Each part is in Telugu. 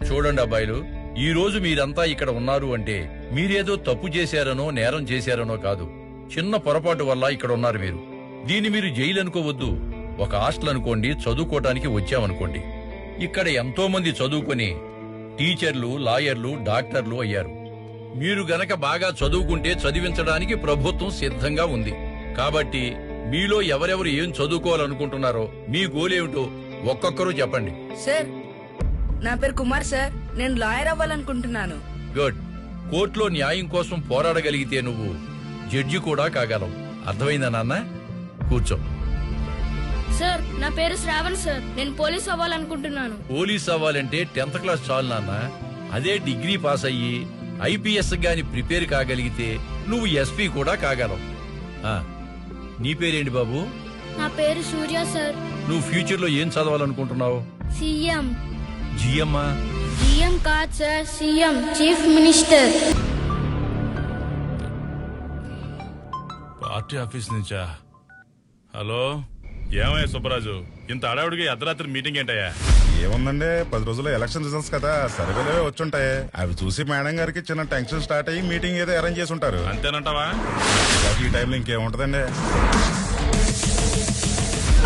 చూడండి అబ్బాయిలు, ఈ రోజు మీరంతా ఇక్కడ ఉన్నారు అంటే మీరేదో తప్పు చేశారనో నేరం చేశారనో కాదు. చిన్న పొరపాటు వల్ల ఇక్కడ ఉన్నారు మీరు. దీన్ని మీరు జైలు అనుకోవద్దు, ఒక హాస్టల్ అనుకోండి, చదువుకోవటానికి వచ్చామనుకోండి. ఇక్కడ ఎంతో మంది చదువుకొని టీచర్లు, లాయర్లు, డాక్టర్లు అయ్యారు. మీరు గనక బాగా చదువుకుంటే చదివించడానికి ప్రభుత్వం సిద్ధంగా ఉంది. కాబట్టి మీలో ఎవరెవరు ఏం చదువుకోవాలనుకుంటున్నారో, మీ గోలేమిటో ఒక్కొక్కరు చెప్పండి. సార్, నా పేరు కుమార్ సార్. నేను లాయర్ అవ్వాలనుకుంటున్నాను. గుడ్. కోర్టులో న్యాయం కోసం పోరాడగలిగితే నువ్వు జడ్జి కూడా కాగలవు. అర్థమైందా నాన్న? కూర్చో. సార్, నా పేరు శ్రావణ్ సార్. నేను పోలీస్ అవ్వాలనుకుంటున్నాను. పోలీస్ అవ్వాలంటే 10th క్లాస్ చాలు నాన్న. అదే డిగ్రీ పాస్ అయ్యి ఐపీఎస్ గాని ప్రిపేర్ కాగలిగితే నువ్వు ఎస్పీ కూడా కాగలవు. నీ పేరేంటి బాబు? నా పేరు సూర్య సార్. నువ్వు ఫ్యూచర్ లో ఏం చదవాలనుకుంటున్నావు? సీఎం. జిఎమ్మా? జిఎం కాదు sir, CM, chief minister. Party office నుంచా? హలో, ఏమయ్యా సుబ్బరాజు, ఇంత అడావుడిగా అర్ధరాత్రి మీటింగ్ ఏంటయ్యా? ఏముందండి, 10 రోజుల్లో ఎలక్షన్ రిజల్ట్స్ కదా, సర్వేలే వచ్చుంటాయి. అవి చూసి మేడం గారికి చిన్న టెన్షన్ స్టార్ట్ అయ్యి మీటింగ్ ఏదో అరేంజ్ చేసి ఉంటారు. అంతేనంటావా? ఈ టైంలో ఇంకేముంటదండి.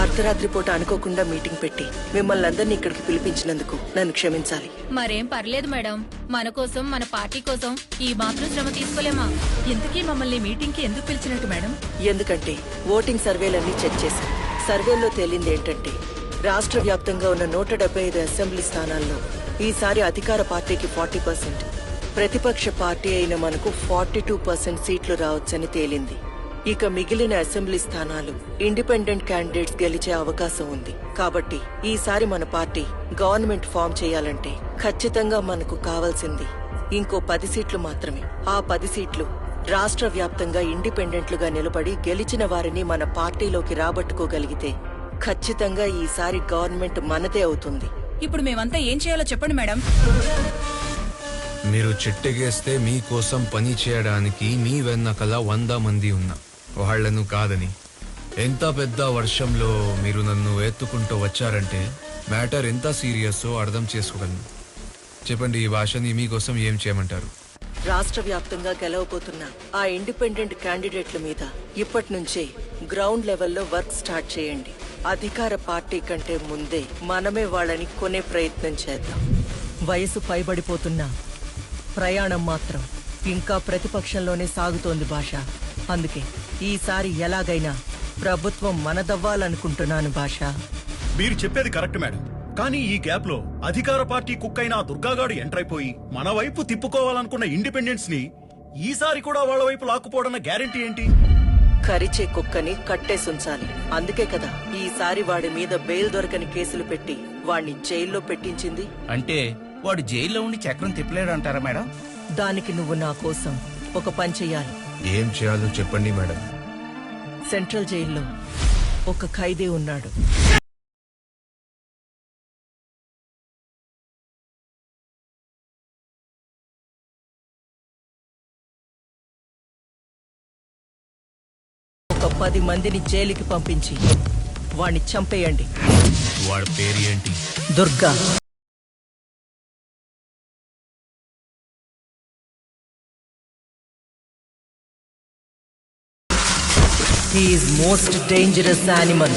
అర్ధరాత్రి పూట అనుకోకుండా మీటింగ్ పెట్టి మిమ్మల్ని అందరినీ ఇక్కడికి పిలిపించినందుకు నన్ను క్షమించాలి. మరేం పర్లేదు మేడం, మన కోసం, మన పార్టీ కోసం ఈ మాత్రం శ్రమ తీసుకోలేమా? ఇంతకీ మమ్మల్ని మీటింగ్ కి ఎందుకు పిలిచినట్టు మేడం? ఎందుకంటే ఓటింగ్ సర్వేలన్నీ చెక్ చేశాం. సర్వేల్లో తేలింది ఏంటంటే రాష్ట్ర వ్యాప్తంగా ఉన్న 175 అసెంబ్లీ స్థానాల్లో ఈసారి అధికార పార్టీకి 40%, ప్రతిపక్ష పార్టీ అయిన మనకు 42% సీట్లు రావచ్చని తేలింది. ఇక మిగిలిన అసెంబ్లీ స్థానాలు ఇండిపెండెంట్ క్యాండిడేట్స్ గెలిచే అవకాశం ఉంది. కాబట్టి ఈసారి మన పార్టీ గవర్నమెంట్ ఫామ్ చేయాలంటే ఖచ్చితంగా మనకు కావాల్సింది ఇంకో 10 సీట్లు మాత్రమే. ఆ 10 సీట్లు రాష్ట్ర వ్యాప్తంగా ఇండిపెండెంట్లుగా నిలబడి గెలిచిన వారిని మన పార్టీలోకి రాబట్టుకోగలిగితే ఖచ్చితంగా ఈసారి గవర్నమెంట్ మనదే అవుతుంది. ఇప్పుడు మేమంతా ఏం చేయాలో చెప్పండి మేడం. మీరు చిట్టెగేస్తే మీకోసం పని చేయడానికి మీ వెన్నకల 100 మంది ఉన్నా వాళ్లను కాదని. ఎంత పెద్ద వర్షంలో మీరు నన్ను ఎత్తుకుంటూ వచ్చారంటే మ్యాటర్ ఎంత సీరియస్సో అర్థం చేసుకోగలను. చెప్పండి, ఈ భాషని మీకోసం ఏం చేయమంటారు? రాష్ట్ర వ్యాప్తంగా గెలవబోతున్న ఆ ఇండిపెండెంట్ క్యాండిడేట్ల మీద ఇప్పటి నుంచే గ్రౌండ్ లెవెల్లో వర్క్ స్టార్ట్ చేయండి. అధికార పార్టీ కంటే ముందే మనమే వాళ్ళని కొనే ప్రయత్నం చేద్దాం. వయసు పైబడిపోతున్నా ప్రయాణం మాత్రం ఇంకా ప్రతిపక్షంలోనే సాగుతోంది భాష. అందుకే ఈసారి ఎలాగైనా ప్రభుత్వం మనదవ్వాలనుకుంటున్నాను భాష. మీరు చెప్పేది కరెక్ట్ మేడం, కానీ ఈ గ్యాప్ లో అధికార పార్టీ కుక్కైన దుర్గాగాడు ఎంటర్ అయిపోయి మన వైపు తిప్పుకోవాలనుకున్న ఇండిపెండెన్స్ ని ఈసారి కూడా వాళ్ళ వైపు లాక్కుపోవడన్న గ్యారెంటీ ఏంటి? కరిచే కుక్కని కట్టేసుంచాలి. అందుకే కదా ఈసారి వాడి మీద బెయిల్ దొరకని కేసులు పెట్టి వాణ్ణి జైల్లో పెట్టించింది. అంటే వాడు జైల్లో ఉండి చక్రం తిప్పలేడు అంటారా మేడం? దానికి నువ్వు నా కోసం ఒక పని చెయ్యాలి. ఏం చేయాలో చెప్పండి మేడం. సెంట్రల్ జైల్లో ఒక ఖైదీ ఉన్నాడు. ఒక 10 మందిని జైలుకి పంపించి వాణ్ణి చంపేయండి. వాడి పేరు ఏంటి? Durga. He is most dangerous animal.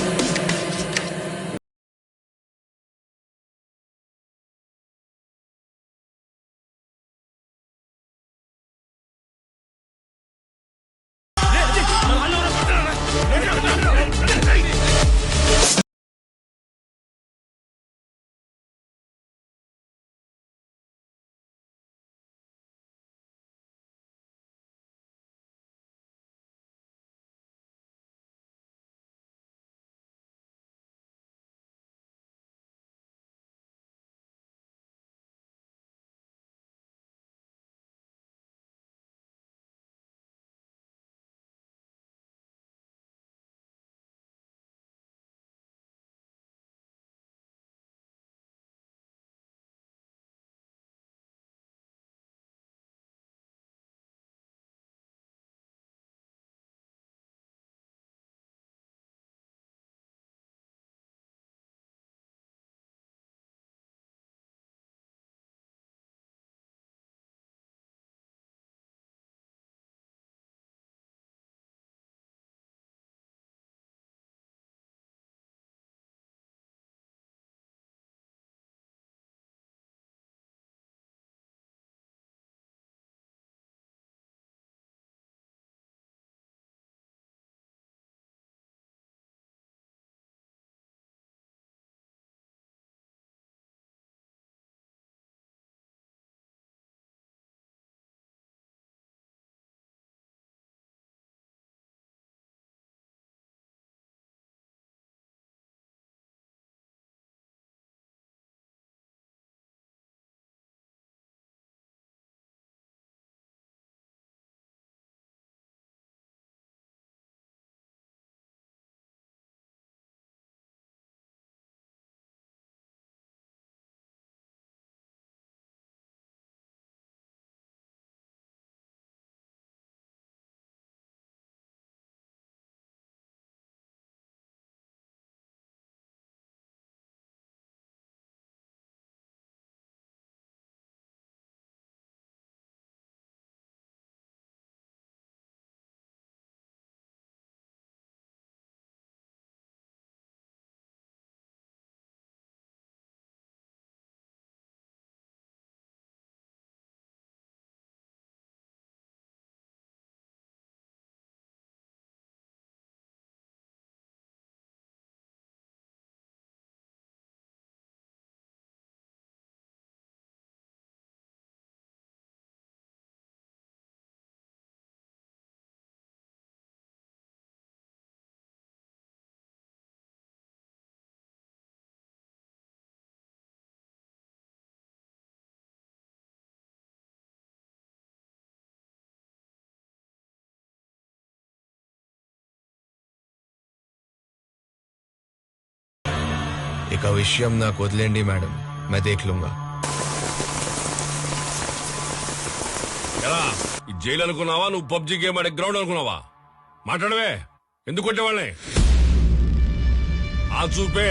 ఇక విషయం నాకు వదిలేండి మేడం, మే దేఖ్ లూంగా. ఎలా ఈ జైలు అనుకున్నావా, నువ్వు పబ్జి గేమ్ ఆడే గ్రౌండ్ అనుకున్నావా? మాట్లాడవే, ఎందుకు కొట్టేవాళ్ళని? ఆ చూపే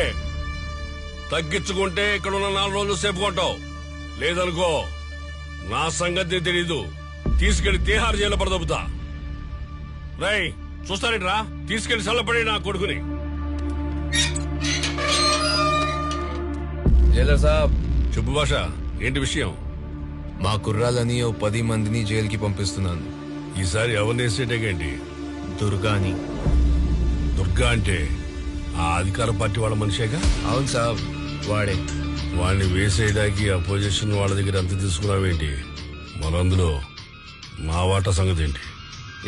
తగ్గించుకుంటే ఇక్కడ ఉన్న 4 రోజులు సేపు కొంటావు, లేదనుకో నా సంగతి తెలీదు, తీసుకెళ్లి తీహార్ జైల్లో పడదొబ్బుతా. రై చూస్తారేంట్రా, తీసుకెళ్లి చల్లపడి నా కొడుకుని. జైలర్ సాబ్. చెప్పు భాష, ఏంటి విషయం? మా కుర్రాలని ఓ 10 మందిని జైలుకి పంపిస్తున్నాను. ఈసారి ఎవరిని వేసేటేంటి? దుర్గాని. దుర్గా అంటే ఆ అధికార పార్టీ వాళ్ళ మనిషేగా? అవును సాబ్, వాడే. వాడిని వేసేయడానికి అపోజిషన్ వాళ్ళ దగ్గర ఎంత తీసుకున్నావేంటి? మరందులో మా వాటా సంగతి ఏంటి?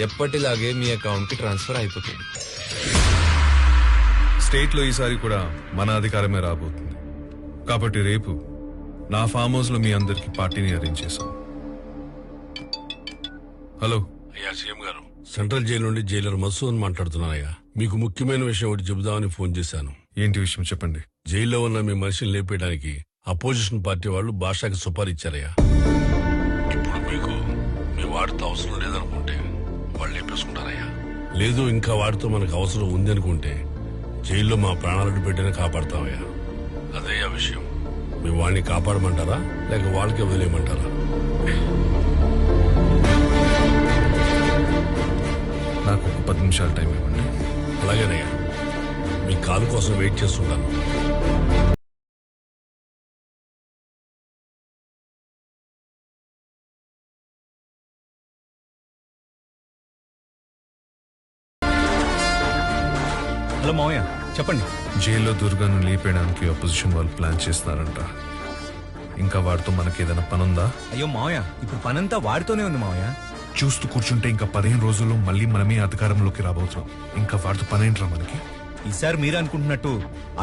ఎప్పటిలాగే మీ అకౌంట్ కి ట్రాన్స్ఫర్ అయిపోతుంది. స్టేట్ లో ఈసారి కూడా మన అధికారమే రాబోతుంది, కాబట్టి రేపు నా ఫామ్ హౌస్ లో మీ అందరికి పార్టీని అరేంజ్ చేశాం. హలో అయ్యా సీఎం గారు, సెంట్రల్ జైలు నుండి జైలర్ మసూద్ మాట్లాడుతున్నానయ్యా. మీకు ముఖ్యమైన విషయం ఒకటి చెబుదామని ఫోన్ చేశాను. ఏంటి విషయం చెప్పండి. జైల్లో ఉన్న మీ మనిషిని లేపేయడానికి అపోజిషన్ పార్టీ వాళ్ళు భాషకి సుపారీ ఇచ్చారయ్యా. ఇప్పుడు మీకు మీ వాడితో అవసరం లేదనుకుంటే వాళ్ళు లేపేసుకుంటారయ్యా. లేదు ఇంకా వాడితో మనకు అవసరం ఉంది అనుకుంటే జైల్లో మా ప్రాణాలను పెట్టిన కాపాడతామయ్యా. అదే ఆ విషయం. మీ వాడిని కాపాడమంటారా లేక వాళ్ళకే వదిలేయమంటారా? నాకు ఒక 10 నిమిషాలు టైం ఇవ్వండి. అలాగేనయ్యా, మీ కాలు కోసం వెయిట్ చేస్తుంటాను. హలో మావయ్య, చెప్పండి. జైల్లో దుర్గాను లేపేయడానికి అపోజిషన్ వాళ్ళు ప్లాన్ చేస్తున్నారంట. ఇంకా వాడితో మనకి ఏదైనా పనుందా? అయ్యో మావయ్య, ఇప్పుడు పనంతా వాడితోనే ఉంది మావయ్య. చూస్తూ కూర్చుంటే ఇంకా 15 రోజుల్లో మళ్ళీ మనమే అధికారంలోకి రాబోతున్నాం. ఇంకా వాడితో పనేంట్రా మనకి? ఈసారి మీరు అనుకుంటున్నట్టు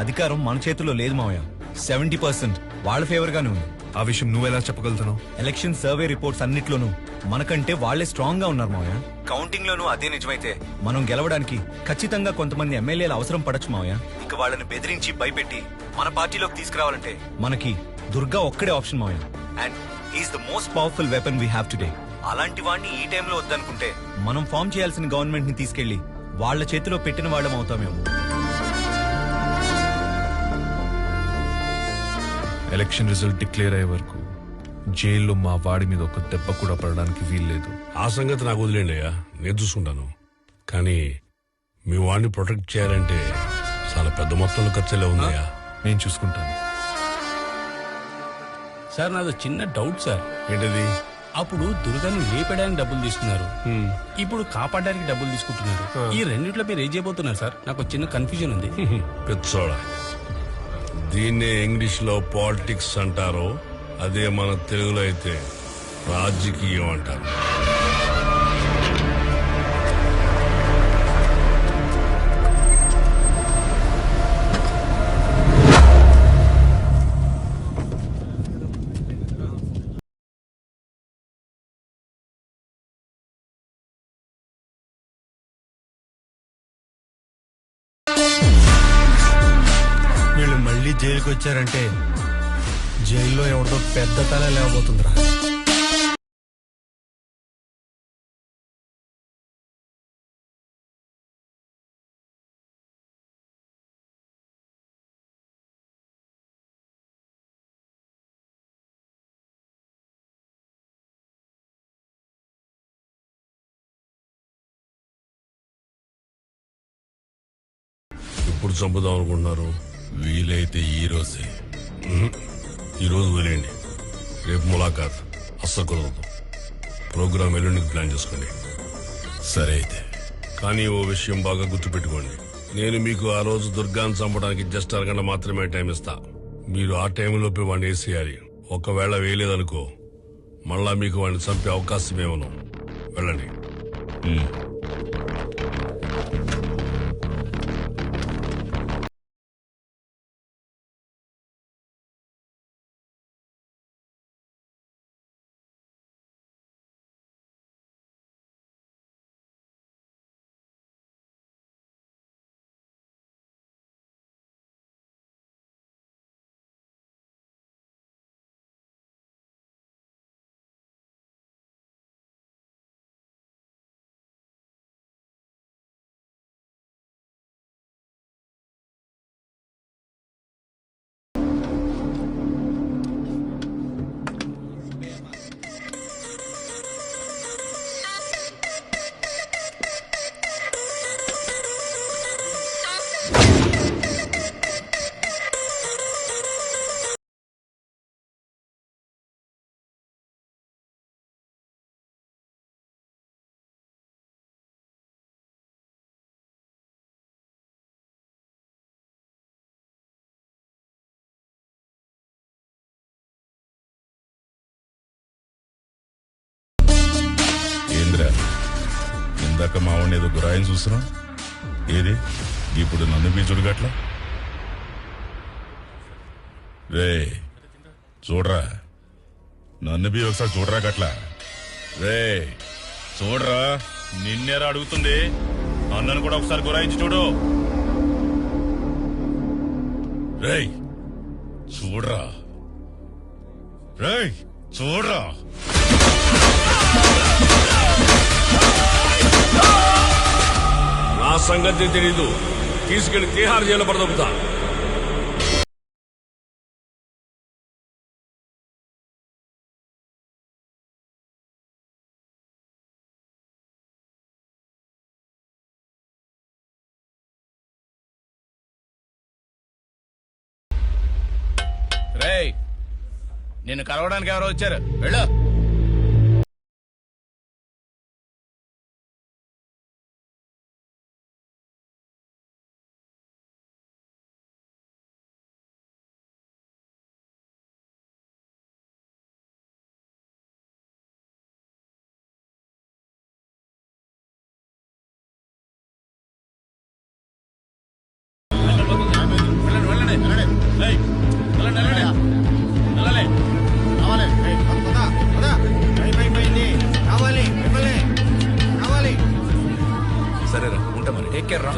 అధికారం మన చేతుల్లో లేదు మావయ్య. 70% వాళ్ళ ఫేవర్ గానే ఉంది. ఆ విషయం నువ్వెలా చెప్పగలుగుతున్నావు? ఎలక్షన్ సర్వే రిపోర్ట్స్ అన్నిట్లోనూ మనకంటే వాళ్లే స్ట్రాంగ్ గా ఉన్నారు మావయ్య. కౌంటింగ్ లోనూ అదే నిజమైతే మనం గెలవడానికి ఖచ్చితంగా కొంతమంది ఎమ్మెల్యేలు అవసరం పడచ్చు మావయ్య. ఇక వాళ్ళని బెదిరించి భయపెట్టి మన పార్టీలోకి తీసుకురావాలంటే మనకి దుర్గా ఒక్కడే ఆప్షన్ మావయ్య. And he is the most powerful weapon we have today. అలాంటి వాడిని ఈ టైంలో వద్దనుకుంటే మనం ఫామ్ చేయాల్సిన గవర్నమెంట్ ని తీసుకెళ్లి వాళ్ళ చేతిలో పెట్టిన వాళ్ళం అవుతామేమో. ఎలక్షన్ రిజల్ట్ డిక్లేర్ అయ్యే వరకు జైల్లో మా వాడి మీద ఒక దెబ్బ కూడా పడడానికి వీల్లేదు. ఆ సంగతి నాకు వదిలేండి అయ్యా, నేను చూసుకుంటాను. కానీ మీ వాడిని ప్రొటెక్ట్ చేయాలంటే చాలా పెద్ద మొత్తంలో ఖర్చులే ఉందయ్యా. నేను చూసుకుంటాను. సార్ నాది చిన్న డౌట్ సార్. ఏంటది? అప్పుడు దుర్గాన్ని లేపడానికి డబ్బులు తీసుకున్నారు, ఇప్పుడు కాపాడడానికి డబ్బులు తీసుకుంటున్నారు. ఈ రెండిట్లో మీరు ఏం చేయబోతున్నారు సార్? నాకు చిన్న కన్ఫ్యూజన్ ఉంది. పెద్దోడా, దీన్నే ఇంగ్లీష్ లో పాలిటిక్స్ అంటారో, అదే మన తెలుగులో అయితే రాజకీయం అంటారు. వీళ్ళు మళ్ళీ జైలుకి వచ్చారంటే జైల్లో ఎవరితో పెద్ద తల లేవబోతుందిరా. ఎప్పుడు చంపుదాం అనుకుంటున్నారు? వీలైతే ఈ రోజే. ఈ రోజు వదిలేండి, రేపు ములాఖాత్ అస్సలు కుదరదు. ప్రోగ్రామ్ ఎల్లుండికి ప్లాన్ చేసుకోండి. సరే అయితే. కానీ ఓ విషయం బాగా గుర్తుపెట్టుకోండి, నేను మీకు ఆ రోజు దుర్గాన్ని చంపడానికి జస్ట్ అరగంట మాత్రమే టైం ఇస్తా. మీరు ఆ టైంలోపే వాడిని వేసేయాలి. ఒకవేళ వేయలేదనుకో మళ్ళా మీకు వాడిని చంపే అవకాశం ఏమను. వెళ్ళండి. ఇందాక మా వాడిని ఏదో గురాయిని చూస్తున్నా ఏది ఇప్పుడు నన్ను బీజుడు గట్ల రే చూడరా నన్ను బీ ఒకసారి చూడరా గట్ల రే చూడరా నిన్నేరా అడుగుతుంది అన్నను కూడా ఒకసారి గురాయించి చూడు రేయ్ చూడరా రేయ్ చూడరా నా సంగతి తెలీదు తీసుకెళ్లి తిహార్ జైలు పడదొబ్బుతా రేయ్ నిన్ను కలవడానికి ఎవరో వచ్చారు వెళ్ళు సరేరా ఉంటా మరి టేక్ కేర్ రా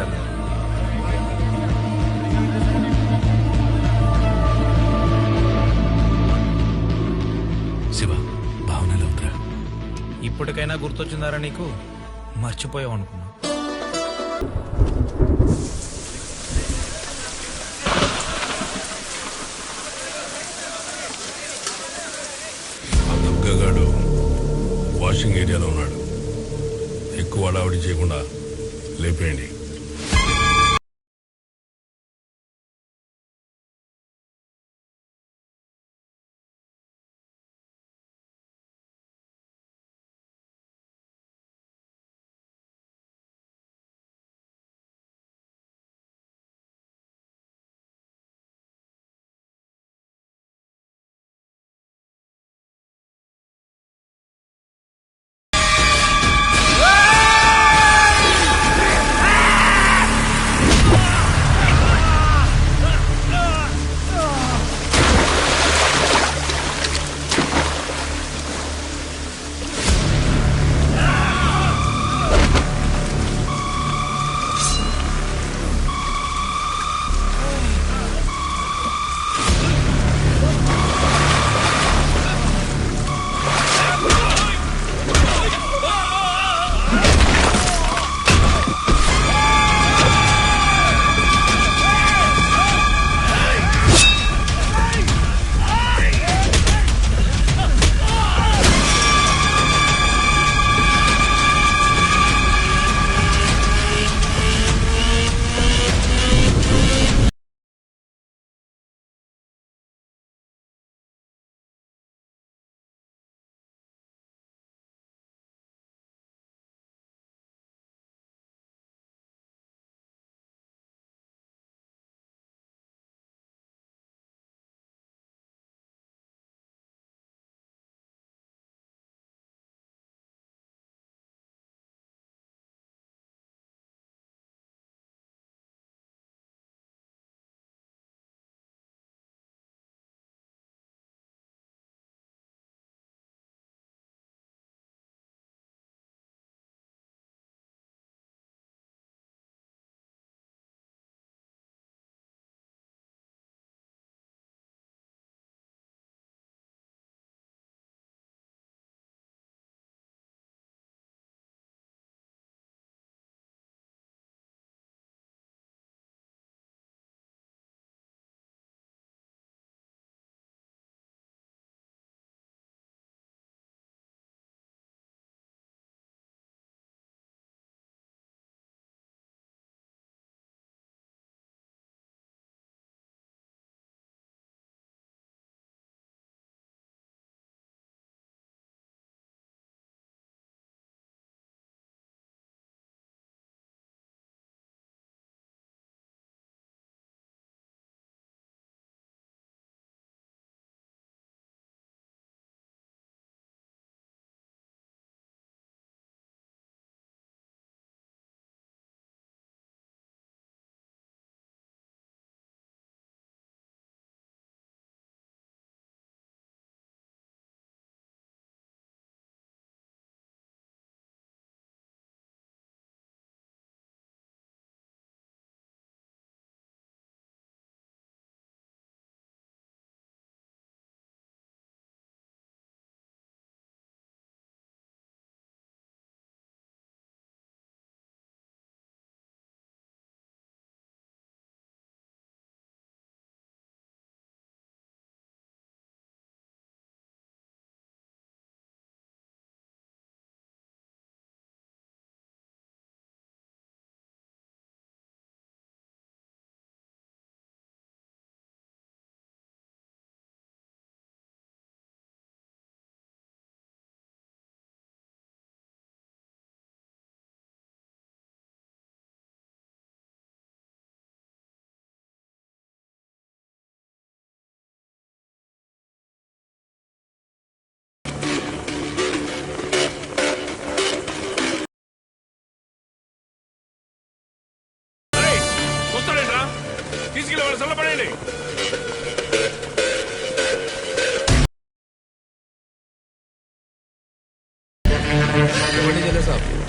శివ భావనలో ఉందిరా. ఇప్పటికైనా గుర్తొచ్చిందారా నీకు మర్చిపోయావు అనుకున్నా ఆ దుర్గగాడు వాషింగ్ ఏరియాలో ఉన్నాడు ఎక్కువ అడావిడి చేయకుండా లేపేయండి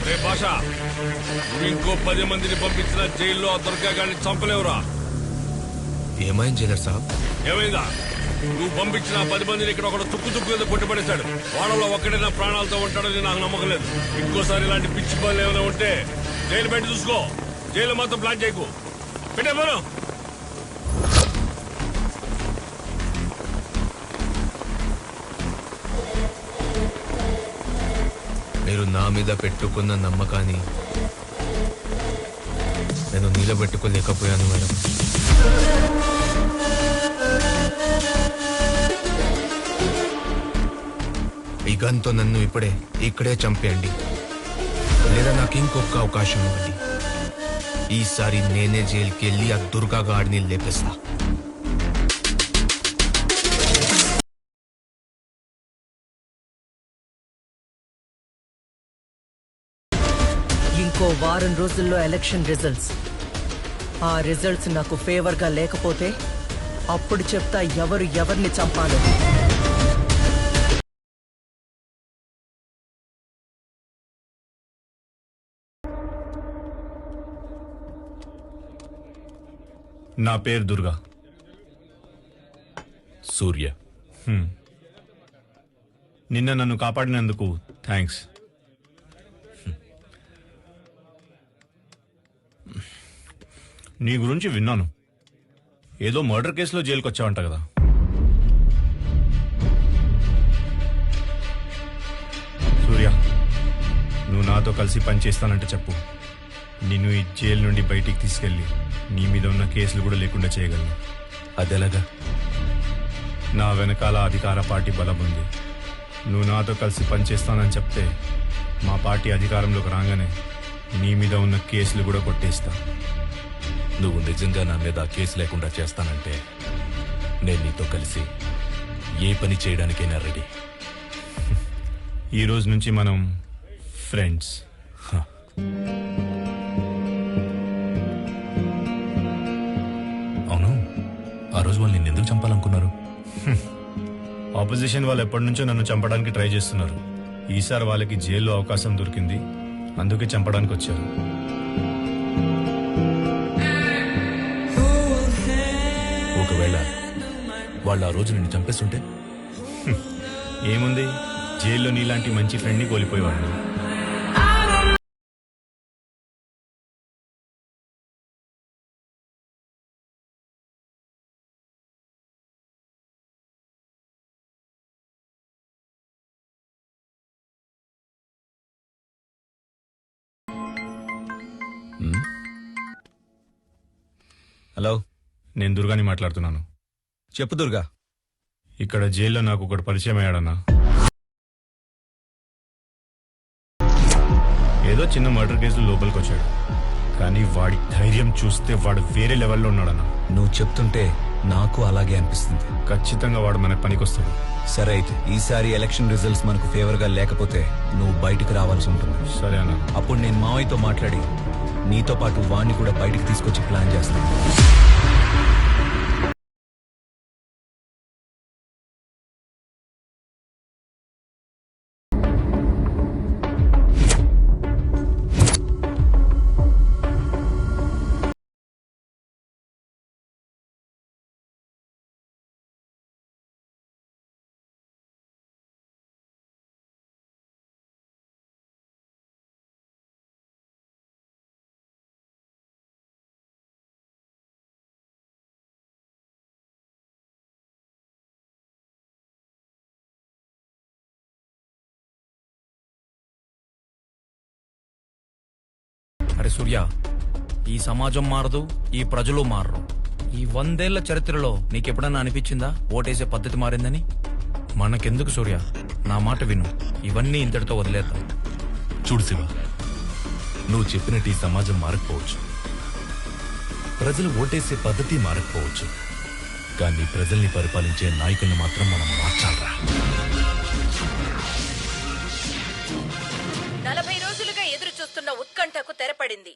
రే భాష, నువ్వు ఇంకో 10 మందిని పంపించిన జైల్లో ఆ దుర్గా గారిని చంపలేవురా. ఏమైంది జైలర్ సాబ్? ఏమైందా? నువ్వు పంపించిన 10 మందిని ఇక్కడ ఒకడు తుక్కు మీద కొట్టుపడేశాడు. వాళ్ళలో ఒక్కడైనా ప్రాణాలతో ఉంటాడని నాకు నమ్మకం లేదు. ఇంకోసారి ఇలాంటి పిచ్చి పనులు ఏమైనా ఉంటే జైలు బయట చూసుకో. జైలు మాత్రం ప్లాన్ చేయకు. పెట్టే మనం మీరు నా మీద పెట్టుకున్న నమ్మకాన్ని నేను నిలబెట్టుకోలేకపోయాను మేడం. ఈ గన్తో నన్ను ఇక్కడే చంపేయండి, లేదా నాకు ఇంకొక అవకాశం ఇవ్వండి. ఈసారి నేనే జైలుకి వెళ్ళి ఆ దుర్గా గాడిని లేపేస్తా. ఇంకో వారం రోజుల్లో ఎలక్షన్ రిజల్ట్స్. ఆ రిజల్ట్స్ నాకు ఫేవర్ గా లేకపోతే అప్పుడు చెప్తా ఎవరు ఎవరిని చంపాలో. నా పేరు దుర్గా. సూర్య. నిన్న నన్ను కాపాడినందుకు థ్యాంక్స్. నీ గురించి విన్నాను. ఏదో మర్డర్ కేసులో జైలుకి వచ్చావంట కదా? సూర్య, నువ్వు నాతో కలిసి పనిచేస్తానంటే చెప్పు. నిన్ను ఈ జైలు నుండి బయటికి తీసుకెళ్లి నీ మీద ఉన్న కేసులు కూడా లేకుండా చేయగలను. అదెలాగా? నా వెనకాల అధికార పార్టీ బలం ఉంది. నువ్వు నాతో కలిసి పనిచేస్తానని చెప్తే మా పార్టీ అధికారంలోకి రాగానే నీ మీద ఉన్న కేసులు కూడా కొట్టేస్తా. నువ్వు నిజంగా నా మీద కేసు లేకుండా చేస్తానంటే నేను నీతో కలిసి ఏ పని చేయడానికైనా రెడీ. ఈ రోజు నుంచి మనం ఫ్రెండ్స్. అవును, ఆ రోజు వాళ్ళు నిన్ను ఎందుకు చంపాలనుకున్నారు? ఆపోజిషన్ వాళ్ళు ఎప్పటి నుంచో నన్ను చంపడానికి ట్రై చేస్తున్నారు. ఈసారి వాళ్ళకి జైల్లో అవకాశం దొరికింది, అందుకే చంపడానికి వచ్చారు. ఒకవేళ వాళ్ళు ఆ రోజు నిన్ను చంపేస్తుంటే? ఏముంది, జైల్లో నీలాంటి మంచి ఫ్రెండ్ని కోల్పోయేవాడిని. హలో, నేను దుర్గాని మాట్లాడుతున్నాను. చెప్పు దుర్గా. ఇక్కడ జైల్లో నాకు ఒకటి పరిచయం అయ్యాడన్నా. ఏదో చిన్న మర్డర్ కేసులో లోపలికి వచ్చాడు, కానీ వాడి ధైర్యం చూస్తే వాడు వేరే లెవెల్లో ఉన్నాడన్నా. నువ్వు చెప్తుంటే నాకు అలాగే అనిపిస్తుంది. ఖచ్చితంగా వాడు మనకు పనికొస్తాడు. సరే, అయితే ఈసారి ఎలక్షన్ రిజల్ట్స్ మనకు ఫేవర్ గా లేకపోతే నువ్వు బయటకు రావాల్సి ఉంటుంది. సరే అన్న. అప్పుడు నేను మావయ్యతో మాట్లాడి నీతో పాటు వాణ్ణి కూడా బయటికి తీసుకొచ్చి ప్లాన్ చేస్తాను. అరే సూర్య, ఈ సమాజం మారదు, ఈ ప్రజలు మారరు. ఈ 100 ఏళ్ల చరిత్రలో నీకెప్పుడన్నా అనిపించిందా ఓటేసే పద్ధతి మారిందని? మనకెందుకు సూర్య, నా మాట విను, ఇవన్నీ ఇంతటితో వదిలేద్దాం. చూడు శివ, నువ్వు చెప్పినట్టు ఈ సమాజం మారకపోవచ్చు, ప్రజలు ఓటేసే పద్ధతి మారకపోవచ్చు, కానీ ప్రజల్ని పరిపాలించే నాయకుల్ని మాత్రం మనం మార్చాలరా. 40 రోజులుగా ఎదురు చూస్తున్న ఉత్కంఠకు తెరపడింది.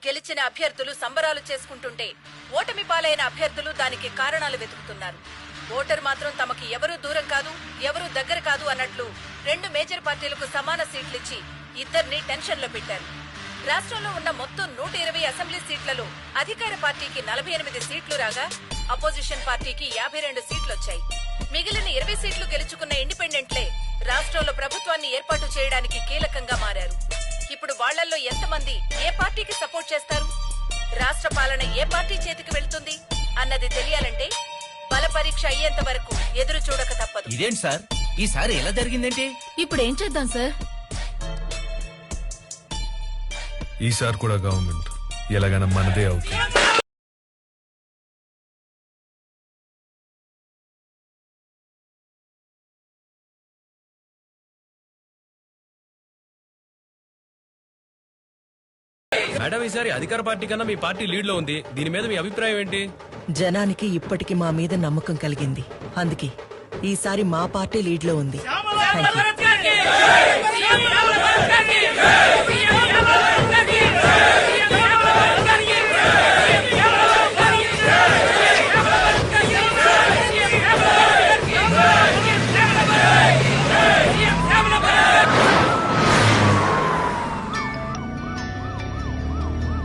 గెలిచిన అభ్యర్థులు సంబరాలు చేసుకుంటుంటే ఓటమి పాలైన అభ్యర్థులు దానికి కారణాలు వెతుకుతున్నారు. ఓటర్ మాత్రం తమకి ఎవరూ దూరం కాదు, ఎవరూ దగ్గర కాదు అన్నట్లు 2 మేజర్ పార్టీలకు సమాన సీట్లిచ్చి ఇద్దరిని టెన్షన్ లో పెట్టారు. రాష్ట్రంలో ఉన్న మొత్తం 120 అసెంబ్లీ సీట్లలో అధికార పార్టీకి 48 సీట్లు రాగా అపోజిషన్ పార్టీకి 52 సీట్లొచ్చాయి. మిగిలిన 20 సీట్లు గెలుచుకున్న ఇండిపెండెంట్లే రాష్ట్రంలో ప్రభుత్వాన్ని ఏర్పాటు చేయడానికి కీలకంగా మారారు. ఇప్పుడు వాళ్లల్లో ఎంతమంది ఏ పార్టీకి సపోర్ట్ చేస్తారు, రాష్ట్ర పాలన ఏ పార్టీ చేతికి వెళ్తుంది అన్నది తెలియాలంటే బల పరీక్ష అయ్యేంత వరకు ఎదురు చూడక తప్పదు. ఇదేంటి సార్ ఈసారి ఎలా జరిగిందేంటి? ఇప్పుడు ఏం చేద్దాం సార్? ఈసారి కూడా గవర్నమెంట్ ఎలాగైనా మనదే అవుతుంది. మేడం, ఈసారి అధికార పార్టీ కన్నా మీ పార్టీ లీడ్ లో ఉంది. దీని మీద మీ అభిప్రాయం ఏంటి? జనానికి ఇప్పటికి మా మీద నమ్మకం కలిగింది. అందుకే ఈసారి మా పార్టీ లీడ్ లో ఉంది.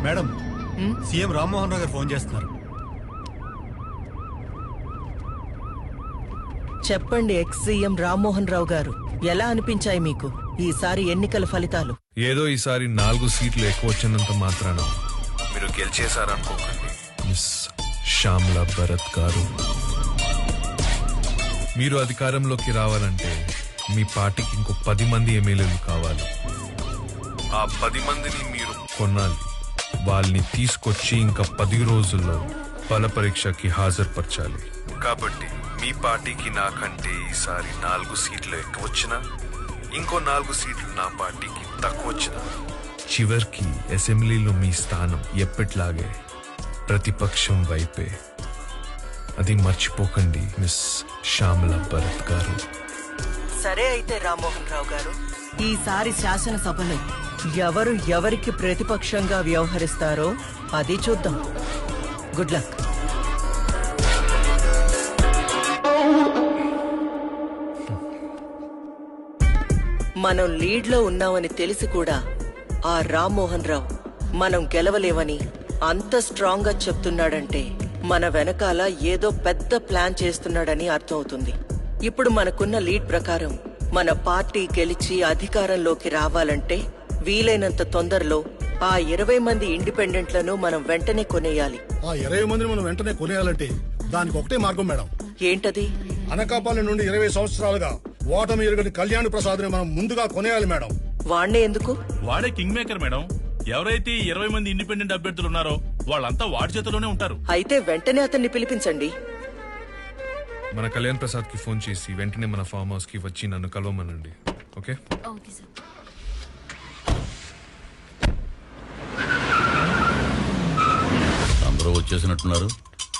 మేడం, సీఎం రామ్మోహన్ రావు గారు ఫోన్ చేస్తున్నారు. చెప్పండి ఎక్స్ సీఎం రామ్మోహన్ రావు గారు, ఎలా అనిపించాయి మీకు ఈసారి ఎన్నికల ఫలితాలు? ఏదో ఈసారి 4 సీట్లు ఎక్కువ వచ్చినంత మాత్రాన మీరు గెలిచేశారనుకోకండి. మిస్ శ్యామలా భరత్ గారు, మీరు అధికారంలోకి రావాలంటే మీ పార్టీకి ఇంకో 10 మంది ఎమ్మెల్యేలు కావాలి. ఆ 10 మందిని మీరు కొనాలి. వాళ్ళని తీసుకొచ్చి ఇంకా 10 రోజుల్లో బల పరీక్షకి హాజరుపరచాలి. కాబట్టి మీ పార్టీకి నాకంటే ఈసారి 4 సీట్లు ఎక్కువ వచ్చినా, ఇంకో 4 సీట్లు నా పార్టీకి తక్కువ వచ్చినా, చివరికి అసెంబ్లీలో మీ స్థానం ఎప్పటిలాగే ప్రతిపక్షం వైపే. అది మర్చిపోకండి మిస్ శ్యామలా భరత్ గారు. సరే అయితే రామ్మోహన్ రావు గారు, ఈసారి శాసనసభలో ఎవరు ఎవరికి ప్రతిపక్షంగా వ్యవహరిస్తారో అది చూద్దాం. Good luck. మనం లీడ్ లో ఉన్నామని తెలిసి కూడా ఆ రామ్మోహన్ రావు మనం గెలవలేవని అంత స్ట్రాంగ్ గా చెప్తున్నాడంటే మన వెనకాల ఏదో పెద్ద ప్లాన్ చేస్తున్నాడని అర్థమవుతుంది. ఇప్పుడు మనకున్న లీడ్ ప్రకారం మన పార్టీ గెలిచి అధికారంలోకి రావాలంటే వీలైనంత తొందరలో ఆ 20 మంది ఇండిపెండెంట్లను మనం వెంటనే కొనేయాలి. ఆ 20 మందిని మనం వెంటనే కొనేయాలంటే దానికి ఒకటే మార్గం మేడం. ఏంటది? అనకాపల్లి నుండి 20 సంవత్సరాలుగా ఓటమి ఎరుగని కళ్యాణ్ ప్రసాద్ ని మనం ముందుగా కొనేయాలి మేడం. వాణ్ణే ఎందుకు? వాడే కింగ్ మేకర్ మేడం. ఎవరైతే 20 మంది ఇండిపెండెంట్ అభ్యర్థులు ఉన్నారో వాళ్ళంతా వాడి చేతిలోనే ఉంటారు. అయితే వెంటనే అతన్ని పిలిపించండి. మన కళ్యాణ్ ప్రసాద్ కి ఫోన్ చేసి వెంటనే మన ఫామ్ హౌస్ కి వచ్చి నన్ను కలవమనండి. ఓకే? Okay sir. అందరూ వచ్చేసినట్టున్నారు.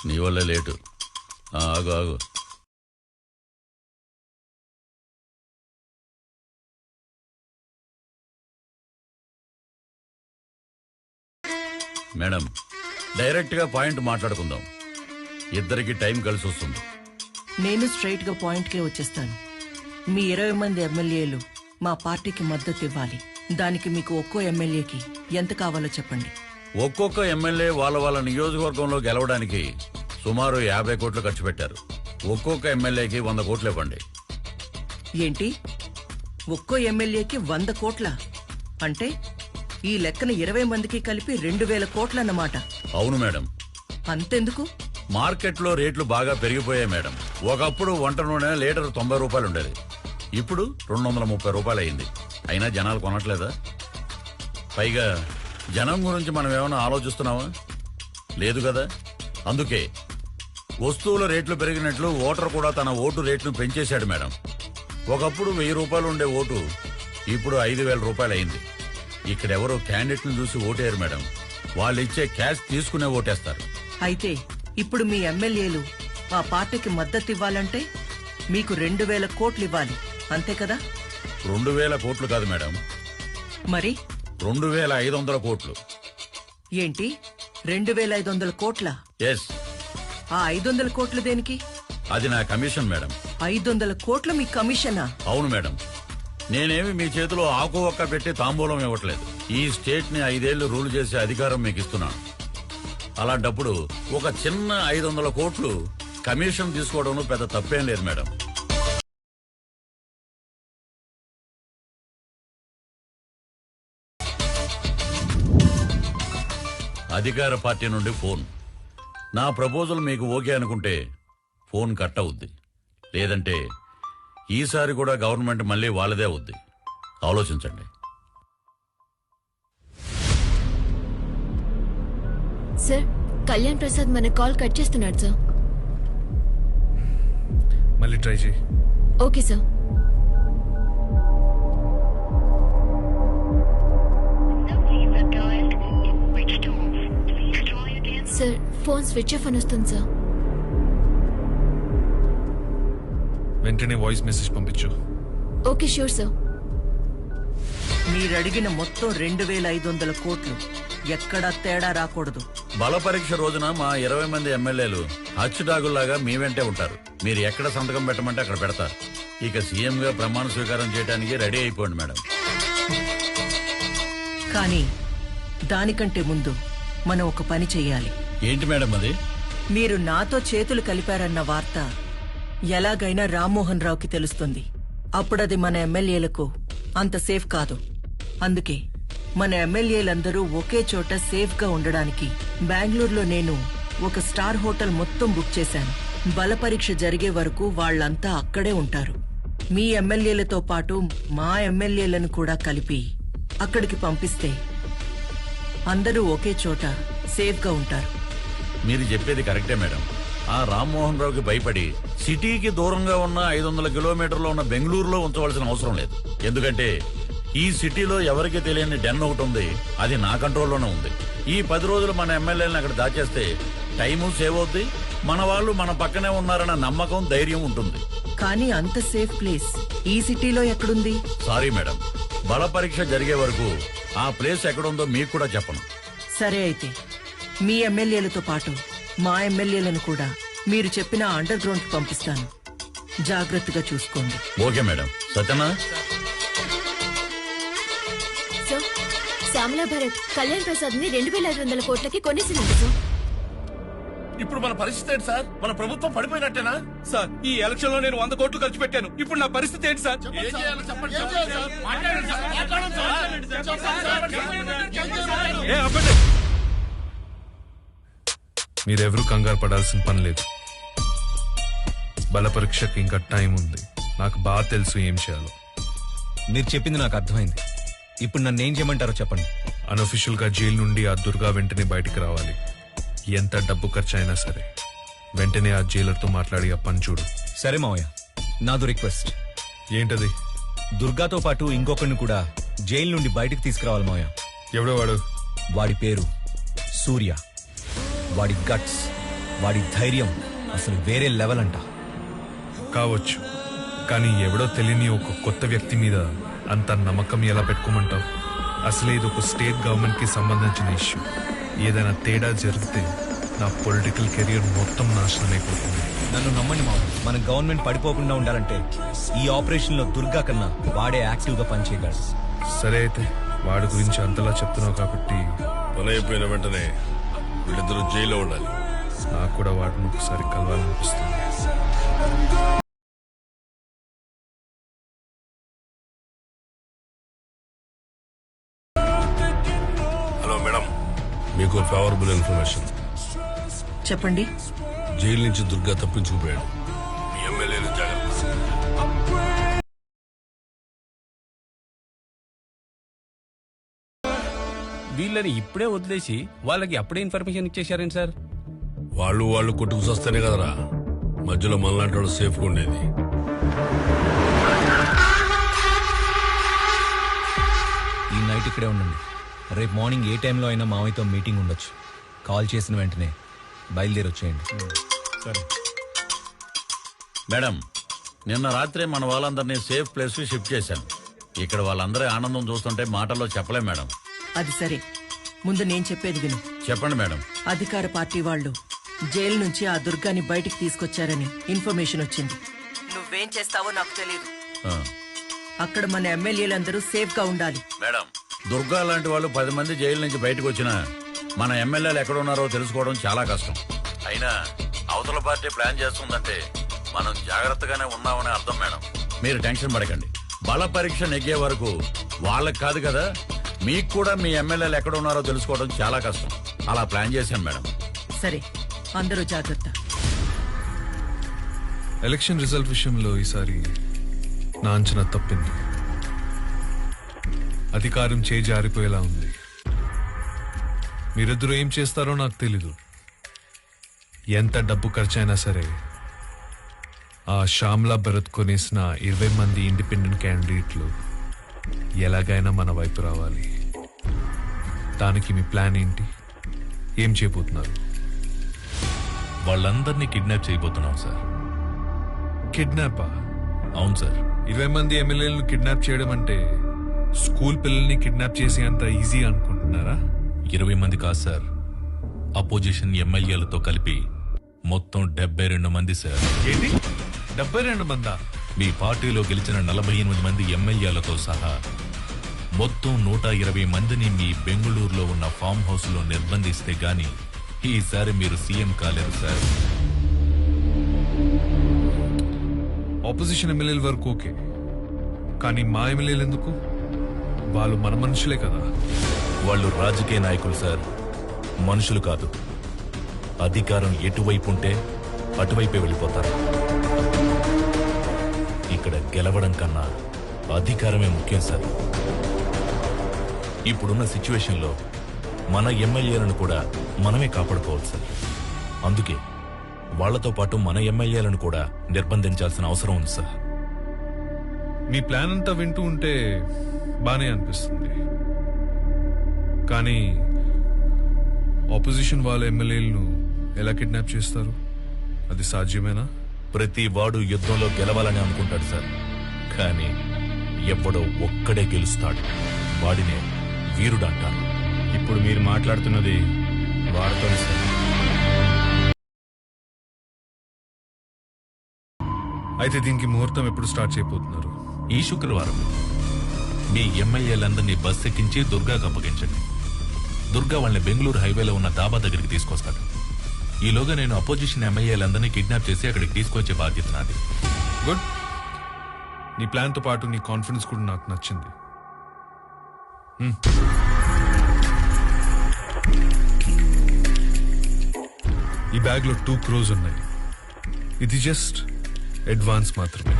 నీ వల్లే లేటు. ఆగు ఆగు. మేడం, డైరెక్ట్ గా పాయింట్ మాట్లాడుకుందాం. ఇద్దరికి టైం కలిసి వస్తుంది. నేను స్ట్రైట్ గా పాయింట్ కే వచ్చేస్తాను. మీ 20 మంది ఎమ్మెల్యేలు మా పార్టీకి మద్దతు ఇవ్వాలి. దానికి మీకు ఒక్కో ఎమ్మెల్యేకి ఎంత కావాలో చెప్పండి. ఒక్కొక్క ఎమ్మెల్యే వాళ్ళ నియోజకవర్గంలో గెలవడానికి సుమారు 50 కోట్లు ఖర్చు పెట్టారు. ఒక్కొక్క ఎమ్మెల్యేకి 100 కోట్లు ఇవ్వండి. ఏంటి? ఒక్కో ఎమ్మెల్యేకి 100 కోట్ల? అంటే ఈ లెక్కన 20 మందికి కలిపి 2000 కోట్లన్నమాట. అవును మేడం. అంతెందుకు? మార్కెట్లో రేట్లు బాగా పెరిగిపోయాయి మేడం. ఒకప్పుడు వంట నూనె లీటర్ 90 రూపాయలు ఉండేది. ఇప్పుడు 230 రూపాయలు అయింది. అయినా జనాలు కొనట్లేదా? పైగా జనం గురించి మనం ఏమైనా ఆలోచిస్తున్నావా? లేదు కదా. అందుకే వస్తువుల రేట్లు పెరిగినట్లు ఓటర్ కూడా తన ఓటు రేట్ను పెంచేశాడు మేడం. ఒకప్పుడు 1000 రూపాయలు ఉండే ఓటు ఇప్పుడు 5000 రూపాయలు అయింది. ఇక్కడెవరో క్యాండిడేట్ ను చూసి ఓటేయరు మేడం. వాళ్ళు ఇచ్చే క్యాష్ తీసుకునే ఓటేస్తారు. అయితే ఇప్పుడు మీ ఎమ్మెల్యేలు ఆ పార్టీకి మద్దతు ఇవ్వాలంటే మీకు 2000 కోట్లు ఇవ్వాలి, అంతే కదా? 2000 కోట్లు కాదు మేడం. మరి 2500 కోట్లు. ఏంటి? 2500 కోట్ల? ఎస్. ఆ 500 కోట్లు దేనికి? అది నా కమిషన్ మేడం. 500 కోట్లు మీ కమిషనా? అవును మేడం. నేనేమి మీ చేతిలో ఆకు ఒక్క పెట్టి తాంబూలం ఇవ్వట్లేదు. ఈ స్టేట్ ని 5 ఏళ్లు రూల్ చేసే అధికారం మీకు ఇస్తున్నాను. అలాంటప్పుడు ఒక చిన్న 500 కోట్లు కమిషన్ తీసుకోవడంలో పెద్ద తప్పేం లేదు మేడం. అధికార పార్టీ నుండి ఫోన్. నా ప్రపోజల్ మీకు ఓకే అనుకుంటే ఫోన్ కట్ అవుద్ది. లేదంటే ఈసారి కూడా గవర్నమెంట్ మళ్ళీ వాళ్ళదే అవుద్ది. ఆలోచించండి. సార్, కళ్యాణ్ ప్రసాద్ మన కాల్ కట్ చేస్తున్నాడు సార్. మళ్ళీ ట్రై చేయి. Okay sir. Sir, phone switch off అని వస్తుంది సార్. వెంటనే వాయిస్ మెసేజ్ పంపించు. Okay, sure sir. మీరడిగిన మొత్తం 2500 కోట్లు ఎక్కడా తేడా రాకూడదు. బల పరీక్ష రోజున మా 20 మంది ఎమ్మెల్యేలు హచ్చుడాగుల్లాగా మీ వెంటే ఉంటారు. మీరు ఎక్కడ సంతకం పెట్టమంటే అక్కడ పెడతారు. ఇక సీఎం గా ప్రమాణ స్వీకారం చేయడానికి రెడీ అయిపోండి మేడం. కానీ దానికంటే ముందు మనం ఒక పని చెయ్యాలి. ఏంటి మేడం అది? మీరు నాతో చేతులు కలిపారన్న వార్త ఎలాగైనా రామ్మోహన్ రావుకి తెలుస్తుంది. అప్పుడది మన ఎమ్మెల్యేలకు అంత సేఫ్ కాదు. అందుకే మన ఎమ్మెల్యేలందరూ ఒకే చోట సేఫ్ గా ఉండడానికి బెంగళూరులో నేను ఒక స్టార్ హోటల్ మొత్తం బుక్ చేశాను. బల పరీక్ష జరిగే వరకు వాళ్ళంతా అక్కడే ఉంటారు. మీ ఎమ్మెల్యేలతో పాటు మా ఎమ్మెల్యేలను కూడా కలిపి అక్కడికి పంపిస్తే అందరూ ఒకే చోట సేఫ్ గా ఉంటారు. మీరు చెప్పేది కరెక్టే మేడం. ఆ రామ్మోహన్ రావుకి భయపడి సిటీకి దూరంగా ఉన్న 500 కిలోమీటర్లో ఉన్న బెంగళూరులో ఉంచవలసిన అవసరం లేదు. ఎందుకంటే ఈ సిటీలో ఎవరికి తెలియని డెన్ ఒకటి ఉంది. అది నా కంట్రోల్లోనే ఉంది. ఈ 10 రోజులు మన ఎమ్మెల్యేలను అక్కడ దాచేస్తే టైము సేవ్ అవుద్ది. మన వాళ్ళు మన పక్కనే ఉన్నారన్న నమ్మకం, ధైర్యం ఉంటుంది. కానీ అంత సేఫ్ ప్లేస్ ఈ సిటీలో ఎక్కడుంది? సారీ మేడం, బల పరీక్ష జరిగే వరకు ఆ ప్లేస్ ఎక్కడుందో మీకు కూడా చెప్పను. సరే, అయితే మీ ఎమ్మెల్యేలతో పాటు మా ఎమ్మెల్యేలను కూడా మీరు చెప్పిన అండర్ గ్రౌండ్ కి పంపిస్తాను. జాగ్రత్తగా చూసుకోండి. Okay madam. సత్యనా? సార్, శ్యామలా భరత్ కళ్యాణ్ ప్రసాద్ ని 2500 కోట్లకి కొనేసింది సార్. ఇప్పుడు మన పరిస్థితి ఏంటి సార్? మన ప్రభుత్వం పడిపోయినట్టేనా సార్? ఈ ఎలక్షన్ లో నేను 100 కోట్లు ఖర్చు పెట్టాను. ఇప్పుడు నా పరిస్థితి ఏంటి సార్? ఏం చేయాలో చెప్పండి. మీరెవరూ కంగారు పడాల్సిన పని లేదు. బల పరీక్షకి ఇంకా టైం ఉంది. నాకు బాగా తెలుసు ఏం చేయాలో. మీరు చెప్పింది నాకు అర్థమైంది. ఇప్పుడు నన్ను ఏం చేయమంటారో చెప్పండి. అన్అఫీషియల్ గా జైలు నుండి ఆ దుర్గా వెంటనే బయటికి రావాలి. ఎంత డబ్బు ఖర్చు అయినా సరే వెంటనే ఆ జైలర్తో మాట్లాడి ఆ పని చూడు. సరే మావయ్య, నాదో రిక్వెస్ట్. ఏంటది? దుర్గాతో పాటు ఇంకొకరిని కూడా జైలు నుండి బయటికి తీసుకురావాలి మావయ్య. ఎవడో వాడు? వాడి పేరు సూర్య. వాడి గట్స్, వాడి ధైర్యం అసలు వేరే లెవెల్ అంట. కావచ్చు, కానీ ఎవడో తెలియని ఒక కొత్త వ్యక్తి మీద అంత నమ్మకం ఎలా పెట్టుకోమంటావు? అసలే ఇది ఒక స్టేట్ గవర్నమెంట్ కి సంబంధించిన ఇష్యూ. ఏదైనా తేడా జరిగితే నా పొలిటికల్ కెరియర్ మొత్తం నాశనం అయిపోతుంది. నన్ను నమ్మండి మామ, మన గవర్నమెంట్ పడిపోకుండా ఉండాలంటే ఈ ఆపరేషన్ లో దుర్గా కన్నా వాడే యాక్టివ్ గా పనిచేయగలడు. సరే, అయితే వాడి గురించి అంతలా చెప్తున్నావు కాబట్టి పని అయిపోయిన వెంటనే వీళ్ళిద్దరూ జైల్లో ఉండాలి. నాకు కూడా వాడిని ఒకసారి కలవాలనిపిస్తుంది. హలో మేడం, మీకు ఫేవరబుల్ ఇన్ఫర్మేషన్. చెప్పండి. జైలు నుంచి దుర్గా తప్పించుకుపోయాడు. మీ ఎమ్మెల్యేలు జాగ్రత్త. వీళ్ళని ఇప్పుడే వదిలేసి వాళ్ళకి అప్పుడే ఇన్ఫర్మేషన్ ఇచ్చేశారేంటి సార్? వాళ్ళు కొట్టుకు వస్తేనే కదరా మధ్యలో మనలాంటి వాళ్ళు సేఫ్గా ఉండేది. ఈ నైట్ ఇక్కడే ఉండండి. రేపు మార్నింగ్ ఏ టైంలో అయినా మావయ్యతో మీటింగ్ ఉండొచ్చు. కాల్ చేసిన వెంటనే బయలుదేరి వచ్చేయండి. సరే మేడం, నిన్న రాత్రి మన వాళ్ళందరినీ సేఫ్ ప్లేస్ కి షిఫ్ట్ చేశాను. ఇక్కడ వాళ్ళందరి ఆనందం చూస్తుంటే మాటల్లో చెప్పలేం మేడం. అది సరే, ముందు నేను చెప్పేది విను. చెప్పండి మేడం. అధికార పార్టీ వాళ్ళు జైలు నుంచి ఆ దుర్గాని బయటికి తీసుకొచ్చారని ఇన్ఫర్మేషన్ వచ్చింది. నువ్వేం చేస్తావో నాకు తెలియదు. అక్కడ మన ఎమ్మెల్యేలందరూ సేఫ్ గా ఉండాలి. మేడం, దుర్గా లాంటి వాళ్ళు 10 మంది జైలు నుంచి బయటకు వచ్చినా మన ఎమ్మెల్యేలు ఎక్కడ ఉన్నారో తెలుసుకోవడం చాలా కష్టం. అయినా అవతల పార్టీ ప్లాన్ చేస్తుందంటే మనం జాగ్రత్తగానే ఉన్నామని అర్థం. మేడం, మీరు టెన్షన్ పడకండి. బల పరీక్ష నెగ్గే వరకు వాళ్ళకి కాదు కదా, మీకు కూడా మీ ఎమ్మెల్యేలు ఎక్కడ ఉన్నారో తెలుసుకోవడం చాలా కష్టం. అలా ప్లాన్ చేశాను మేడం. సరే, అందరూ జాగ్రత్త. ఎలక్షన్ రిజల్ట్ విషయంలో ఈసారి నా అంచనా తప్పింది. అధికారం చేజారిపోయేలా ఉంది. మీరిద్దరూ ఏం చేస్తారో నాకు తెలీదు. ఎంత డబ్బు ఖర్చైనా సరే ఆ శ్యామ్లా భరత్ కొనేసిన 20 మంది ఇండిపెండెంట్ క్యాండిడేట్లు ఎలాగైనా మన వైపు రావాలి. దానికి మీ ప్లాన్ ఏంటి? ఏం చేయబోతున్నారు? వాళ్ళందరినీ కిడ్నాప్ చేయబోతున్నాం సార్. కిడ్నాపా? అవును సార్. 20 మంది ఎమ్మెల్యేలను కిడ్నాప్ చేయడం అంటే స్కూల్ పిల్లల్ని కిడ్నాప్ చేసి అంత ఈజీ అనుకుంటున్నారా? 20 మంది కాదు సార్, అపోజిషన్ ఎమ్మెల్యేలతో కలిపి మొత్తం 72 మంది సార్. ఏంటి, 72 మందా? మీ పార్టీలో గెలిచిన 48 మంది ఎమ్మెల్యేలతో సహా మొత్తం 120 మందిని మీ బెంగళూరులో ఉన్న ఫామ్ హౌస్ లో నిర్బంధిస్తే గాని ఈసారి మీరు సీఎం కాలేరు సార్. ఆపోజిషన్ ఎమ్మెల్యేల వరకు ఓకే, కానీ మా ఎమ్మెల్యేలు ఎందుకు? వాళ్ళు మన మనుషులే కదా. వాళ్ళు రాజకీయ నాయకులు సార్, మనుషులు కాదు. అధికారం ఎటువైపు ఉంటే అటువైపే వెళ్ళిపోతారు. ఇక్కడ గెలవడం కన్నా అధికారమే ముఖ్యం సార్. ఇప్పుడున్న సిచ్యువేషన్లో మన ఎమ్మెల్యేలను కూడా మనమే కాపాడుకోవాలి సార్. అందుకే వాళ్లతో పాటు మన ఎమ్మెల్యేలను కూడా నిర్బంధించాల్సిన అవసరం ఉంది సార్. మీ ప్లాన్ అంతా వింటూ ఉంటే బానే అనిపిస్తుంది, కానీ ఆపోజిషన్ వాళ్ళ ఎమ్మెల్యేలను ఎలా కిడ్నాప్ చేస్తారు? అది సాధ్యమేనా? ప్రతి వాడు యుద్ధంలో గెలవాలని అనుకుంటాడు సార్, కానీ ఎవడో ఒక్కడే గెలుస్తాడు. వాడినే వీరుడు అంటారు. ఇప్పుడు మీరు మాట్లాడుతున్నది వారితో సార్. అయితే దీనికి ముహూర్తం ఎప్పుడు స్టార్ట్ చేయబోతున్నారు? ఈ శుక్రవారం మీ ఎమ్మెల్యేలందరినీ బస్ ఎక్కించి దుర్గాకు అప్పగించండి. దుర్గా వాళ్ళని బెంగళూరు హైవేలో ఉన్న దాబా దగ్గరికి తీసుకొస్తాడు. ఈలోగా నేను అపోజిషన్ ఎమ్మెల్యేలందరినీ కిడ్నాప్ చేసి అక్కడికి తీసుకొచ్చే బాధ్యత నాది. గుడ్. నీ ప్లాన్ తో పాటు నీ కాన్ఫిడెన్స్ కూడా నాకు నచ్చింది. ఈ బ్యాగ్ లో 2 crores ఉన్నాయి. ఇది జస్ట్ అడ్వాన్స్ మాత్రమే.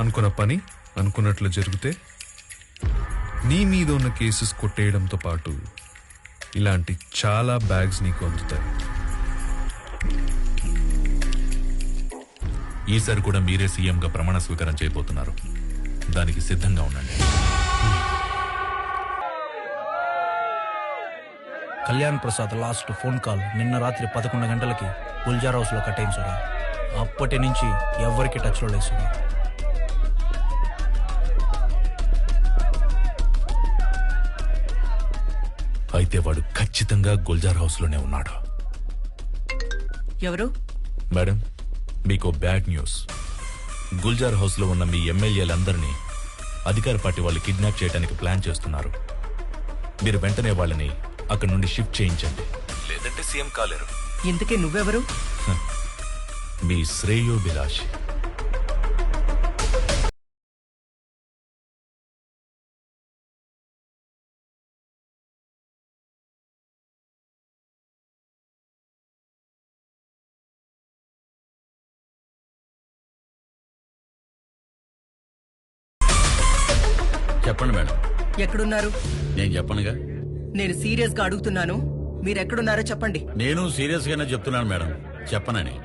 అనుకున్న పని అనుకున్నట్లు జరిగితే నీ మీద ఉన్న కేసెస్ కొట్టేయడంతో పాటు ఇలాంటి చాలా బ్యాగ్స్ నీకు అందుతాయి. ఈసారి కూడా మీరే సీఎంగా ప్రమాణ స్వీకారం చేయబోతున్నారు. దానికి సిద్ధంగా ఉండండి. Kalyan Prasad last phone call నిన్న రాత్రి 11 గంటలకి గుల్జార్ హౌస్ లో కట్టయింది సూర్య. అప్పటి నుంచి ఎవరికి టచ్ లో లేదు సూర్య. అయితే వాడు ఖచ్చితంగా గుల్జార్ హౌస్ లోనే ఉన్నాడు. ఎవరు? మేడం, మీకు బ్యాడ్ న్యూస్. గుల్జార్ హౌస్ లో ఉన్న మీ ఎమ్మెల్యేలందరినీ అధికార పార్టీ వాళ్ళు కిడ్నాప్ చేయడానికి ప్లాన్ చేస్తున్నారు. మీరు వెంటనే వాళ్ళని అక్కడి నుండి షిఫ్ట్ చేయించండి, లేదంటే సీఎం కాలేరు. ఇంతకీ నువ్వెవరు? మీ శ్రేయోభిలాషి. చెప్పండి మేడం. ఎక్కడున్నారు? నేను చెప్పనుగా. నేను సీరియస్ గా అడుగుతున్నాను, మీరెక్కడున్నారో చెప్పండి. నేను సీరియస్ గానే చెప్తున్నాను మేడం, చెప్పనని.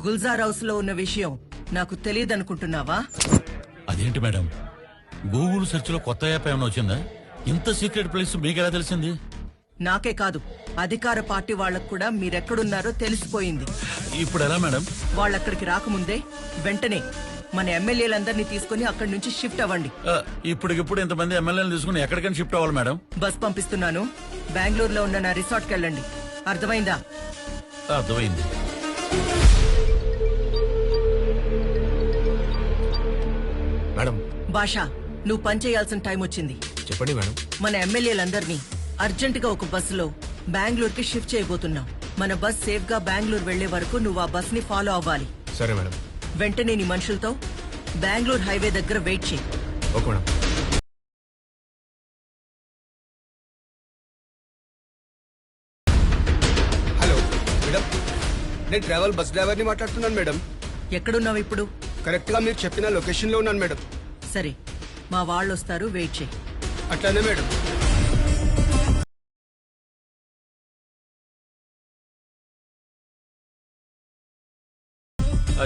గుల్జార్ హౌస్ లో ఉన్న విషయం నాకు తెలియదనుకుంటున్నావా? అదేంటి మేడం, గూగుల్ సెర్చ్ లో కొత్త యాప్ ఏమైనా వచ్చిందా? ఇంత సీక్రెట్ ప్లేస్ మీకెలా తెలిసింది? నాకే కాదు, అధికార పార్టీ వాళ్ళకు కూడా మీరెక్కడున్నారో తెలిసిపోయింది. ఇప్పుడు ఎలా మేడం? వాళ్ళక్కడికి రాకముందే వెంటనే మన ఎమ్మెల్యేలందరినీ తీసుకుని అక్కడి నుంచి షిఫ్ట్ అవ్వండి. ఇప్పటికిప్పుడు ఇంతమంది ఎమ్మెల్యేలు తీసుకుని ఎక్కడికైనా షిఫ్ట్ అవ్వాలి మేడం? బస్ పంపిస్తున్నాను, బెంగళూరులో ఉన్న నా రిసార్ట్కి వెళ్ళండి. అర్థమైందా? అర్థమైంది. మేడం భాషా, నువ్వు పనిచేయాల్సిన టైం వచ్చింది. చెప్పండి మేడం. మన ఎమ్మెల్యేలందరినీ అర్జెంటుగా ఒక బస్సులో బెంగళూరుకి షిఫ్ట్ చేయబోతున్నాం. మన బస్ సేఫ్ గా బెంగళూరు వెళ్లే వరకు నువ్వు ఆ బస్ ని ఫాలో అవ్వాలి. సరే మేడం. వెంటనే నీ మనుషులతో బెంగళూరు హైవే దగ్గర వెయిట్ చేయి. Okay madam. హలో మేడం, నేను ట్రావెల్ బస్ డ్రైవర్ని మాట్లాడుతున్నాను మేడం. ఎక్కడున్నావు ఇప్పుడు? కరెక్ట్ గా మీరు చెప్పిన లొకేషన్ లో ఉన్నాను మేడం. సరే, మా వాళ్ళు వస్తారు, వెయిట్ చేయి. అట్లానే మేడం.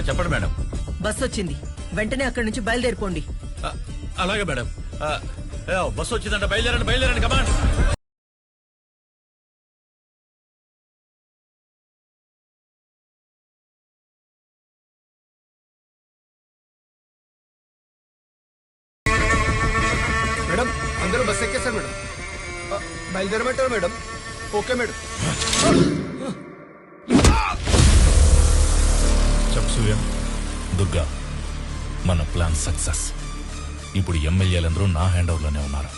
చెప్పండి మేడం. బస్ వచ్చింది, వెంటనే అక్కడి నుంచి బయలుదేరిపోండి. అలాగే మేడం. బస్సు వచ్చిందంట, బయలుదేరండి బయలుదేరండి, కమాండ్. మేడం అందరూ బస్ ఎక్కేశారు మేడం. బయలుదేరమంటారు మేడం. Okay madam. చెప్పు సూర్య. దుర్గా, మన ప్లాన్ సక్సెస్. ఇప్పుడు ఎమ్మెల్యేలందరూ నా హ్యాండ్ ఓవర్ లోనే ఉన్నారు.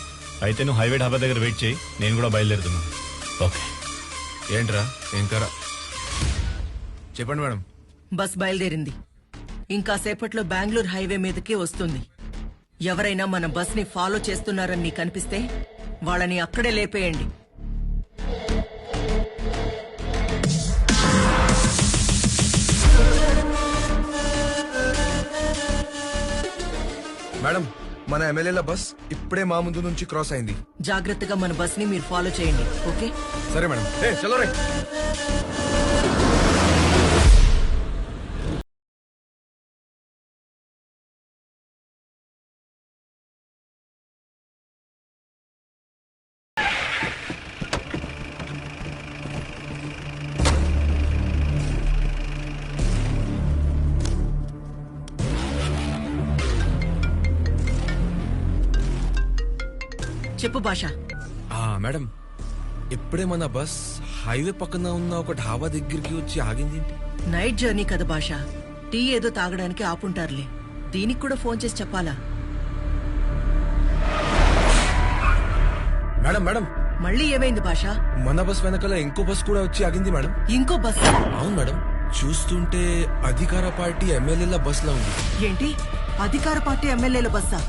అయితే నువ్వు హైవే ఢాబా దగ్గర వెయిట్ చేయి, నేను కూడా బయలుదేరుతున్నాను. ఓకే. ఏంట్రా ఇంకా చెప్పండి మేడం. బస్ బయలుదేరింది. ఇంకా సేపట్లో బెంగళూరు హైవే మీదకి వస్తుంది. ఎవరైనా మన బస్ ని ఫాలో చేస్తున్నారని నీకు అనిపిస్తే వాళ్ళని అక్కడే లేపేయండి. మేడం, మన ఎమ్మెల్యేల బస్ ఇప్పుడే మా ముందు నుంచి క్రాస్ అయింది. జాగ్రత్తగా మన బస్ ని మీరు ఫాలో చేయండి. ఓకే? సరే మేడం. చలో రే. చెప్పు భాష. మేడం, ఇప్పుడే మన బస్ హైవే పక్కన ఉన్న ఒక ఢాబా దగ్గరికి వచ్చి ఆగింది. నైట్ జర్నీ కదా భాష, టీ ఏదో తాగడానికి ఆపుంటారులే. దీనికి కూడా ఫోన్ చేసి చెప్పాలా? మేడం మేడం, మళ్ళీ ఏమైంది భాష? మన బస్ వెనకాల ఇంకో బస్ కూడా వచ్చి ఆగింది మేడం. ఇంకో బస్? అవును మేడం, చూస్తుంటే అధికార పార్టీ ఎమ్మెల్యేల బస్ లా ఉంది. ఏంటి, అధికార పార్టీ ఎమ్మెల్యేల బస్సా?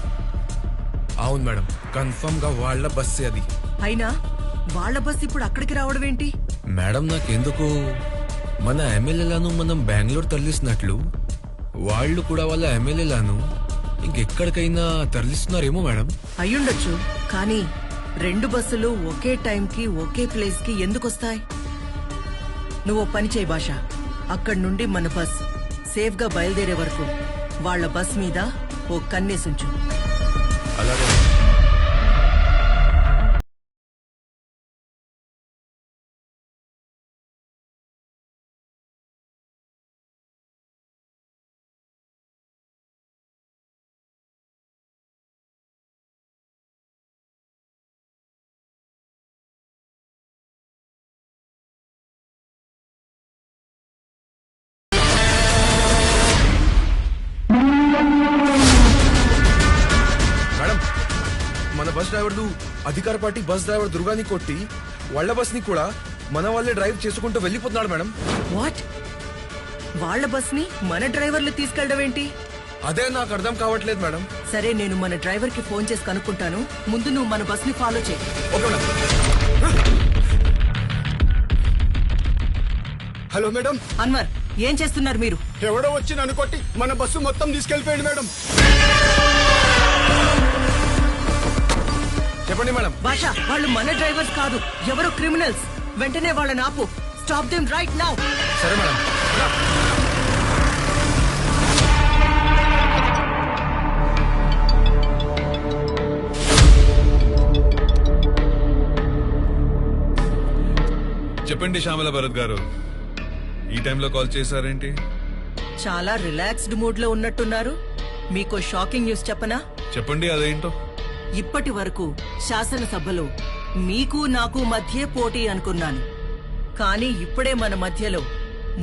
అవును మేడం, కన్ఫర్మ్ గా వాళ్ళ బస్సే అది. అయినా వాళ్ళ బస్ ఇప్పుడు అక్కడికి రావడం ఏంటి? మేడం, నాకెందుకు మన ఎమ్మెల్యేలను మనం బెంగళూరు తరలిస్తున్నట్లు వాళ్ళు కూడా వాళ్ళ ఎమ్మెల్యేలను ఇంకెక్కడికైనా తరలిస్తున్నారేమో మేడం. అయ్యుండొచ్చు, కానీ రెండు బస్సులు ఒకే టైంకి ఒకే ప్లేస్ కి ఎందుకు వస్తాయి? నువ్వు పని చేయి భాష, అక్కడి నుండి మన బస్ సేఫ్ గా బయలుదేరే వరకు వాళ్ళ బస్ మీద ఓ కన్నేసుంచు. అలాగే. మన బస్ డ్రైవర్ అధికార పార్టీ బస్ డ్రైవర్ దుర్గాని కొట్టి వాళ్ళ బస్ ని కూడా మన వాళ్ళే డ్రైవ్ చేసుకుంటూ వెళ్ళిపోతున్నాడు మేడం. వాట్? వాళ్ళ బస్ ని మన డ్రైవర్లు తీసుకెళ్ళడం ఏంటి? అదే నాకు అర్థం కావట్లేదు మేడం. సరే, నేను మన డ్రైవర్ కి ఫోన్ చేసి కనుక్కుంటాను. ముందు నువ్వు మన బస్ ని ఫాలో చేయి. Okay madam. Hello madam. Anwar, ఏం చేస్తున్నారు మీరు? ఎవడో వచ్చి నన్ను కొట్టి మన బస్సు మొత్తం తీసుకెళ్లిపోయాడు మేడం. చెప్పండి మేడం. భాష, వాళ్ళు మన డ్రైవర్స్ కాదు, ఎవరో క్రిమినల్స్. వెంటనే వాళ్ళని ఆపు. Stop them right now. సరే మేడం. చెప్పండి శ్యామల భరత్ గారు, ఈ టైంలో కాల్ చేశారేంటి? చాలా రిలాక్స్డ్ మూడ్ లో ఉన్నట్టున్నారు. మీకు షాకింగ్ న్యూస్ చెప్పనా? చెప్పండి, అదేంటో. ఇప్పటి వరకు శాసనసభలో మీకు నాకు మధ్య పోటీ అనుకున్నాను. కానీ ఇప్పుడే మన మధ్యలో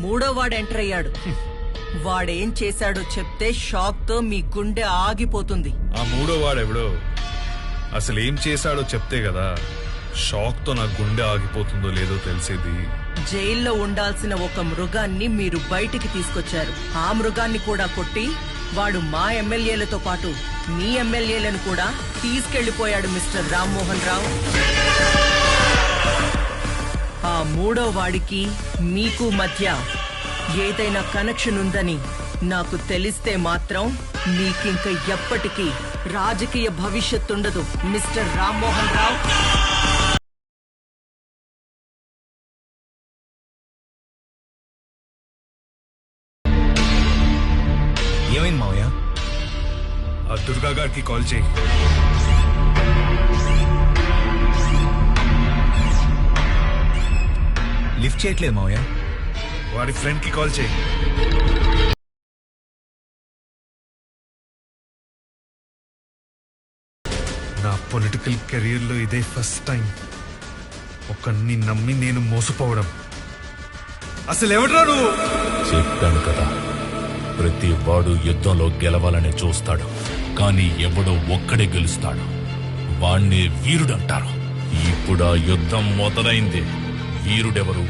మూడో వాడు ఎంటర్ అయ్యాడు. వాడేం చేశాడో చెప్తే షాక్ తో మీ గుండె ఆగిపోతుంది. ఆ మూడో వాడెవడో అసలు ఏం చేశాడో చెప్తే కదా షాక్ తో నా గుండె ఆగిపోతుందో లేదో తెలిసేది. జైల్లో ఉండాల్సిన ఒక మృగాన్ని మీరు బయటికి తీసుకొచ్చారు. ఆ మృగాన్ని కూడా కొట్టి వాడు మా ఎమ్మెల్యేలతో పాటు మీ ఎమ్మెల్యేలను కూడా తీసుకెళ్లిపోయాడు మిస్టర్ రామ్మోహన్ రావు. ఆ మూడో వాడికి మీకు మధ్య ఏదైనా కనెక్షన్ ఉందని నాకు తెలిస్తే మాత్రం మీకింక ఎప్పటికీ రాజకీయ భవిష్యత్తు ఉండదు మిస్టర్ రామ్మోహన్ రావు. ఏమైంది మావయ్య? ఆ దుర్గా గారికి కాల్ చేయి. లిఫ్ట్ చేయట్లేదు మావయ్య. వాడి ఫ్రెండ్ కి కాల్ చేయి. నా పొలిటికల్ కెరీర్ లో ఇదే ఫస్ట్ టైం ఒకరిని నమ్మి నేను మోసపోవడం. అసలు ఎవడ్రా నువ్వు? చెప్పాను కదా, ప్రతి వాడు యుద్ధంలో గెలవాలని చూస్తాడు, కానీ ఎవడో ఒక్కడే గెలుస్తాడు. వాణ్ణి వీరుడంటారు. ఇప్పుడు ఆ యుద్ధం మొదలైంది. వీరుడెవరు,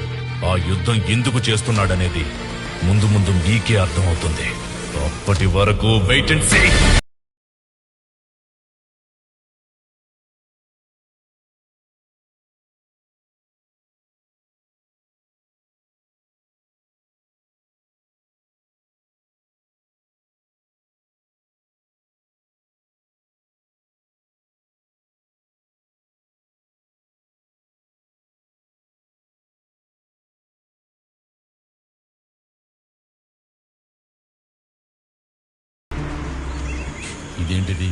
ఆ యుద్ధం ఎందుకు చేస్తున్నాడనేది ముందు ముందు మీకే అర్థమవుతుంది. అప్పటి వరకు వెయిట్ అండ్ సీ. ఇదేంటిది?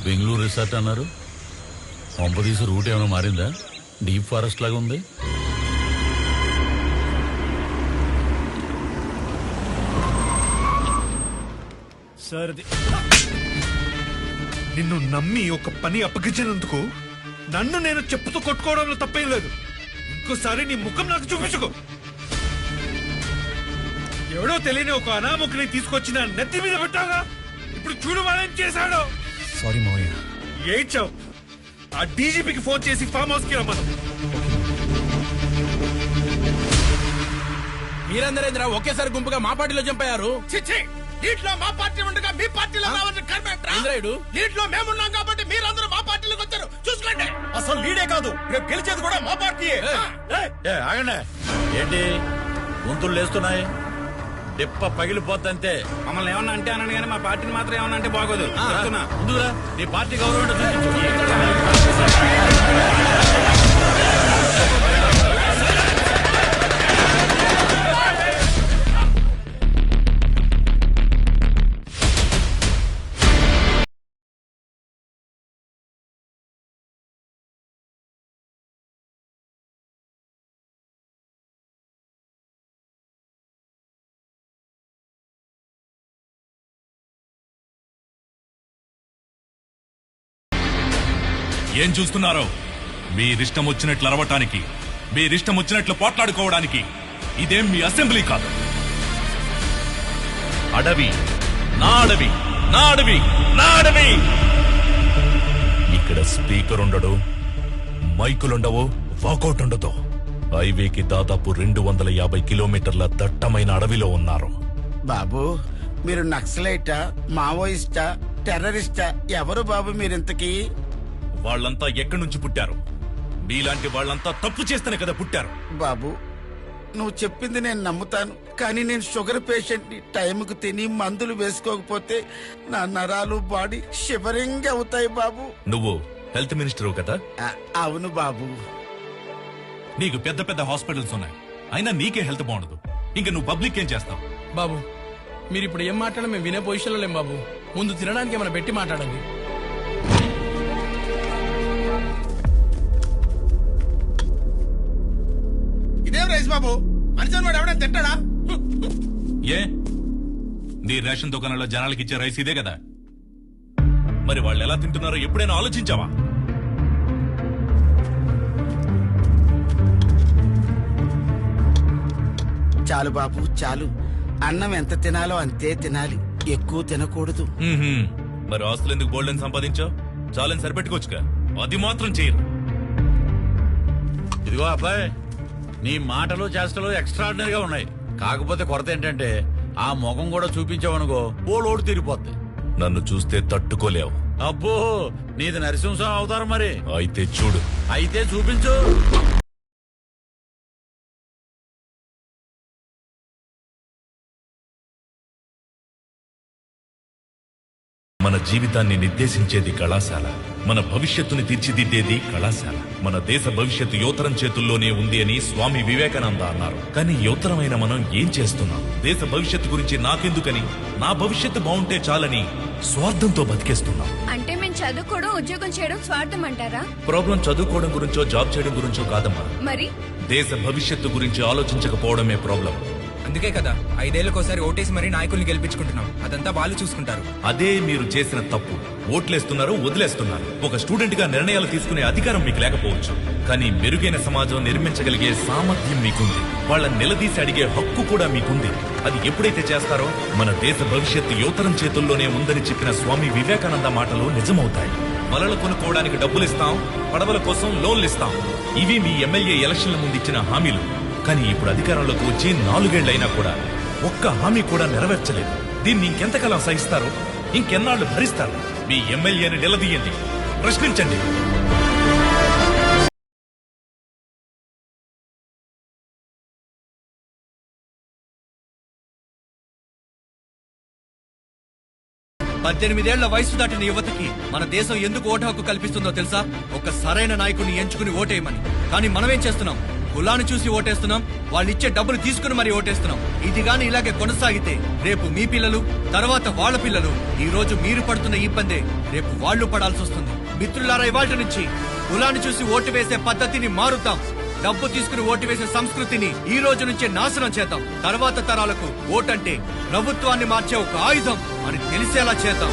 బెంగళూరు రిసార్ట్ అన్నారు. కొంపదీసి రూట్ ఏమైనా మారిందా? డీప్ ఫారెస్ట్ లాగా ఉంది. సార్, నిన్ను నమ్మి ఒక పని అప్పగించినందుకు నన్ను నేను చెప్పుతూ కొట్టుకోవడంలో తప్పేం లేదు. ఇంకోసారి నీ ముఖం నాకు చూపించుకో. ఎవడో తెలియని ఒక అనామకుని తీసుకొచ్చి నా నెత్తి మీద పెట్టాగా. ఇప్పుడు చూడు వాళ్ళేం చేశాడో. సారీ మావయ్య. ఏడ్చావు. ఆ డీజీపీకి ఫోన్ చేసి ఫామ్ హౌస్ కి రమ్మను. మీరందరేంద్రా ఒకేసారి గుంపుగా మా పార్టీలో చంపారు. నీటిలో మా పార్టీ ఉండగా మీ పార్టీలో రావాలని కర్మేంట్రా? నీటిలో మేమున్నాం కాబట్టి మీరందరూ మా పార్టీలోకి వచ్చారు. చూసుకోండి. అసలు లీడే కాదు, రేపు గెలిచేది కూడా మా పార్టీయే. ఆగండి. ఏంటి గొంతులు లేస్తున్నాయి? దెప్ప పగిలిపోద్దంతే. మమ్మల్ని ఏమన్నా అంటే అన్నాను కానీ మా పార్టీని మాత్రం ఏమన్నా అంటే బాగోదు. ముందుగా నీ పార్టీ గౌరవం ఏం చూస్తున్నారో? మీరిష్టం వచ్చినట్లు అరవటానికి, మీరిష్టం వచ్చినట్లు పోట్లాడుకోవడానికి ఇదేం మీ అసెంబ్లీ కాదు. అడవి, నా అడవి, నా అడవి, నా అడవి. ఇక్కడ స్పీకర్ ఉండడు, మైకులుండవు, వాకౌట్ ఉండదు. హైవేకి దాదాపు 250 కిలోమీటర్ల దట్టమైన అడవిలో ఉన్నారు. బాబు, మీరు నక్సలైటా, మావోయిస్టా, టెర్రరిస్టా? ఎవరు బాబు మీరింతకీ? వాళ్ళంతా ఎక్కడి నుంచి పుట్టారు? మీలాంటి వాళ్ళంతా తప్పు చేస్తేనే కదా పుట్టారు. బాబు, నువ్వు చెప్పింది నేను నమ్ముతాను, కానీ నేను షుగర్ పేషెంట్ ని. టైంకు తిని మందులు వేసుకోకపోతే నా నరాలు బాడీ షివరింగ్ అవుతాయి బాబు. నువ్వు హెల్త్ మినిస్టర్ కదా? అవును బాబు. నీకు పెద్ద పెద్ద హాస్పిటల్స్ ఉన్నాయి, అయినా నీకే హెల్త్ బాగుండదు. ఇంకా నువ్వు పబ్లిక్ ఏం చేస్తావు? బాబు, మీరు ఇప్పుడు ఏం మాట్లాడడం మేము వినే పొజిషన్లో లేం బాబు. ముందు తినడానికి ఏమైనా పెట్టి మాట్లాడండి. ఇదేం రైస్ బాబు? మనిషి వాడు ఎవడైనా తింటాడా? ఏ నీ రేషన్ దుకాణంలో జనాలకి ఇచ్చే రైస్ ఇదే కదా? మరి వాళ్ళు ఎలా తింటున్నారో ఎప్పుడైనా ఆలోచించావా? చాలు బాబు చాలు. అన్నం ఎంత తినాలో అంతే తినాలి, ఎక్కువ తినకూడదు. మరి ఆస్తులు ఎందుకు బోల్డెన్ సంపాదించావు? చాలని సరిపెట్టుకోవచ్చుగా. అది మాత్రం చేయరు. ఇదిగో అబ్బాయి, నీ మాటలు చేష్టలు ఎక్స్ట్రాడినరీగా ఉన్నాయి. కాకపోతే కొరత ఏంటంటే ఆ ముఖం కూడా చూపించావనుకో ఓలోడు తిరిగిపోద్ది. నన్ను చూస్తే తట్టుకోలేవు. అబ్బో, నీది నరసింహం అవుతారు మరి. అయితే చూడు. అయితే చూపించు. మన జీవితాన్ని నిర్దేశించేది కళాశాల. మన భవిష్యత్తుని తీర్చిదిద్దేది కళాశాల. మన దేశ భవిష్యత్తు యువతరం చేతుల్లోనే ఉంది అని స్వామి వివేకానంద అన్నారు. కానీ యువతరమైన మనం ఏం చేస్తున్నాం? దేశ భవిష్యత్తు గురించి నాకెందుకని, నా భవిష్యత్తు బాగుంటే చాలని స్వార్థంతో బతికేస్తున్నాం. అంటే మేము చదువుకోవడం ఉద్యోగం చేయడం స్వార్థం అంటారా? ప్రాబ్లం చదువుకోవడం గురించో జాబ్ చేయడం గురించో కాదమ్మా. మరి దేశ భవిష్యత్తు గురించి ఆలోచించకపోవడమే ప్రాబ్లం. అందుకే కదా 5 ఏళ్లకోసారి ఓటేసి మరీ నాయకుల్ని గెలిపించుకుంటున్నాం. అదంతా వాళ్ళు చూసుకుంటారు. అదే మీరు చేసిన తప్పు. ఓట్లేస్తున్నారు, వదిలేస్తున్నారు. ఒక స్టూడెంట్ గా నిర్ణయాలు తీసుకునే అధికారం మీకు లేకపోవచ్చు, కానీ మెరుగైన సమాజం నిర్మించగలిగే సామర్థ్యం మీకుంది. వాళ్ళని నిలదీసి అడిగే హక్కు కూడా మీకుంది. అది ఎప్పుడైతే చేస్తారో మన దేశ భవిష్యత్తు యువతరం చేతుల్లోనే ఉందని చెప్పిన స్వామి వివేకానంద మాటలు నిజమవుతాయి. వలలు కొనుక్కోవడానికి డబ్బులిస్తాం, పడవల కోసం లోన్లు ఇస్తాం. ఇవి మీ ఎమ్మెల్యే ఎలక్షన్ల ముందు ఇచ్చిన హామీలు. కానీ ఇప్పుడు అధికారంలోకి వచ్చి 4 ఏళ్లైనా కూడా ఒక్క హామీ కూడా నెరవేర్చలేదు. దీన్ని ఇంకెంతకాలం సహిస్తారు? ఇంకెన్నాళ్లు భరిస్తారు? మీ ఎమ్మెల్యేని నిలదీయండి, ప్రశ్నించండి. పద్దెనిమిదేళ్ల వయసు దాటిన యువతకి మన దేశం ఎందుకు ఓటు హక్కు కల్పిస్తుందో తెలుసా? ఒక సరైన నాయకుడిని ఎంచుకుని ఓటేయమని. కానీ మనమేం చేస్తున్నాం? కులాన్ని చూసి ఓటేస్తున్నాం, వాళ్ళు ఇచ్చే డబ్బులు తీసుకుని మరి ఓటేస్తున్నాం. ఇది గాని ఇలాగే కొనసాగితే రేపు మీ పిల్లలు, తర్వాత వాళ్ళ పిల్లలు ఈ రోజు మీరు పడుతున్న ఇబ్బందే రేపు వాళ్ళు పడాల్సి వస్తుంది. మిత్రులారా, ఇవాళ నుంచి కులాన్ని చూసి ఓటు వేసే పద్ధతిని మారుతాం. డబ్బు తీసుకుని ఓటు వేసే సంస్కృతిని ఈ రోజు నుంచే నాశనం చేద్దాం. తర్వాత తరాలకు ఓటంటే ప్రభుత్వాన్ని మార్చే ఒక ఆయుధం అని తెలిసేలా చేద్దాం.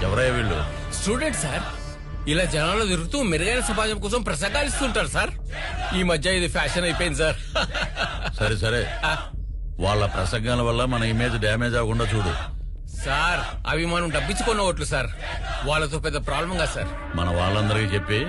ఎవరయ్యా వీళ్ళు? Student sir. ఇలా జనాల్లో తిరుగుతూ మెరుగైన సమాజం కోసం ప్రసంగాలు ఇస్తుంటారు సార్. ఈ మధ్య ఇది ఫ్యాషన్ అయిపోయింది సార్. సరే సరే, వాళ్ళ ప్రసంగాల వల్ల మన ఇమేజ్ డ్యామేజ్ అవ్వకుండా చూడు. సార్, అవి మనం డబ్బించుకున్న ఓట్లు సార్. వాళ్ళతో పెద్ద ప్రాబ్లం కదా సార్. మన వాళ్ళందరికీ చెప్పి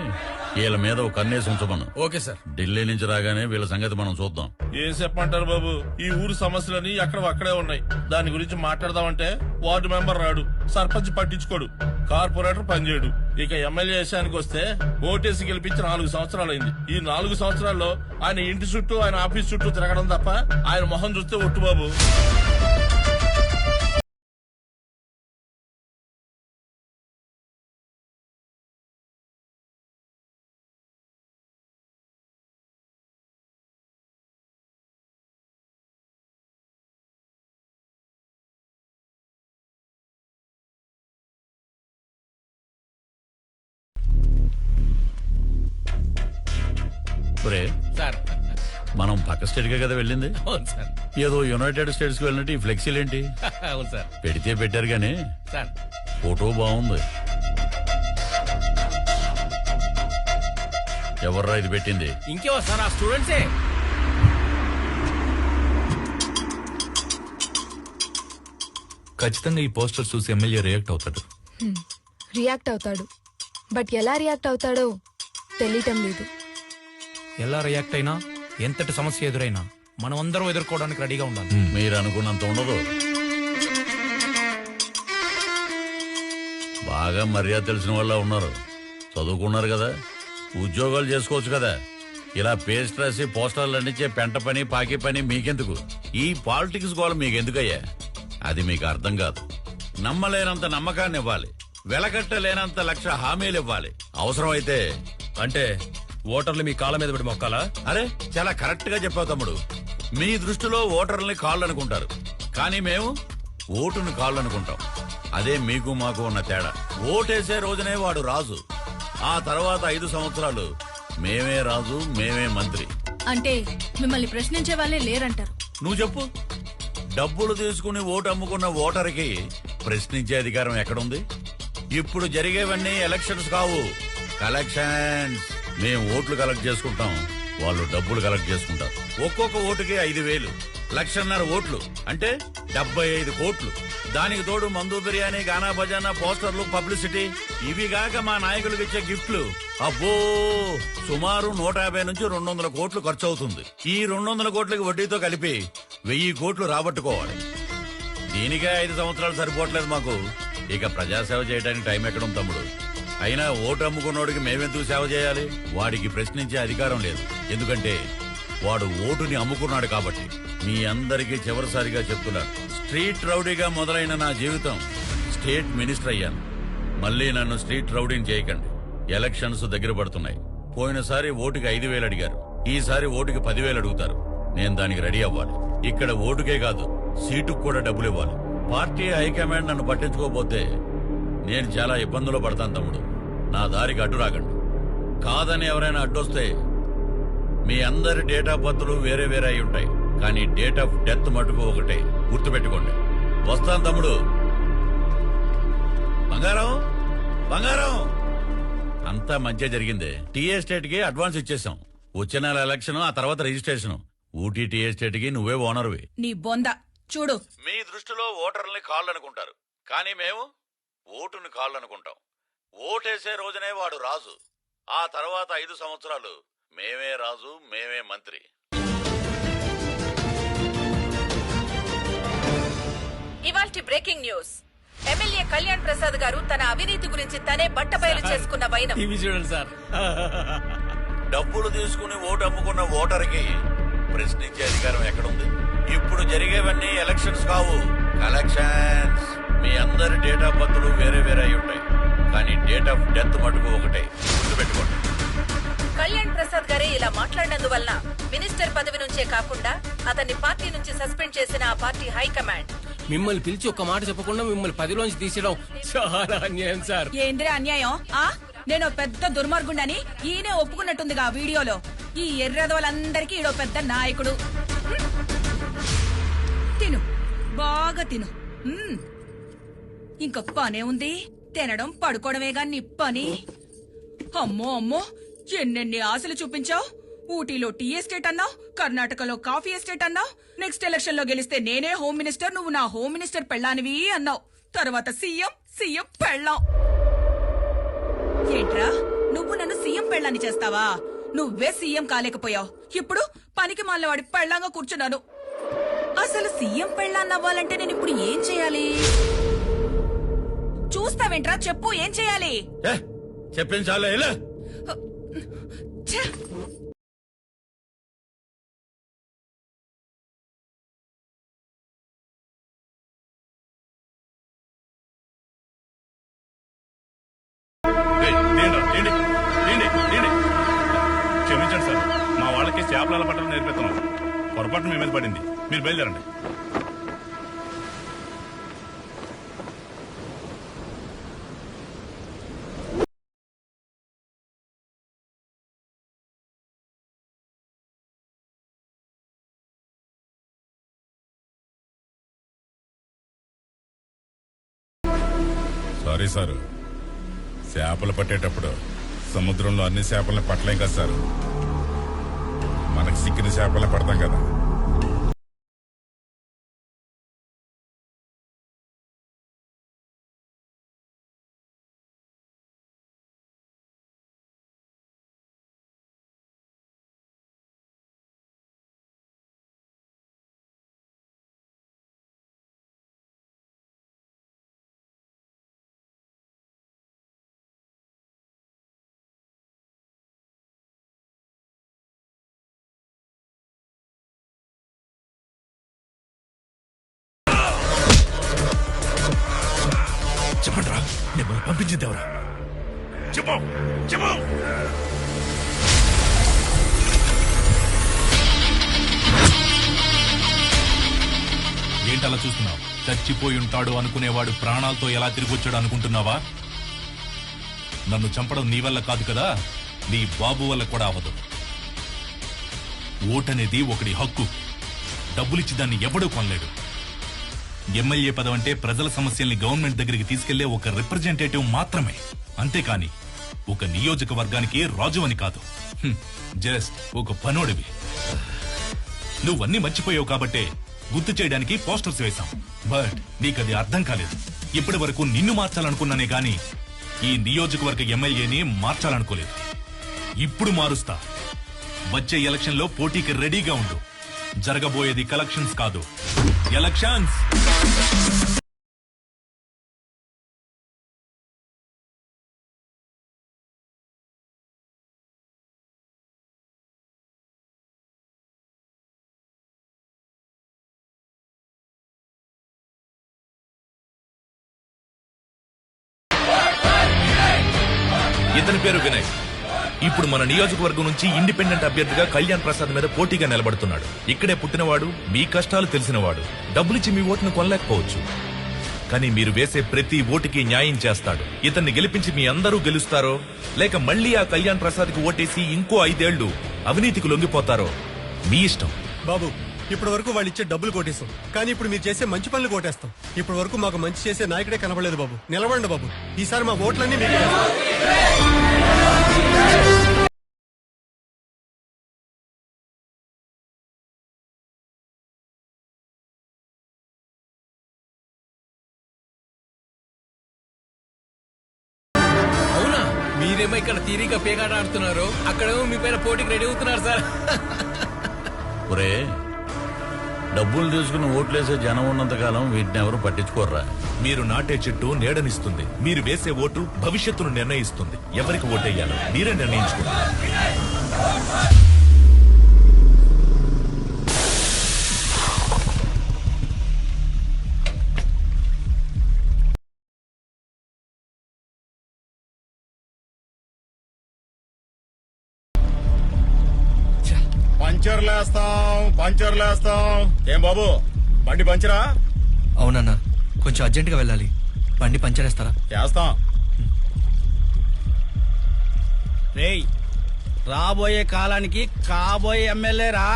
వీళ్ళ మీద ఒక కన్నేసి ఉంచమను. Okay sir. ఢిల్లీ నుంచి రాగానే వీళ్ళ సంగతి మనం చూద్దాం. ఏం చెప్పమంటారు బాబు, ఈ ఊరు సమస్యలని ఎక్కడ అక్కడే ఉన్నాయి. దాని గురించి మాట్లాడదామంటే వార్డు మెంబర్ రాడు, సర్పంచ్ పట్టించుకోడు, కార్పొరేటర్ పనిచేయడు. ఇక ఎమ్మెల్యే విషయానికి వస్తే ఓటేసి గెలిపించి 4 సంవత్సరాలైంది. ఈ 4 సంవత్సరాల్లో ఆయన ఇంటి చుట్టూ, ఆయన ఆఫీస్ చుట్టూ తిరగడం తప్ప ఆయన మొహం చూస్తే ఒట్టు బాబు. సార్, మనం పక్క స్టేట్ గా కదా వెళ్ళింది. అవును సార్. ఏదో యునైటెడ్ స్టేట్స్ కి వెళ్ళినట్టు ఈ ఫ్లెక్సీలేంటి? అవును సార్. పెడితే పెట్టారు గానీ సార్, ఫోటో బాగుంది. ఎవర్రా ఇది పెట్టింది? ఇంకేవో సార్, ఆ స్టూడెంట్సే. ఖచ్చితంగా ఈ పోస్టర్ చూసి ఎమ్మెల్యే రియాక్ట్ అవుతాడు. రియాక్ట్ అవుతాడు, బట్ ఎలా రియాక్ట్ అవుతాడో తెలియటం లేదు. ఎలా రియాక్ట్ అయినా, ఎంతటి సమస్య ఎదురైనా మనం అందరం ఎదుర్కోవడానికి రెడీగా ఉండాలి. మీరు అనుకున్నంత ఉండదు. బాగా మర్యాద తెలిసిన వాళ్ళ ఉన్నారు, చదువుకున్నారు కదా, ఉద్యోగాలు చేసుకోవచ్చు కదా. ఇలా పేస్ట్ రాసి పోస్టర్లు అందించే పెంట పని, పాకి పని మీకెందుకు? ఈ పాలిటిక్స్ గోళ మీకెందుకయ్యా? అది మీకు అర్థం కాదు. నమ్మలేనంత నమ్మకాన్ని ఇవ్వాలి, వెలకట్టలేనంత 1,00,000 హామీలు ఇవ్వాలి. అవసరమైతే అంటే ఓటర్లు మీ కాళ్ళ మీద పడి మొక్కాలా? అరే, చాలా కరెక్ట్ గా చెప్పావు తమ్ముడు. మీ దృష్టిలో ఓటర్లని కాళ్ళు అనుకుంటారు, కానీ మేము ఓటును కాళ్ళు అనుకుంటాం. అదే మీకు మాకు ఉన్న తేడా. ఓటేసే రోజునే వాడు రాజు, ఆ తర్వాత 5 సంవత్సరాలు మేమే రాజు, మేమే మంత్రి. అంటే మిమ్మల్ని ప్రశ్నించే వాళ్ళే లేరంటారు. నువ్వు చెప్పు. డబ్బులు తీసుకుని ఓటు అమ్ముకున్న ఓటర్కి ప్రశ్నించే అధికారం ఎక్కడుంది? ఇప్పుడు జరిగేవన్నీ ఎలక్షన్స్ కావు, కలెక్షన్స్. మేము ఓట్లు కలెక్ట్ చేసుకుంటాం, వాళ్ళు డబ్బులు కలెక్ట్ చేసుకుంటారు. ఒక్కొక్క ఓటుకి 5,000. 1,50,000 ఓట్లు అంటే 75 కోట్లు. దానికి తోడు మందు బిర్యానీ, గానా భజానా, పోస్టర్లు, పబ్లిసిటీ, ఇవి గాక మా నాయకులకు ఇచ్చే గిఫ్ట్లు. అబ్బో, సుమారు 150 నుంచి 200 కోట్లు ఖర్చు అవుతుంది. ఈ 200 కోట్లకి వడ్డీతో కలిపి 1000 కోట్లు రాబట్టుకోవాలి. దీనికే 5 సంవత్సరాలు సరిపోవట్లేదు మాకు. ఇక ప్రజాసేవ చేయడానికి టైం ఎక్కడం తమ్ముడు. అయినా ఓటు అమ్ముకున్నోడికి మేమెందుకు సేవ చేయాలి? వాడికి ప్రశ్నించే అధికారం లేదు. ఎందుకంటే వాడు ఓటుని అమ్ముకున్నాడు కాబట్టి. మీ అందరికీ చివరిసారిగా చెప్తున్నాను, స్ట్రీట్ రౌడీగా మొదలైన నా జీవితం స్టేట్ మినిస్టర్ అయ్యాను. మళ్ళీ నన్ను స్ట్రీట్ రౌడీని చేయకండి. ఎలక్షన్స్ దగ్గర పడుతున్నాయి. పోయినసారి ఓటుకి 5,000 అడిగారు, ఈసారి ఓటుకి 10,000 అడుగుతారు. నేను దానికి రెడీ అవ్వాలి. ఇక్కడ ఓటుకే కాదు, సీటుకు కూడా డబ్బులు ఇవ్వాలి. పార్టీ హైకమాండ్ నన్ను పట్టించుకోకపోతే నేను చాలా ఇబ్బందులు పడతాను తమ్ముడు. నా దారికి అడ్డు రాకండి. కాదని ఎవరైనా అడ్డొస్తే మీ అందరి డేట్ ఆఫ్ బర్త్లు వేరే వేరే అయి ఉంటాయి, కానీ డేట్ ఆఫ్ డెత్ మటుకు ఒకటే. గుర్తుపెట్టుకోండి. వస్తాను తమ్ముడు. బంగారం బంగారం అంతా మంచిగా జరిగిందే. టీ ఎస్టేట్ కి అడ్వాన్స్ ఇచ్చేసాం. వచ్చే నెల ఎలక్షన్, ఆ తర్వాత రిజిస్ట్రేషన్. ఊటీ టీ ఎస్టేట్ కి నువ్వే ఓనర్వి. నీ బొంద చూడు. మీ దృష్టిలో ఓటర్లని కాళ్ళు అనుకుంటారు, కానీ మేము ఓటుని కాళ్ళు అనుకుంటాం. ఓటేసే రోజునే వాడు రాజు. ఆ తర్వాత 5 సంవత్సరాలు మేమే రాజు, మేమే మంత్రి. ఇవాల్టి breaking news. MLA Kalyan Prasad గారు తన అవినీతి గురించి తనే బట్టబయలు చేసుకున్న వైనం. చూడండి సార్. డబ్బులు తీసుకుని ఓటు అమ్ముకున్న ఓటర్కి ప్రశ్నించే అధికారం ఎక్కడుంది? ఇప్పుడు జరిగేవన్నీ ఎలక్షన్స్ కావు, కలెక్షన్స్. మీ అందరి డేట్ ఆఫ్ బర్త్లు వేరే వేరే అయి ఉంటాయి, కానీ డేట్ ఆఫ్ డెత్ మటుకు ఒకటే. గుర్తుపెట్టుకోండి. కళ్యాణ్ ప్రసాద్ గారే ఇలా మాట్లాడినందువల్ల మినిస్టర్ పదవి నుంచే కాకుండా అతన్ని పార్టీ నుంచి సస్పెండ్ చేసిన ఆ పార్టీ హైకమాండ్ మిమ్మల్ని పిలిచి ఒక్క మాట చెప్పకుండా మిమ్మల్ని 10లోంచి తీసేయడం చాలా అన్యాయం సార్. ఏంద్రే అన్యాయం? నేను పెద్ద దుర్మార్గుండని ఈయనే ఒప్పుకున్నట్టుందిగా వీడియోలో. ఈ ఎర్రదోళ్ళందరికీ ఈడో పెద్ద నాయకుడు. తిను, బాగా తిను. ఇంక పనే ఉంది, తినడం పడుకోవడమేగా నీ పని. అమ్మో అమ్మో, ఎన్నెన్ని ఆశలు చూపించావు. ఊటీలో టీ ఎస్టేట్ అన్నావు, కర్ణాటకలో కాఫీ ఎస్టేట్ అన్నావు. నెక్స్ట్ ఎలక్షన్ లో గెలిస్తే నేనే హోమ్ మినిస్టర్, నువ్వు నా హోమ్ మినిస్టర్ పెళ్ళానివి అన్నావు. తర్వాత సీఎం పెళ్ళాం. ఏంట్రా, నువ్వు నన్ను సీఎం పెళ్ళాన్ని చేస్తావా? నువ్వే సీఎం కాలేకపోయావు. ఇప్పుడు పనికి మాలినవాడి పెళ్ళాంగా కూర్చున్నాను. అసలు సీఎం పెళ్ళాన్నవ్వాలంటే నేను ఇప్పుడు ఏం చేయాలి? చూస్తావేంట్రా, చెప్పు, ఏం చేయాలి? చెప్పించాలే. క్షమించండి సార్, మా వాళ్ళకి చేపల పట్టడం నేర్పిస్తున్నాం. పొరపాటు మీ మీద పడింది. మీరు బయలుదేరండి. సారీ సారు, చేపలు పట్టేటప్పుడు సముద్రంలో అన్ని చేపల్ని పట్టలేం కదా సార్. మనకు సిక్కిన చేపల్ని పడతాం కదా. చెప్పండిరా, మిమ్మల్ని పంపించింది ఎవరా? చెప్పు. ఏంటలా చూస్తున్నావు? చచ్చిపోయి ఉంటాడు అనుకునేవాడు ప్రాణాలతో ఎలా తిరిగి వచ్చాడు అనుకుంటున్నావా? నన్ను చంపడం నీ వల్ల కాదు కదా, నీ బాబు వల్ల కూడా అవదు. ఓటనేది ఒకడి హక్కు. డబ్బులిచ్చి దాన్ని ఎవడూ కొనలేడు. ఎమ్మెల్యే పదవంటే ప్రజల సమస్యల్ని గవర్నమెంట్ దగ్గరికి తీసుకెళ్లే ఒక రిప్రజెంటేటివ్ మాత్రమే, అంతేకాని ఒక నియోజకవర్గానికి రాజు అని కాదు. జస్ట్ ఒక పనోడివి. నువ్వన్నీ మర్చిపోయావు కాబట్టే గుర్తు చేయడానికి పోస్టర్స్ వేశాం. బట్ నీకది అర్థం కాలేదు. ఇప్పటి వరకు నిన్ను మార్చాలనుకున్నానే గాని ఈ నియోజకవర్గ ఎమ్మెల్యేని మార్చాలనుకోలేదు. ఇప్పుడు మారుస్తా. వచ్చే ఎలక్షన్ లో పోటీకి రెడీగా ఉండు. జరగబోయేది కలెక్షన్స్ కాదు, ఎలక్షన్స్. ఇతని పేరు వినయ్. ఇప్పుడు మన నియోజకవర్గం నుంచి ఇండిపెండెంట్ అభ్యర్థిగా కళ్యాణ్ ప్రసాద్ మీద పోటీగా నిలబడుతున్నాడు. ఇక్కడే పుట్టినవాడు, మీ కష్టాలు తెలిసినవాడు. డబ్బులిచ్చి మీ ఓటును కొనలేకపోవచ్చు, కానీ మీరు వేసే ప్రతి ఓటుకి న్యాయం చేస్తాడు. ఇతన్ని గెలిపించి మీ అందరూ గెలుస్తారో, లేక మళ్లీ ఆ కళ్యాణ్ ప్రసాద్ కి ఓటేసి ఇంకో 5 ఏళ్లు అవినీతికి లొంగిపోతారో మీ ఇష్టం. బాబు, ఇప్పటి వరకు వాళ్ళు ఇచ్చే డబ్బులు కొట్టేస్తాం, కానీ ఇప్పుడు మీరు చేసే మంచి పనులు కొట్టేస్తాం. ఇప్పటి వరకు మాకు మంచి చేసే నాయకుడే కనబడలేదు బాబు. నిలబడండి బాబు, ఈసారి మా ఓట్లన్నీ మీకే వేస్తాం. అవునా? మీరేమో ఇక్కడ తీరిగా పేకాట ఆడుతున్నారు, అక్కడేమో మీ పైన పోటీకి రెడీ అవుతున్నారు సార్. ఒరే, డబ్బులు తీసుకుని ఓట్లేసే జనం ఉన్నంతకాలం వీటిని ఎవరు పట్టించుకోర్రా. మీరు నాటే చెట్టు నీడనిస్తుంది, మీరు వేసే ఓటు భవిష్యత్తును నిర్ణయిస్తుంది. ఎవరికి ఓటేయాలో మీరే నిర్ణయించుకుంటారు. పంచర్లేస్తాం. ఏం బాబు, బండి పంచరా? అవునన్నా, కొంచెం అర్జెంటుగా వెళ్ళాలి. బండి పంచరేస్తారా? చేస్తాం. రేయ్, రాబోయే కాలానికి కాబోయే ఎమ్మెల్యే రా.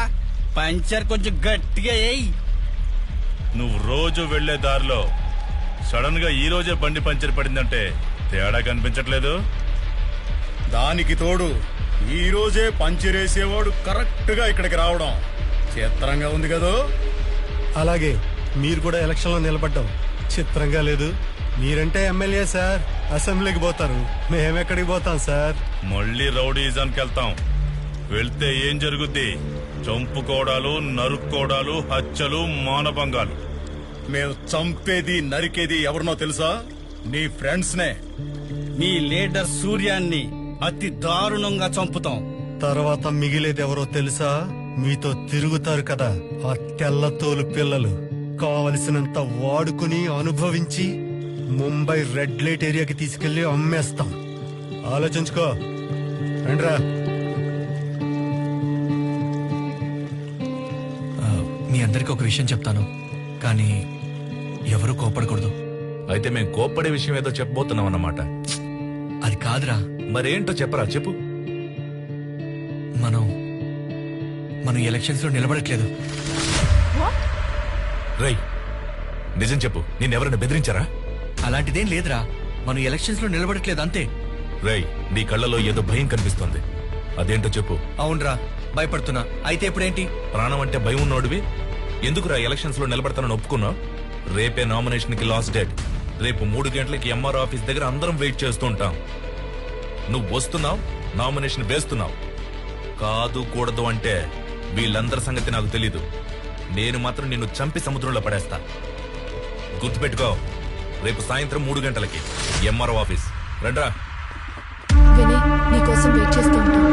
పంచర్ కొంచెం గట్టిగా వేయి. నువ్వు రోజు వెళ్లే దారిలో సడన్ గా ఈ రోజే బండి పంచర్ పడిందంటే తేడా కనిపించట్లేదు. దానికి తోడు ఈ రోజే పంచరేసేవాడు కరెక్ట్ గా ఇక్కడికి రావడం చిత్రంగా ఉంది కదా. అలాగే మీరు కూడా ఎలక్షన్ లో నిలబడ్డాం చిత్రంగా లేదు. మీరంటే ఎమ్మెల్యే సార్, అసెంబ్లీకి పోతారు, మేమెక్కడికి పోతాం సార్? మళ్ళీ రౌడీజానికి వెళ్తాం. వెళ్తే ఏం జరుగుద్ది? చంపుకోవడాలు, నరుక్కోవడాలు, హత్యలు, మానభంగాలు. మేము చంపేది నరికేది ఎవరినో తెలుసా? నీ ఫ్రెండ్స్ నే. మీ లీడర్ సూర్యాన్ని అతి దారుణంగా చంపుతాం. తర్వాత మిగిలేది ఎవరో తెలుసా? మీతో తిరుగుతారు కదా ఆ తెల్లతోలు పిల్లలు. కావలసినంత వాడుకుని అనుభవించి ముంబై రెడ్ లైట్ ఏరియాకి తీసుకెళ్లి అమ్మేస్తాం. ఆలోచించుకో. రండ్రా. మీ అందరికీ ఒక విషయం చెప్తాను, కానీ ఎవరు కోపడకూడదు. అయితే మేము కోప్పడే విషయం ఏదో చెప్పబోతున్నాం అన్నమాట. అది కాదురా. మరేంటో చెప్పరా, చెప్పు. మనం ఎలక్షన్స్ లో నిలబడట్లేదు. రై, నిజం చెప్పు, నిన్నెవరైనా బెదిరించారా? అలాంటిదేం లేదురా, మనం ఎలక్షన్స్ లో నిలబడట్లేదు అంతే. రై, నీ కళ్ళలో ఏదో భయం కనిపిస్తోంది, అదేంటో చెప్పు. అవునరా, భయపడుతున్నా. అయితే ఇప్పుడేంటి? ప్రాణం అంటే భయం ఉన్నోడివి ఎందుకురా ఎలక్షన్స్ లో నిలబడతానని ఒప్పుకున్నావు? రేపే నామినేషన్ కి లాస్ట్ డేట్. రేపు 3 గంటలకి ఎంఆర్ ఆఫీస్ దగ్గర అందరం వెయిట్ చేస్తూ ఉంటాం. నువ్వు వస్తున్నావు, నామినేషన్ వేస్తున్నావు. కాదు కూడదు అంటే వీళ్ళందరి సంగతి నాకు తెలీదు. నేను మాత్రం నిన్ను చంపి సముద్రంలో పడేస్తా. గుర్తుపెట్టుకో, రేపు సాయంత్రం 3 గంటలకి ఎంఆర్ఓ ఆఫీస్. రండ్రా. వినయ్, నీకోసం వెయిట్ చేస్తూ ఉంటాం.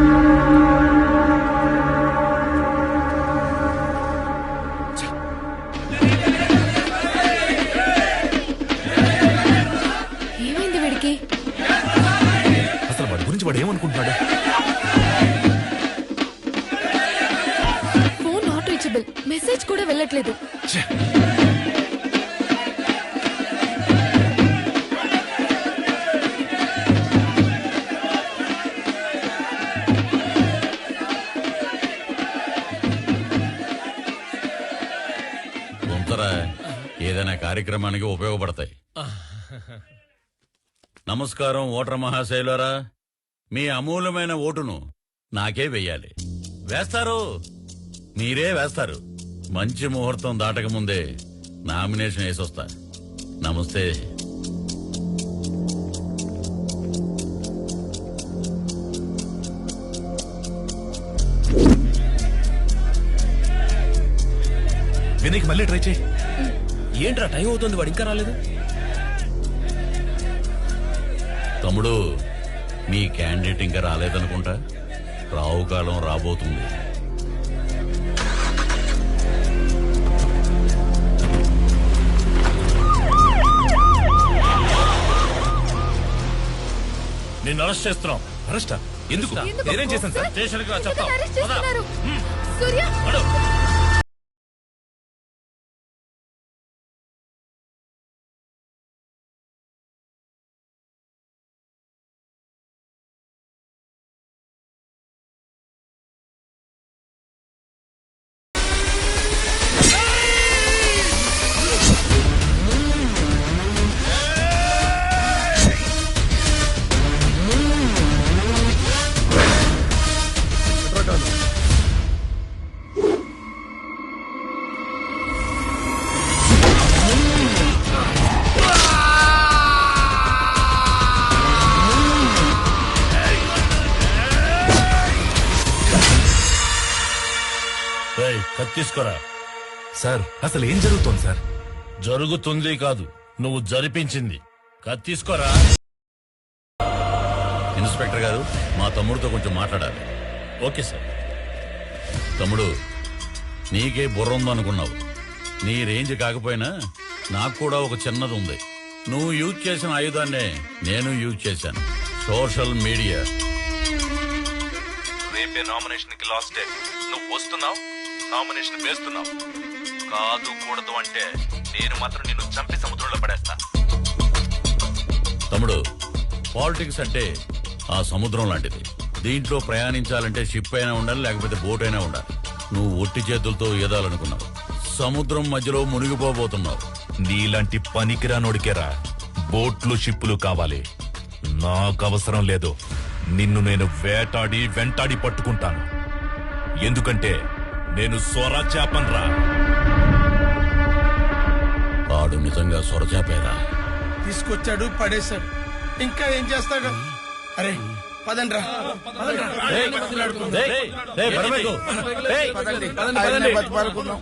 ఏమైంది వీడికి? అసలు వాడి గురించి వాడు ఏమనుకుంటున్నాడు? ఫోన్ నాట్ రీచబుల్, మెసేజ్ కూడా వెళ్ళట్లేదు. ఏదైనా కార్యక్రమానికి ఉపయోగపడతాయి. నమస్కారం ఓటర్ మహాశైలారా, మీ అమూల్యమైన ఓటును నాకే వెయ్యాలి. వేస్తారు, మీరే వేస్తారు. మంచి ముహూర్తం దాటక ముందే నామినేషన్ వేసొస్తా. నమస్తే. వినీకి మళ్ళీ ట్రై చేయి. ఏంట్రా టైం అవుతుంది, వాడు ఇంకా రాలేదు. తమ్ముడు, మీ క్యాండిడేట్ ఇంకా రాలేదనుకుంటా. రావు కాలం రాబోతుంది. నిన్ను అరెస్ట్ చేస్తున్నాం. అరెస్టా? ఎందుకు? నేనేం చేశాను సార్? స్టేషన్కి రా, చెప్తాం. సూర్య తీసుకోరా. సార్ అసలు ఏం జరుగుతోంది సార్? జరుగుతుంది కాదు, నువ్వు జరిపించింది. తీసుకోరా. ఇన్స్పెక్టర్ గారు, మా తమ్ముడితో కొంచెం మాట్లాడాలి. Okay sir. తమ్ముడు, నీకే బుర్ర ఉందనుకున్నావు. నీ రేంజ్ కాకపోయినా నాకు కూడా ఒక చిన్నది ఉంది. నువ్వు యూజ్ చేసిన ఆయుధాన్నే నేను యూజ్ చేశాను. Social media. రేపే నామినేషన్ కి లాస్ట్ డే. నువ్వు వస్తున్నావు, నామినేషన్ వేస్తున్నావు. కాదు కూడదు అంటే నేను మాత్రం నిన్ను చంపి సముద్రంలో పడేస్తా. తమ్ముడు, పాలిటిక్స్ అంటే ఆ సముద్రం లాంటిది. దీంట్లో ప్రయాణించాలంటే షిప్ అయినా ఉండాలి, లేకపోతే బోట్ అయినా ఉండాలి. నువ్వు ఒట్టి చేతులతో ఈదాలనుకున్నావు, సముద్రం మధ్యలో మునిగిపోబోతున్నావు. నీలాంటి పనికిరానోడికేరా బోట్లు షిప్పులు కావాలి. నాకు అవసరం లేదు. నిన్ను నేను వేటాడి వెంటాడి పట్టుకుంటాను. ఎందుకంటే నేను సొర చేపన్రా. వాడు నిజంగా సొరచేపేరా? తీసుకొచ్చాడు, పడేశాడు, ఇంకా ఏం చేస్తాడు? అరే పదండ్రా. బతిమాలుకున్నాం.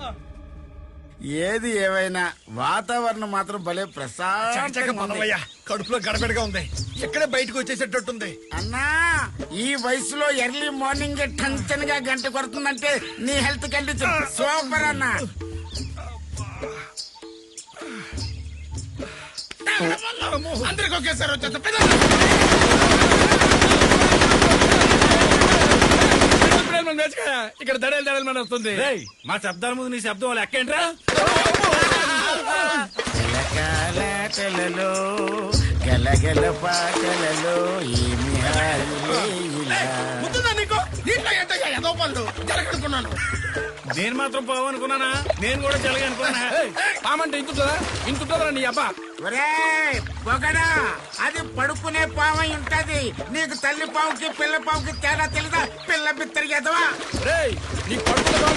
ఏది ఏమైనా వాతావరణం మాత్రం భలే ప్రశాంతంగా, కడుపులో గడబడిగా ఉంది. ఎక్కడే బయటకు వచ్చేసేటట్టుంది. అన్నా. ఈ వయసులో ఎర్లీ మార్నింగ్ టెన్షన్ గా గంట కొడుతుందంటే నీ హెల్త్ కండిషన్ సూపర్ అన్నా. అందరికి ఒకేసారి వచ్చేస్తా. ఇక్కడ దడలు మన వస్తుంది. మా శబ్దాల ముందు నీ శబ్దం వాళ్ళు ఎక్కేంట్రా? గలగల పాటలలో ఏమి నేను మాత్రం పోవనుకున్నానా? నేను కూడా జరగనుకున్నా. పామంటే ఇంతుంటదా నీ అబ్బా? పొగడా, అది పడుకునే పావై ఉంటది. నీకు తల్లి పావుకి పిల్ల పావుకి తేడా తెలీదా? పిల్ల బిత్తరి ఎదవా. నీ పడుకునే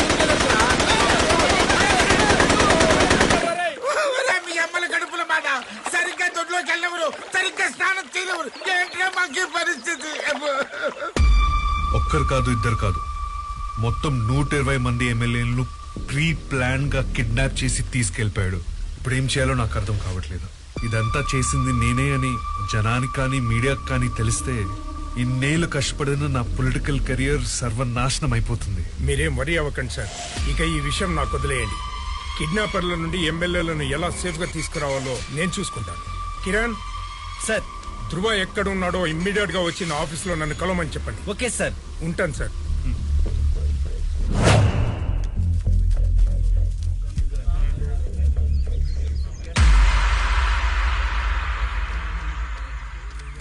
మీ అమ్మల కడుపుల మాట. సరిగ్గా దొడ్లోకి వెళ్ళవరు, సరిగ్గా స్నానం చేయలేవరు. ఏంట్రా మాకు పరిస్థితి? ఒక్కరు కాదు, ఇద్దరు కాదు, మొత్తం 120 మంది ఎమ్మెల్యేలను ప్రీ ప్లాన్ గా కిడ్నాప్ చేసి తీసుకెళ్లిపోయాడు. ఇప్పుడు ఏం చేయాలో నాకు అర్థం కావట్లేదు. ఇదంతా చేసింది నేనే అని జనానికి కానీ మీడియాకి కానీ తెలిస్తే ఇన్నేళ్లు కష్టపడిన నా పొలిటికల్ కెరియర్ సర్వనాశనం అయిపోతుంది. మీరేం వరి అవ్వకండి సార్. ఇక ఈ విషయం నాకు వదిలేయండి. కిడ్నాపర్ల నుండి ఎమ్మెల్యేలను ఎలా సేఫ్ గా తీసుకురావాలో నేను చూసుకుంటాను. కిరణ్ సార్, ధ్రువ ఎక్కడున్నాడో ఇమ్మీడియట్ గా వచ్చి నా ఆఫీస్ లో నన్ను కలవమని చెప్పండి. Okay sir. ఉంటాను సార్.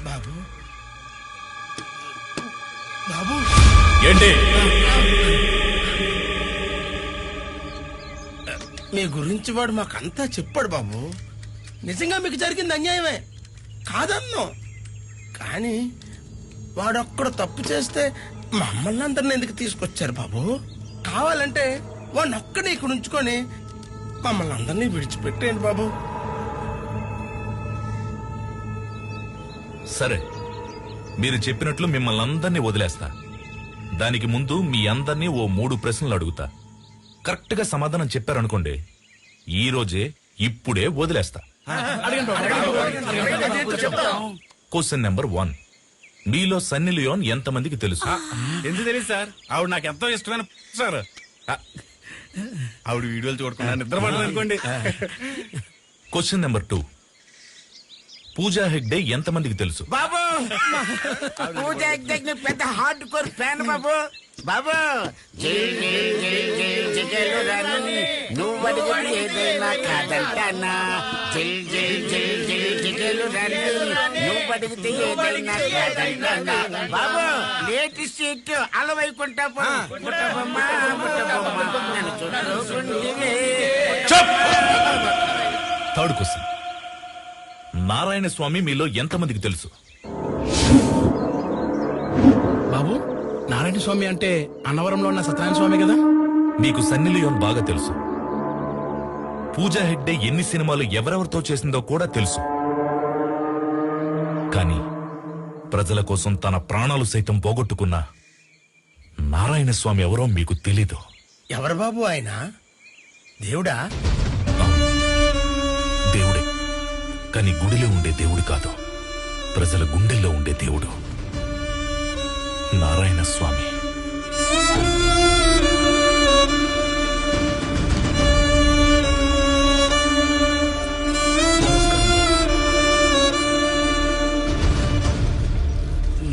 బాబు, బాబు, ఏంటి? మీ గురించి వాడు మాకంతా చెప్పాడు బాబు. నిజంగా మీకు జరిగింది అన్యాయమే కాదన్నాం, కానీ వాడొక్కడు తప్పు చేస్తే మమ్మల్ని అందరిని ఎందుకు తీసుకొచ్చారు బాబు? కావాలంటే వాడిని ఒక్కడే ఇక్కడ ఉంచుకొని మమ్మల్ని అందరినీ విడిచిపెట్టేయండి బాబు. సరే, మీరు చెప్పినట్లు మిమ్మల్ని అందరినీ వదిలేస్తా. దానికి ముందు మీ అందరినీ ఓ 3 ప్రశ్నలు అడుగుతా. కరెక్ట్ గా సమాధానం చెప్పారనుకోండి, ఈ రోజే ఇప్పుడే వదిలేస్తా. Question number 1. మీలో సన్నీ లియోన్ ఎంతమందికి తెలుసు? ఎందుకు తెలియదు సార్, ఆవిడ నాకు ఎంతో ఇష్టమైన సార్. ఆవిడ వీడియోలు చూడకుండా నిద్రపడలేదు అనుకోండి. Question number 2. పూజా హెగ్డే ఎంతమందికి తెలుసు? బాబు పూజ ఎగ్జాక్ట్ పెద్ద హార్డ్ కోర్ ఫ్యాన్ బాబు. బాబు నువ్వు అడిగితే ఏదైనా కాదంటానా? నువ్వు అడిగితే ఏదైనా కాదంటానా? బాబు లేటెస్ట్ సీట్ అలవైకుంటా థర్డ్ క్వశ్చన్. నారాయణ స్వామి మీలో ఎంతమందికి తెలుసు? బాబు నారాయణ స్వామి అంటే అన్నవరంలో ఉన్న సత్యనారాయణ స్వామి కదా? మీకు సన్నీ లియోన్ బాగా తెలుసు. పూజా హెగ్డే ఎన్ని సినిమాలు ఎవరెవరితో చేసిందో కూడా తెలుసు. కానీ ప్రజల కోసం తన ప్రాణాలు సైతం పోగొట్టుకున్న నారాయణ స్వామి ఎవరో మీకు తెలీదు. ఎవరు బాబు ఆయన? దేవుడా? దేవుడే, కానీ గుడిలో ఉండే దేవుడు కాదు, ప్రజల గుండెల్లో ఉండే దేవుడు నారాయణ స్వామి.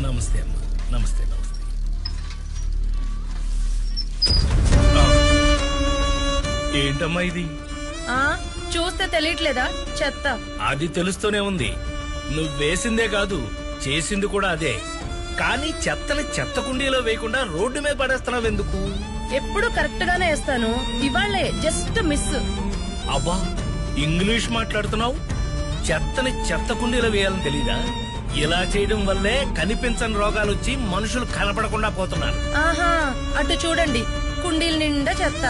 నమస్తే అమ్మా. నమస్తే నమస్తే. ఏంటమ్మా ఇది? చూస్తే తెలియట్లేదా? చెత్త. అది తెలుస్తూనే ఉంది. నువ్వు వేసిందే కాదు, చేసింది కూడా అదే. కానీ చెత్తని చెత్త కుండీలో వేయకుండా రోడ్డు మీద పడేస్తున్నావు ఎందుకు? ఎప్పుడు కరెక్ట్ గానే వేస్తాను, ఇవాళ్లే జస్ట్ మిస్. అబ్బా, ఇంగ్లీష్ మాట్లాడుతున్నావు. చెత్తని చెత్త కుండీలో వేయాలని తెలీదా? ఇలా చేయడం వల్లే కనిపించని రోగాలు వచ్చి మనుషులు కనపడకుండా పోతున్నారు. ఆహా, అటు చూడండి, కుండీల నిండా చెత్త.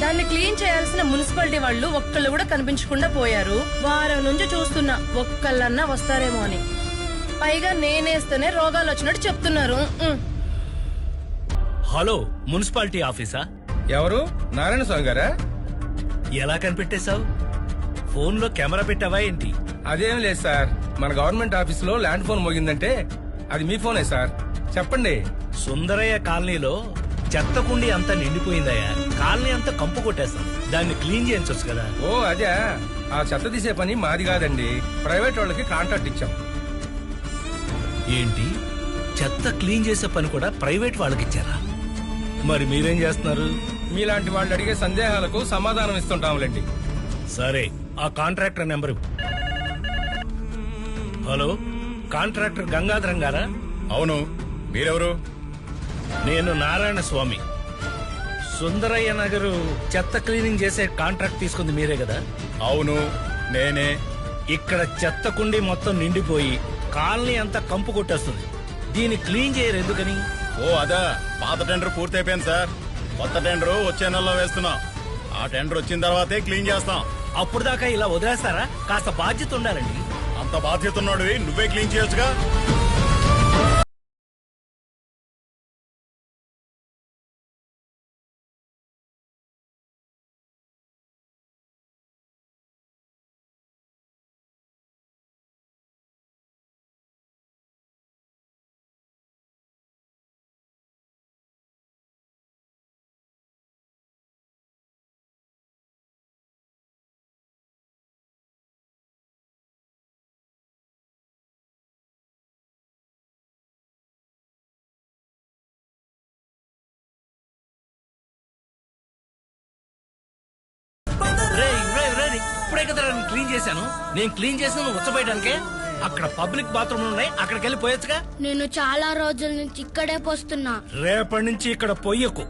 దాన్ని క్లీన్ చేయాల్సిన మున్సిపాలిటీ వాళ్ళు ఒక్కళ్ళు కూడా కనిపించకుండా పోయారు. వారం నుంచి చూస్తున్నా ఒక్కళ్ళన్నా వస్తారేమో అని. పైగా నేనేస్తేనే రోగాలు వచ్చినట్టు చెప్తున్నారు. హలో, మున్సిపాలిటీ ఆఫీసా? ఎవరు? నారాయణ స్వామి గారా? ఎలా కనిపెట్టేశావు? ఫోన్ లో కెమెరా పెట్టావా ఏంటి? అదేం లేదు సార్, మన గవర్నమెంట్ ఆఫీస్ లో ల్యాండ్ ఫోన్ మోగిందంటే అది మీ ఫోనే సార్. చెప్పండి. సుందరయ్య కాలనీలో చెత్త కుండీ అంతా నిండిపోయిందయ్యా. కాలనీ అంతా కంపు కొట్టేస్తాం, దాన్ని క్లీన్ చేయించొచ్చు కదా. ఓ అదే, ఆ చెత్త తీసే పని మాది కాదండి, ప్రైవేట్ వాళ్ళకి కాంట్రాక్ట్ ఇచ్చాం. ఏంటి, చెత్త క్లీన్ చేసే పని కూడా ప్రైవేట్ వాళ్ళకి ఇచ్చారా? మరి మీరేం చేస్తున్నారు? మీలాంటి వాళ్ళు అడిగే సందేహాలకు సమాధానం ఇస్తుంటాంలేండి. సరే, ఆ contractor number. Hello, contractor Gangadharam గారా? అవును, మీరెవరు? నేను నారాయణ స్వామి. సుందరయ్య నగరు చెత్త క్లీనింగ్ చేసే కాంట్రాక్ట్ తీసుకుంది మీరే కదా? అవును, నేనే. ఇక్కడ చెత్త కుండీ మొత్తం నిండిపోయి కాలనీ అంతా కంపు కొట్టేస్తుంది. దీన్ని క్లీన్ చేయరు ఎందుకని? ఓ అదా, పాత టెండర్ పూర్తయిపోయింది సార్. కొత్త టెండర్ వచ్చే నెలలో వేస్తున్నాం. ఆ టెండర్ వచ్చిన తర్వాతే క్లీన్ చేస్తాం. అప్పుడు దాకా ఇలా వదిలేస్తారా? కాస్త బాధ్యత ఉండాలండి. అంత బాధ్యత ఉన్నాడు, నువ్వే క్లీన్ చేయొచ్చుగా. ఇప్పుడే కదా క్లీన్ చేశాను. నేను క్లీన్ చేసిన ఉచ్చబోయడానికే. అక్కడ పబ్లిక్ బాత్రూమ్ ఉన్నాయి, అక్కడికి వెళ్ళి పోయొచ్చుగా. నేను చాలా రోజుల నుంచి ఇక్కడే పోస్తున్నా. రేపటి నుంచి ఇక్కడ పొయ్యకు.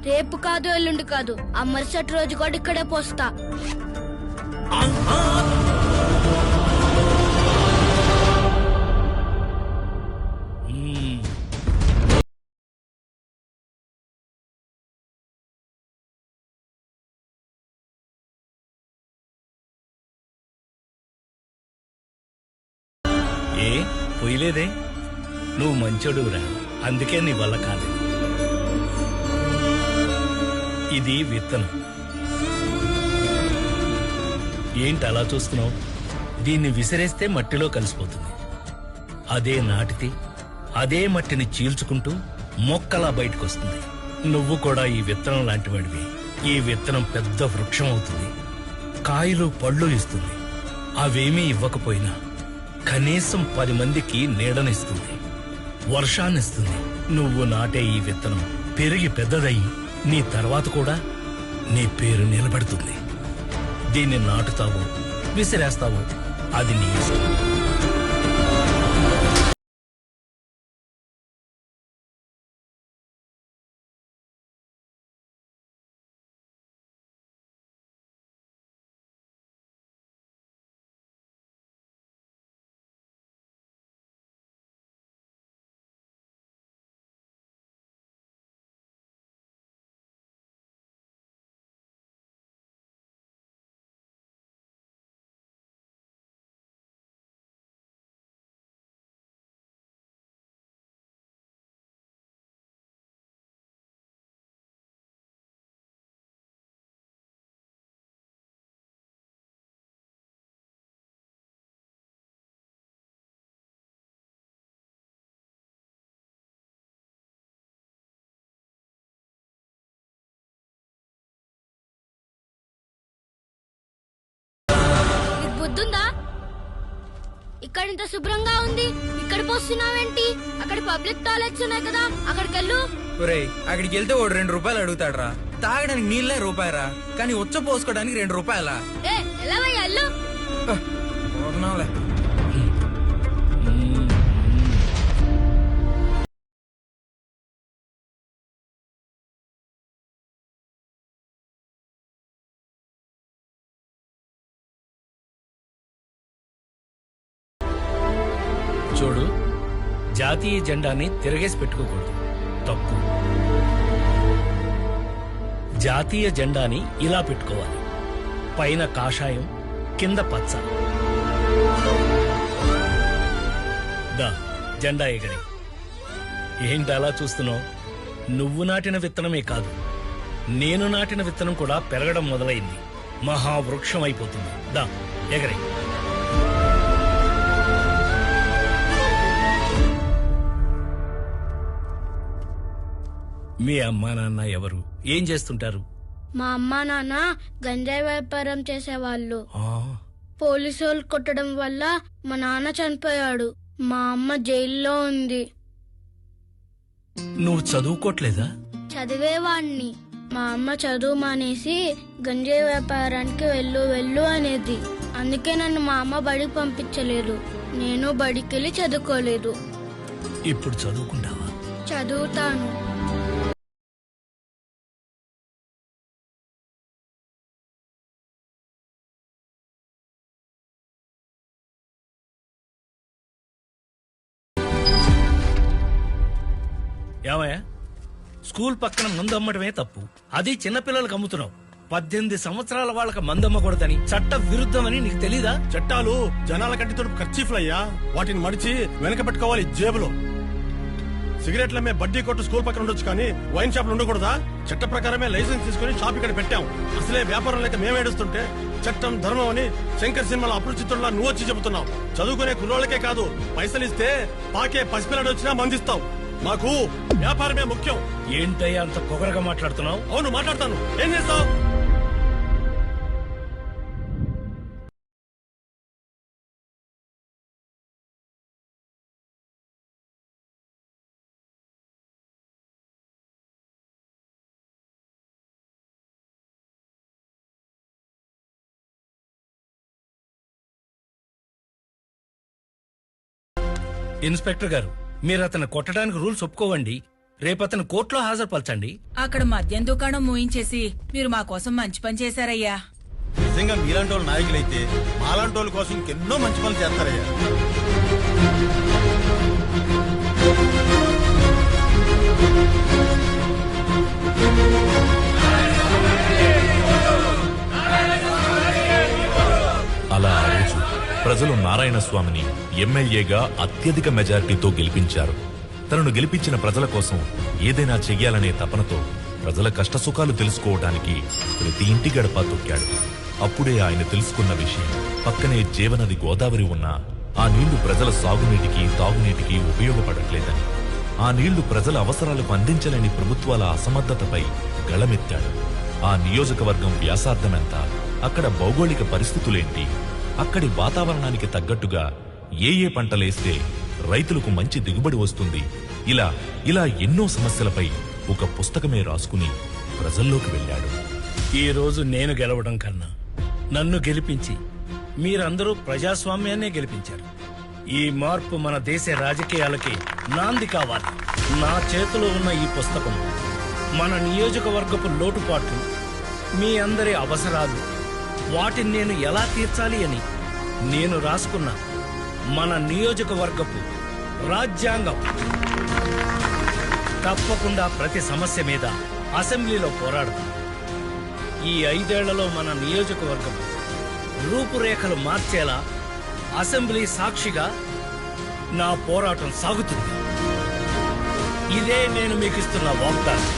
రేపు కాదు, ఎల్లుండి కాదు, ఆ మరుసటి రోజు కూడా ఇక్కడే పోస్తా. పోయలేదే. నువ్వు మంచోడురా, అందుకే నీ వల్ల కాలేదు. ఇది విత్తనం. ఏంటి అలా చూస్తున్నావు? దీన్ని విసిరేస్తే మట్టిలో కలిసిపోతుంది. అదే నాటితే అదే మట్టిని చీల్చుకుంటూ మొక్కలా బయటకొస్తుంది. నువ్వు కూడా ఈ విత్తనం లాంటివాడివి. ఈ విత్తనం పెద్ద వృక్షం అవుతుంది, కాయలు పళ్ళు ఇస్తుంది. అవేమీ ఇవ్వకపోయినా కనీసం 10 మందికి నీడనిస్తుంది, వర్షాన్నిస్తుంది. నువ్వు నాటే ఈ విత్తనం పెరిగి పెద్దదయ్యి నీ తర్వాత కూడా నీ పేరు నిలబడుతుంది. దీన్ని నాటుతావో విసిరేస్తావో అది నీ ఇష్టం. బుద్ధుందా? ఇక్కడ ఇంత శుభ్రంగా ఉంది, ఇక్కడ పోస్తున్నావేంటి? అక్కడ పబ్లిక్ టాయిలెట్స్ ఉన్నాయి కదా, అక్కడికెళ్ళు. ఒరేయ్, అక్కడికి వెళ్తే వాడు 2 రూపాయలు అడుగుతాడ్రా. తాగడానికి నీళ్ళే రూపాయరా, కానీ ఉచ్చ పోసుకోవడానికి 2 రూపాయలా? ఎలా వెళ్ళు. చూడు, జాతీయ జెండాని తిరగేసి పెట్టుకోకూడదు, తప్పు. జాతీయ జెండాని ఇలా పెట్టుకోవాలి, పైన కాషాయం కింద పచ్చ. దా జెండా ఎగరి. ఏంటి అలా చూస్తున్నావు? నువ్వు నాటిన విత్తనమే కాదు, నేను నాటిన విత్తనం కూడా పెరగడం మొదలైంది, మహావృక్షం అయిపోతుంది. దా ఎగరి. మీ అమ్మా నాన్న ఎవరు? ఏం చేస్తుంటారు? మా అమ్మా నాన్న గంజాయి వ్యాపారం చేసేవాళ్ళు. పోలీసు వాళ్ళు కొట్టడం వల్ల మా నాన్న చనిపోయాడు. మా అమ్మ జైల్లో ఉంది. నువ్వు చదువుకోట్లేదా? చదివేవాణ్ణి. మా అమ్మ చదువు మానేసి గంజాయి వ్యాపారానికి వెళ్ళు అనేది. అందుకే నన్ను మా అమ్మ బడికి పంపించలేదు. నేను బడికెళ్ళి చదువుకోలేదు. ఇప్పుడు చదువుకుంటావా? చదువుతాను. ఏమయ్యా, స్కూల్ పక్కన మందు అమ్మడమే తప్పు, అది చిన్నపిల్లలకు అమ్ముతున్నావు. 18 సంవత్సరాల వాళ్ళకి మందమ్మకూడదని చట్ట విరుద్ధమని నీకు తెలీదా? చట్టాలు జనాల కంటితో ఖర్చీఫ్లయ్యా, వాటిని మడిచి వెనక పెట్టుకోవాలి జేబులో. సిగరెట్ల మే బడ్డీ కొట్టు స్కూల్ పక్కన ఉండొచ్చు, కానీ వైన్ షాప్లు ఉండకూడదా? చట్ట ప్రకారమే లైసెన్స్ తీసుకుని షాప్ ఇక్కడ పెట్టాం. అసలే వ్యాపారం లేక మేము ఏడుస్తుంటే చట్టం ధర్మం అని శంకర్ సినిమాలో అపరిచితుల్లా నువ్వు వచ్చి చెబుతున్నావు. చదువుకునే కుర్రోళ్ళకే కాదు, పైసలు ఇస్తే పాకే పసిపిల్లడు వచ్చినా మందిస్తావు. మాకు వ్యాపారమే ముఖ్యం. ఏంటయ్యా అంత పొగరగా మాట్లాడుతున్నావు? అవును, మాట్లాడతాను. ఏం చేస్తావు? ఇన్స్పెక్టర్ గారు, మీరు అతను కొట్టడానికి రూల్స్ ఒప్పుకోవండి. రేపు అతను కోర్టులో హాజరుపరచండి. అక్కడ మద్యం దుకాణం మూయించేసి మీరు మా కోసం మంచి పని చేశారయ్యా. నిజంగా మీలాంటి వాళ్ళు నాయకులైతే మాలాంటి వాళ్ళ కోసం ఇంకెన్నో మంచి పనులు చేస్తారయ్యా. అలా ఆ రోజు ప్రజలు నారాయణ స్వామిని ఎమ్మెల్యేగా అత్యధిక మెజారిటీతో గెలిపించారు. తనను గెలిపించిన ప్రజల కోసం ఏదైనా చెయ్యాలనే తపనతో ప్రజల కష్టసుఖాలు తెలుసుకోవడానికి ప్రతి ఇంటి గడప తొక్కాడు. అప్పుడే ఆయన తెలుసుకున్న విషయం, పక్కనే జీవనది గోదావరి ఉన్నా ఆ నీళ్లు ప్రజల సాగునీటికి తాగునీటికి ఉపయోగపడట్లేదని, ఆ నీళ్లు ప్రజల అవసరాలకు అందించలేని ప్రభుత్వాల అసమర్థతపై గళమెత్తాడు. ఆ నియోజకవర్గం వ్యాసార్థమెంత, అక్కడ భౌగోళిక పరిస్థితులేంటి, అక్కడి వాతావరణానికి తగ్గట్టుగా ఏ పంటలేస్తే రైతులకు మంచి దిగుబడి వస్తుంది, ఇలా ఎన్నో సమస్యలపై ఒక పుస్తకమే రాసుకుని ప్రజల్లోకి వెళ్ళాడు. ఈ రోజు నేను గెలవడం కన్నా నన్ను గెలిపించి మీరందరూ ప్రజాస్వామ్యాన్నే గెలిపించారు. ఈ మార్పు మన దేశ రాజకీయాలకి నాంది కావాలి. నా చేతిలో ఉన్న ఈ పుస్తకం మన నియోజకవర్గపు లోటుపాట్లు, మీ అందరి అవసరాలు, వాటిని నేను ఎలా తీర్చాలి అని నేను రాసుకున్న మన నియోజకవర్గపు రాజ్యాంగం. తప్పకుండా ప్రతి సమస్య మీద అసెంబ్లీలో పోరాడతాం. ఈ 5 ఏళ్లలో మన నియోజకవర్గం రూపురేఖలు మార్చేలా అసెంబ్లీ సాక్షిగా నా పోరాటం సాగుతుంది. ఇదే నేను మీకు ఇస్తున్న వాగ్దానం.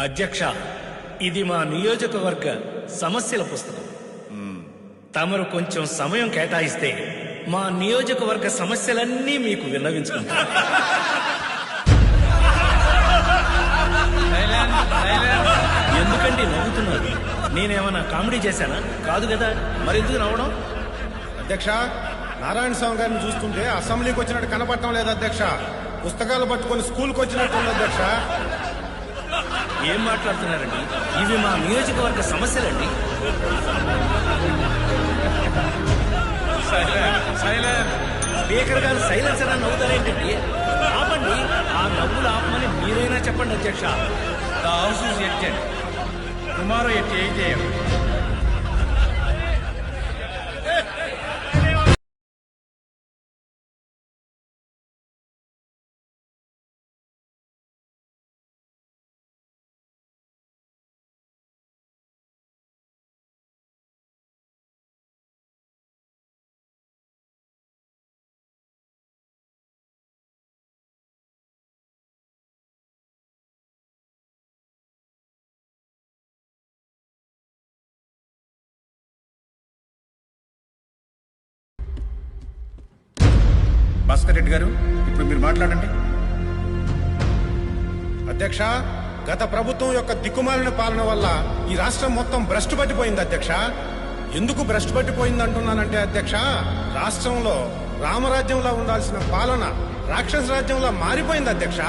అధ్యక్ష, ఇది మా నియోజకవర్గ సమస్యల పుస్తకం. తమరు కొంచెం సమయం కేటాయిస్తే మా నియోజకవర్గ సమస్యలన్నీ మీకు విన్నవించుకుంటారు. ఎందుకండి నవ్వుతున్నారు? నేనేమన్నా కామెడీ చేశానా? కాదు కదా, మరెందుకు నవ్వడం? అధ్యక్ష, నారాయణ స్వామి గారిని చూస్తుంటే అసెంబ్లీకి వచ్చినట్టు కనపడటం లేదు అధ్యక్ష. పుస్తకాలు పట్టుకొని స్కూల్కి వచ్చినట్టుంది అధ్యక్ష. ఏం మాట్లాడుతున్నారండి? ఇవి మా నియోజకవర్గ సమస్యలండి. స్పీకర్ గారు సైలెన్సర్ అని నవ్వుతారేంటండి? ఆపండి, ఆ నవ్వులు ఆపమని మీరైనా చెప్పండి అధ్యక్ష. The house is elected. Tomorrow at 8 AM. Bhaskar Reddy గారు, ఇప్పుడు మీరు మాట్లాడండి. అధ్యక్ష, గత ప్రభుత్వం యొక్క దిక్కుమాలిన పాలన వల్ల ఈ రాష్ట్రం మొత్తం భ్రష్టు పట్టిపోయింది అధ్యక్ష. ఎందుకు భ్రష్టు పట్టిపోయింది అంటున్నానంటే అధ్యక్ష, రాష్ట్రంలో రామరాజ్యంలో ఉండాల్సిన పాలన రాక్షస రాజ్యంలో మారిపోయింది అధ్యక్ష.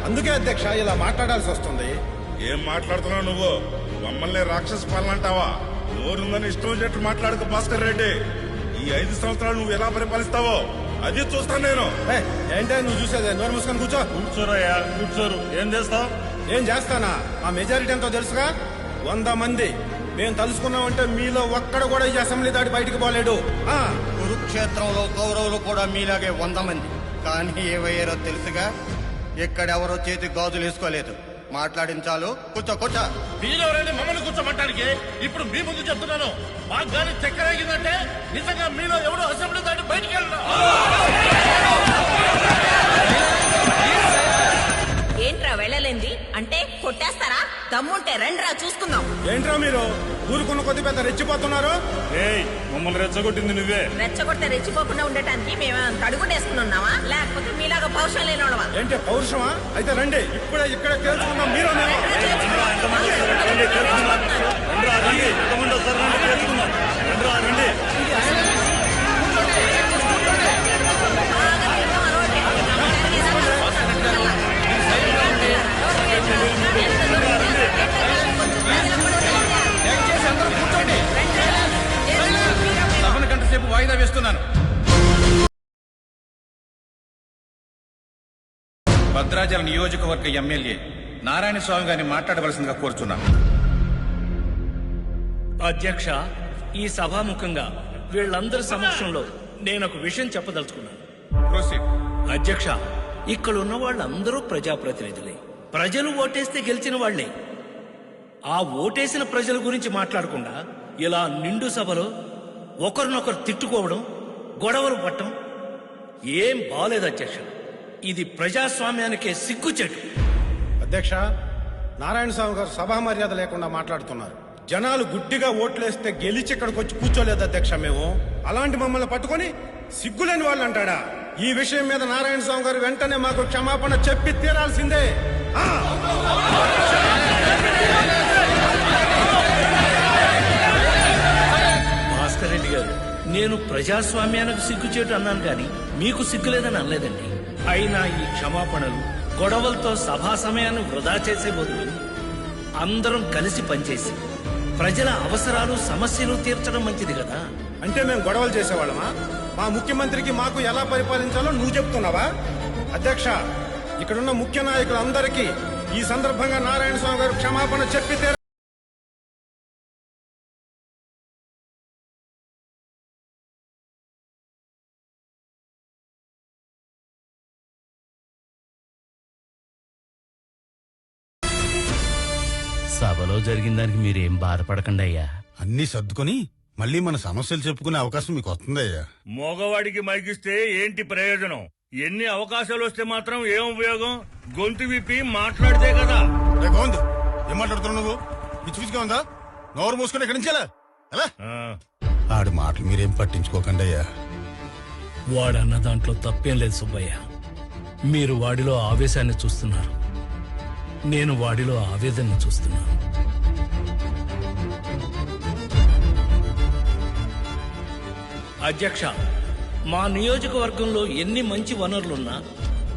అందుకే అధ్యక్ష ఇలా మాట్లాడాల్సి వస్తుంది. ఏం మాట్లాడుతున్నావు నువ్వు? మమ్మల్ని రాక్షస పాలన అంటావా? నోరుందని ఇష్టం వచ్చినట్టు మాట్లాడుకో భాస్కర్ రెడ్డి. ఈ 5 సంవత్సరాలు నువ్వు ఎలా పరిపాలిస్తావో అది చూస్తాను నేను. ఏంటే నువ్వు చూసేదే? నోరు మూసుకొని కూర్చో. కూర్చోరయ్యా, కూర్చోరు. ఏం చేస్తావు? ఏం చేస్తానా? మా మెజారిటీ ఎంతో తెలుసుగా, 100 మంది. మేము తలుసుకున్నామంటే మీలో ఒక్కడ కూడా ఈ అసెంబ్లీ దాటి బయటికి పోలేడు. కురుక్షేత్రంలో కౌరవులు కూడా మీలాగే 100 మంది. కానీ ఏవయ్యారో తెలుసుగా, ఎక్కడెవరో చేతి గాజులు వేసుకోలేదు. మాట్లాడించాలు. కూర్చో. మీరెవరైనా మమ్మల్ని కూర్చోమంటానికి? ఇప్పుడు మీ ముందు చెప్తున్నాను, మాకు గాని చక్కెరగిందంటే నిజంగా మీలో ఎవడో అసెంబ్లీ దాటి బయటికి వెళ్ళడం. ఏంట్రా వెళ్ళలేంది అంటే కొట్టేస్తారా? దమ్ముంటే రండ్రా చూసుకుందాం. ఏంట్రా మీరు ఊరుకున్న కొద్ది పెద్ద రెచ్చిపోతున్నారు? మమ్మల్ని రెచ్చగొట్టింది నువ్వే. రెచ్చగొడితే రెచ్చిపోకుండా ఉండటానికి మేము తడుగుడేసుకుని ఉన్నావా? లేకపోతే మీలాగా పౌరుషం లేనివాడవా? ఏంటి పౌరుషమా? అయితే రండి, ఇప్పుడే ఇక్కడ తేల్చుకుందాం. మీరు భద్రాచలం నియోజకవర్గ ఎమ్మెల్యే నారాయణ స్వామి గారిని మాట్లాడవలసిందిగా కోరుచున్నాను. అధ్యక్ష, ఈ సభాముఖంగా వీళ్ళందరి సమక్షంలో నేను ఒక విషయం చెప్పదలుచుకున్నాను. అధ్యక్ష, ఇక్కడ ఉన్న వాళ్ళందరూ ప్రజాప్రతినిధులే. ప్రజలు ఓటేస్తే గెలిచిన వాళ్లే. ఆ ఓటేసిన ప్రజల గురించి మాట్లాడకుండా ఇలా నిండు సభలో ఒకరినొకరు తిట్టుకోవడం, గొడవలు పట్టడం ఏం బాలేదు అధ్యక్ష. ఇది ప్రజాస్వామ్యానికే సిగ్గుచెట్టు. అధ్యక్ష, నారాయణ స్వామి గారు సభా మర్యాద లేకుండా మాట్లాడుతున్నారు. జనాలు గుడ్డిగా ఓట్లేస్తే గెలిచి ఇక్కడికి వచ్చి కూర్చోలేదు అధ్యక్ష. మేము అలాంటి మమ్మల్ని పట్టుకొని సిగ్గులేని వాళ్ళు అంటాడా? ఈ విషయం మీద నారాయణ స్వామి గారు వెంటనే మాకు క్షమాపణ చెప్పి తీరాల్సిందే. భాస్కర్ రెడ్డి గారు, నేను ప్రజాస్వామ్యానికి సిగ్గుచేటు అన్నాను కానీ మీకు సిగ్గులేదని అనలేదండి. అయినా ఈ క్షమాపణలు గొడవలతో సభా సమయాన్ని వృధా చేసే బదులు అందరం కలిసి పనిచేసి ప్రజల అవసరాలు సమస్యలు తీర్చడం మంచిది కదా. అంటే మేము గొడవలు చేసేవాళ్ళమా? మా ముఖ్యమంత్రికి మాకు ఎలా పరిపాలించాలో నువ్వు చెప్తున్నావా? అధ్యక్ష, ఇక్కడున్న ముఖ్య నాయకులందరికీ ఈ సందర్భంగా నారాయణ స్వామి గారు క్షమాపణ చెప్పి సభలో జరిగిన దానికి మీరేం బాధపడకండి అయ్యా. అన్నీ సర్దుకొని మళ్ళీ మన సమస్యలు చెప్పుకునే అవకాశం మీకు వస్తుందయ్యా. మగవాడికి మైకిస్తే ఏంటి ప్రయోజనం? ఎన్ని అవకాశాలు వస్తే మాత్రం ఏం ఉపయోగం? గొంతు విప్పి మాట్లాడితే కదా. గోవింద్, ఏం మాట్లాడుతున్నావు నువ్వు? పిచ్చి పిచ్చిగా ఉందా? నోరు మూసుకుని ఎక్కడి నుంచి ఎలా? ఆడి మాటలు మీరేం పట్టించుకోకండి అయ్యా. వాడన్న దాంట్లో తప్పేం లేదు సుబ్బయ్య. మీరు వాడిలో ఆవేశాన్ని చూస్తున్నారు, నేను వాడిలో ఆవేదన చూస్తున్నాను. అధ్యక్ష, మా నియోజకవర్గంలో ఎన్ని మంచి వనరులున్నా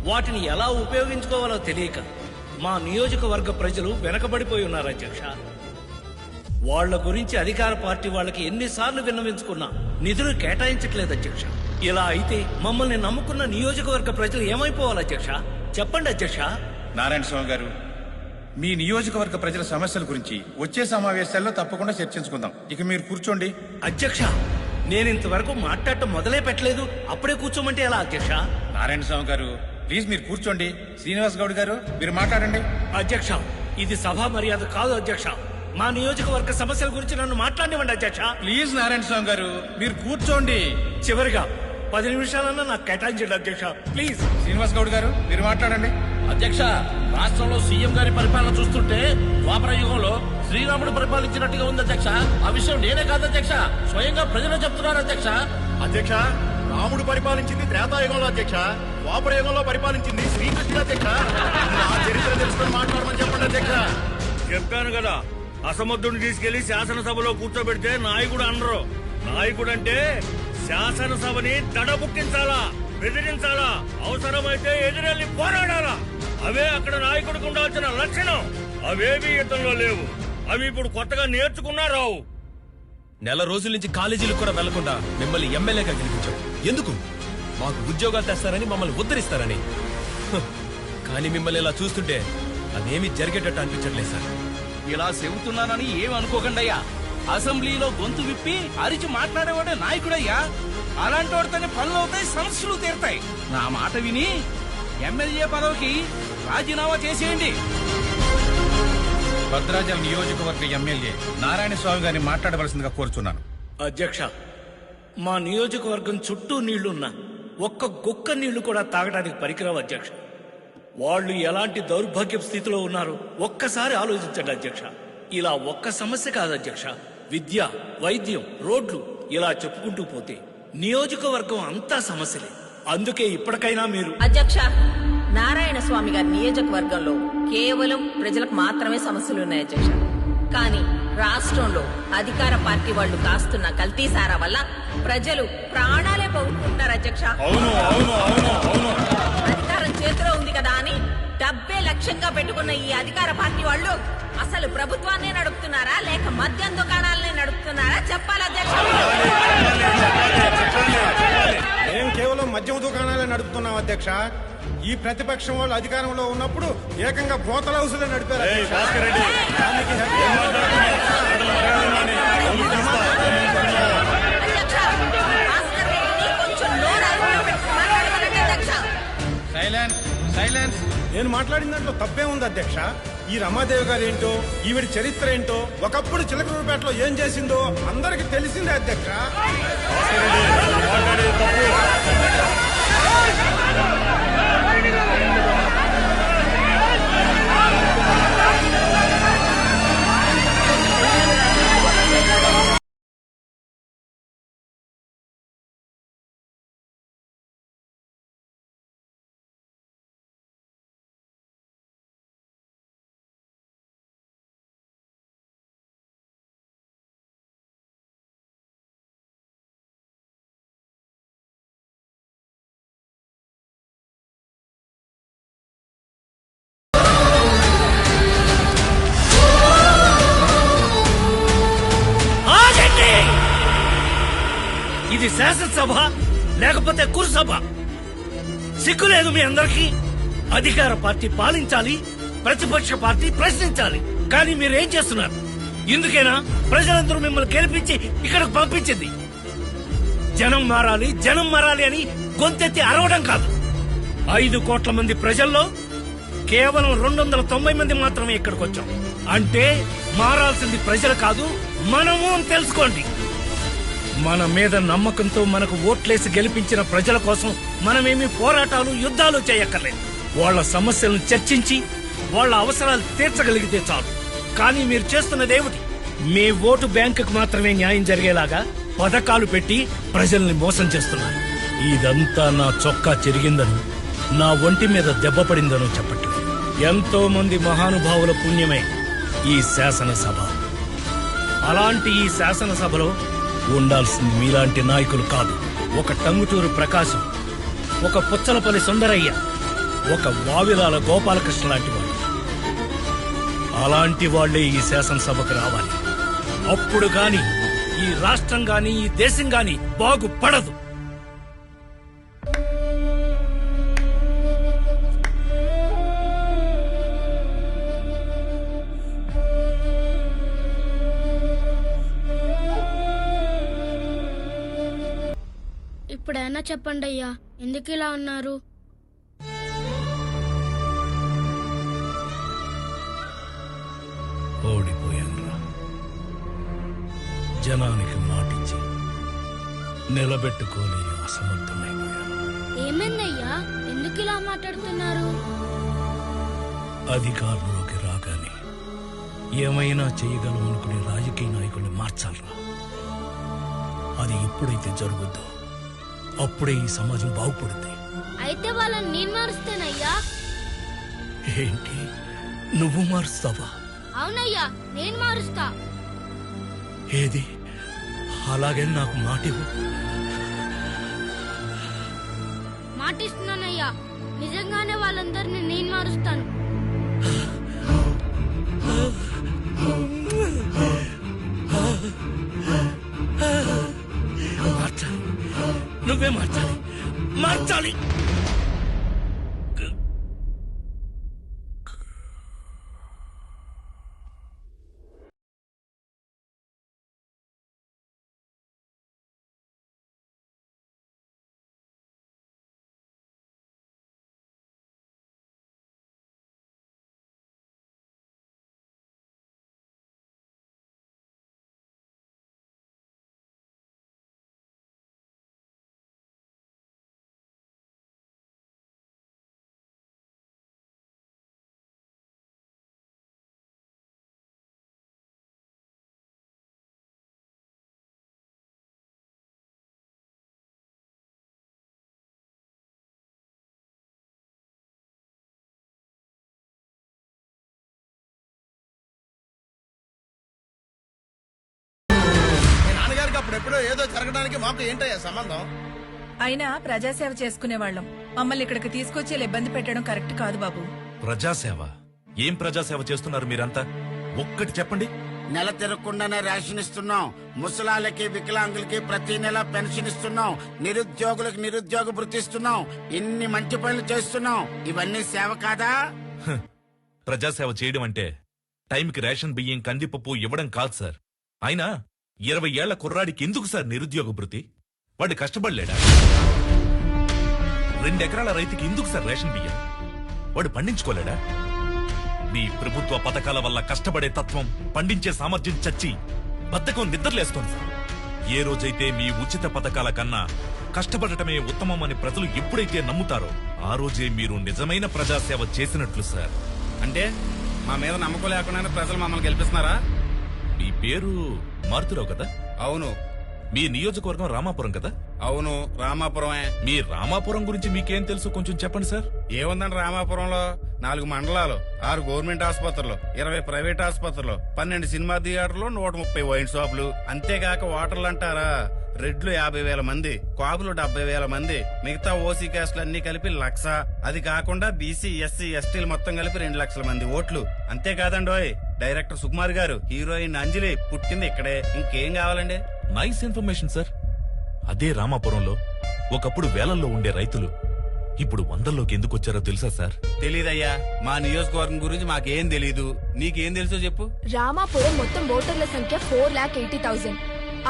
వాటిని ఎలా ఉపయోగించుకోవాలో తెలియక మా నియోజకవర్గ ప్రజలు వెనకబడిపోయి ఉన్నారు అధ్యక్ష. వాళ్ల గురించి అధికార పార్టీ వాళ్ళకి ఎన్నిసార్లు విన్నవించుకున్నా నిధులు కేటాయించట్లేదు అధ్యక్ష. ఇలా అయితే మమ్మల్ని నమ్ముకున్న నియోజకవర్గ ప్రజలు ఏమైపోవాలి అధ్యక్ష? చెప్పండి అధ్యక్ష. నారాయణ స్వామి గారు, మీ నియోజకవర్గ ప్రజల సమస్యల గురించి వచ్చే సమావేశాల్లో తప్పకుండా చర్చించుకుందాం. ఇక మీరు కూర్చోండి. అధ్యక్ష, నేను ఇంతవరకు మాట్లాడటం మొదలే పెట్టలేదు, అప్పుడే కూర్చోమంటే ఎలా అధ్యక్ష? నారాయణ స్వామి గారు, ప్లీజ్ మీరు కూర్చోండి. శ్రీనివాస్ గౌడ్ గారు, మీరు మాట్లాడండి. అధ్యక్ష, ఇది సభా మర్యాద కాదు అధ్యక్ష. మా నియోజకవర్గ సమస్యల గురించి నన్ను మాట్లాడివ్వండి అధ్యక్ష. ప్లీజ్ నారాయణ స్వామి గారు, మీరు కూర్చోండి. చివరిగా 10 నిమిషాలన్నా నాకు కేటాయించండి అధ్యక్ష, ప్లీజ్. శ్రీనివాస్ గౌడ్ గారు, మీరు మాట్లాడండి. అధ్యక్ష, రాష్ట్రంలో సీఎం గారి పరిపాలన చూస్తుంటే ద్వాపర యుగంలో శ్రీరాముడు పరిపాలించినట్టుగా ఉంది అధ్యక్ష. ఆ విషయం నేనే కాదు అధ్యక్ష, స్వయంగా ప్రజలు చెప్తున్నారు అధ్యక్ష. అధ్యక్ష, రాముడు పరిపాలించింది త్రేతాయుగంలో అధ్యక్ష. ద్వాపర యుగంలో పరిపాలించింది శ్రీకృష్ణుడు అధ్యక్ష. ఆ చరిత్ర తెలుసుకొని మాట్లాడమని చెప్పండి అధ్యక్ష. చెప్పాను కదా, అసమర్థుడిని తీసుకెళ్లి శాసనసభలో కూర్చోబెడితే నాయకుడు అనరు. నాయకుడు అంటే శాసనసభని దడబుట్టించాలా, బెదిరించాలా, అవసరమైతే ఎదురెళ్లి పోరాడాలా. అవే అక్కడ నాయకుడికి ఉండాల్సిన లక్షణం. అవేవి యుద్ధంలో లేవు. అవి ఇప్పుడు కొత్తగా నేర్చుకున్నారావు. నెల రోజుల నుంచి కాలేజీలకు కూడా వెళ్లకుండా మిమ్మల్ని ఎమ్మెల్యేగా గెలిపించాం. ఎందుకు? మాకు ఉద్యోగాలు తెస్తారని, మమ్మల్ని ఉద్ధరిస్తారని. కానీ మిమ్మల్ని ఇలా చూస్తుంటే అదేమీ జరిగేటట్టు అనిపించట్లేదు సార్. ఇలా చెబుతున్నానని ఏం అనుకోకండి అయ్యా. అసెంబ్లీలో గొంతు విప్పి అరిచి మాట్లాడేవాడే నాయకుడయ్యా. అలాంటి వాడితోనే పనులు అవుతాయి, సమస్యలు తీరుతాయి. నా మాట విని ఎమ్మెల్యే పదవికి రాజీనామా చేసేయండి. భద్రాచలం నియోజకవర్గ ఎమ్మెల్యే నారాయణ స్వామి గారిని మాట్లాడవలసిందిగా కోరుచున్నాను. అధ్యక్ష, మా నియోజకవర్గం చుట్టూ నీళ్లున్నా ఒక్క గుక్క నీళ్లు కూడా తాగడానికి పనికిరావు అధ్యక్ష. వాళ్ళు ఎలాంటి దౌర్భాగ్య స్థితిలో ఉన్నారో ఒక్కసారి ఆలోచించండి అధ్యక్ష. ఇలా ఒక్క సమస్య కాదు అధ్యక్ష, విద్య, వైద్యం, రోడ్లు ఇలా చెప్పుకుంటూ పోతే నియోజకవర్గం అంతా సమస్యలే. అందుకే ఇప్పటికైనా మీరు అధ్యక్ష, నారాయణ స్వామి గారి నియోజకవర్గంలో కేవలం ప్రజలకు మాత్రమే సమస్యలు ఉన్నాయి అధ్యక్ష. కానీ రాష్ట్రంలో అధికార పార్టీ వాళ్ళు కాస్తున్న కల్తీ సారా వల్ల ప్రజలు ప్రాణాలే పోగొట్టుకుంటున్నారు అధ్యక్ష. అధికారం చేతిలో ఉంది కదా అని డబ్బే లక్ష్యంగా పెట్టుకున్న ఈ అధికార పార్టీ వాళ్ళు అసలు ప్రభుత్వాన్నే నడుపుతున్నారా లేక మద్యం దుకాణాలనే నడుపుతున్నారా చెప్పాలి అధ్యక్ష. మేము కేవలం మద్యం దుకాణాలే నడుపుతున్నాం అధ్యక్ష. ఈ ప్రతిపక్షం వాళ్ళు అధికారంలో ఉన్నప్పుడు ఏకంగా బ్రోతల హౌసులో నడిపారు అధ్యక్ష. దానికి సైలెన్స్. నేను మాట్లాడిన దాంట్లో తప్పే ఉంది అధ్యక్ష. ఈ రమాదేవి గారు ఏంటో, ఈవిడి చరిత్ర ఏంటో, ఒకప్పుడు చిలకలూరుపేటలో ఏం చేసిందో అందరికి తెలిసిందే అధ్యక్ష. ఇది శాసనసభ లేకపోతే కురుసభ? సిగ్గు లేదు మీ అందరికీ? అధికార పార్టీ పాలించాలి, ప్రతిపక్ష పార్టీ ప్రశ్నించాలి. కానీ మీరేం చేస్తున్నారు? ఇందుకేనా ప్రజలందరూ మిమ్మల్ని గెలిపించి ఇక్కడికి పంపించింది? జనం మారాలి అని గొంతెత్తి అరవడం కాదు. 5 కోట్ల మంది ప్రజల్లో కేవలం 290 మంది మాత్రమే ఇక్కడికి వచ్చాం. అంటే మారాల్సింది ప్రజలు కాదు, మనము అని తెలుసుకోండి. మన మీద నమ్మకంతో మనకు ఓట్లేసి గెలిపించిన ప్రజల కోసం మనమేమి పోరాటాలు, యుద్ధాలు చేయక్కర్లేదు. వాళ్ళ సమస్యలను చర్చించి వాళ్ళ అవసరాలు తీర్చగలిగితే చాలు. కానీ మీరు చేస్తున్నదేమిటి? మీ ఓటు బ్యాంకుకు మాత్రమే న్యాయం జరిగేలాగా పథకాలు పెట్టి ప్రజల్ని మోసం చేస్తున్నారు. ఇదంతా నా చొక్కా చెరిగిందను, నా ఒంటి మీద దెబ్బ పడిందనో చెప్పట్లేదు. ఎంతో మంది మహానుభావుల పుణ్యమే ఈ శాసనసభ. అలాంటి ఈ శాసనసభలో ఉండాల్సింది మీలాంటి నాయకులు కాదు. ఒక టంగుటూరు ప్రకాశం, ఒక పుచ్చలపల్లి సుందరయ్య, ఒక వావిలాల గోపాలకృష్ణ లాంటి వాళ్ళు. అలాంటి వాళ్లే ఈ శాసనసభకు రావాలి. అప్పుడు గాని ఈ రాష్ట్రం గాని ఈ దేశం గాని బాగుపడదు. ఇప్పుడైనా చెప్పండి అయ్యా, ఎందుకు ఇలా ఉన్నారు? ఓడిపోయానురా. జనానికి మాటిచ్చి నిలబెట్టుకోలేని అసమర్థునైపోయాను. ఏమైందయ్యా, ఎందుకు ఇలా మాట్లాడుతున్నారు? అధికారంలోకి రాగానే ఏమైనా చేయగలం అనుకునే రాజకీయ నాయకుల్ని మార్చాలరా. అది ఎప్పుడైతే జరుగుద్దో అప్పుడే ఈ సమాజం బాగుపడుతుంది. అయితే వాళ్ళని నేను మారుస్తానయ్యా. ఏంటి, నువ్వు మారుస్తావా? అవునయ్యా, నేను మారుస్తా. ఏది, అలాగే నాకు మాటివ్వు. మాటిస్తున్నానయ్యా, నిజంగానే వాళ్ళందరినీ నేను మారుస్తాను. మార్చాలి, నువ్వే మార్చాలి. అప్పుడెప్పుడో ఏదో జరగడానికి మాకు ఏంటయ్యా సంబంధం? అయినా ప్రజాసేవ చేసుకునేవాళ్ళం. మమ్మల్ని ఇక్కడికి తీసుకొచ్చి ఇలా ఇబ్బంది పెట్టడం కరెక్ట్ కాదు బాబు. ప్రజాసేవ? ఏం ప్రజాసేవ చేస్తున్నారు మీరంతా? ఒక్కటి చెప్పండి. నెల తిరగకుండానే రేషన్ ఇస్తున్నాం, ముసలాళ్ళకి వికలాంగులకి ప్రతి నెల పెన్షన్ ఇస్తున్నాం, నిరుద్యోగులకు నిరుద్యోగ భృతి ఇస్తున్నాం. ఇన్ని మంచి పనులు చేస్తున్నాం. ఇవన్నీ సేవ కాదా? ప్రజాసేవ చేయడం అంటే టైంకి రేషన్ బియ్యం కందిపప్పు ఇవ్వడం కాదు సార్. అయినా 20 ఏళ్ల కుర్రాడికి ఎందుకు సార్ నిరుద్యోగ భృతి? వాడు కష్టపడలేడా? 2 ఎకరాల రైతుకి ఎందుకు సార్ రేషన్ బియ్యం? వాడు పండించుకోలేడా? మీ ప్రభుత్వ పథకాల వల్ల కష్టపడే తత్వం, పండించే సామర్థ్యం చచ్చి బద్ధకం నిద్రలేస్తోంది సార్. ఏ రోజైతే మీ ఉచిత పథకాల కన్నా కష్టపడటమే ఉత్తమమని ప్రజలు ఎప్పుడైతే నమ్ముతారో ఆ రోజే మీరు నిజమైన ప్రజాసేవ చేసినట్లు సార్. అంటే మా మీద నమ్మకం లేకుండానే ప్రజలు మమ్మల్ని గెలిపిస్తున్నారా? మీ పేరు మారుతురావు కదా? అవును. మీ నియోజకవర్గం రామాపురం కదా? అవును, రామాపురమే. మీ రామాపురం గురించి మీకేం తెలుసు కొంచెం చెప్పండి సార్. ఏముందండి రామాపురంలో? 4 మండలాలు, 6 గవర్నమెంట్ ఆసుపత్రులు, 20 ప్రైవేట్ ఆసుపత్రులు, 12 సినిమా థియేటర్లు, 130 వైన్ షాపులు. అంతేగాక ఓటర్లు అంటారా, రెడ్లు 50,000 మంది, కాపులు 70,000 మంది, మిగతా ఓసీ క్యాస్ట్లు అన్ని కలిపి 1,00,000. అది కాకుండా బీసీ, ఎస్సీ, ఎస్టీలు మొత్తం కలిపి 2 లక్షల మంది ఓట్లు. అంతేకాదండోయ్, డైరెక్టర్ సుకుమార్ గారు, హీరోయిన్ అంజలి పుట్టింది ఇక్కడే. ఇంకేం కావాలండి? Nice information sir. అదే రామాపురంలో ఒకప్పుడు వేలల్లో ఉండే రైతులు ఇప్పుడు 100లోకి ఎందుకు వచ్చారో తెలుసా సార్? తెలీదయ్యా, మా నియోజకవర్గం గురించి మాకేం తెలీదు. నీకేం తెలుసో చెప్పు. రామాపురం మొత్తం ఓటర్ల సంఖ్య 4,80,000.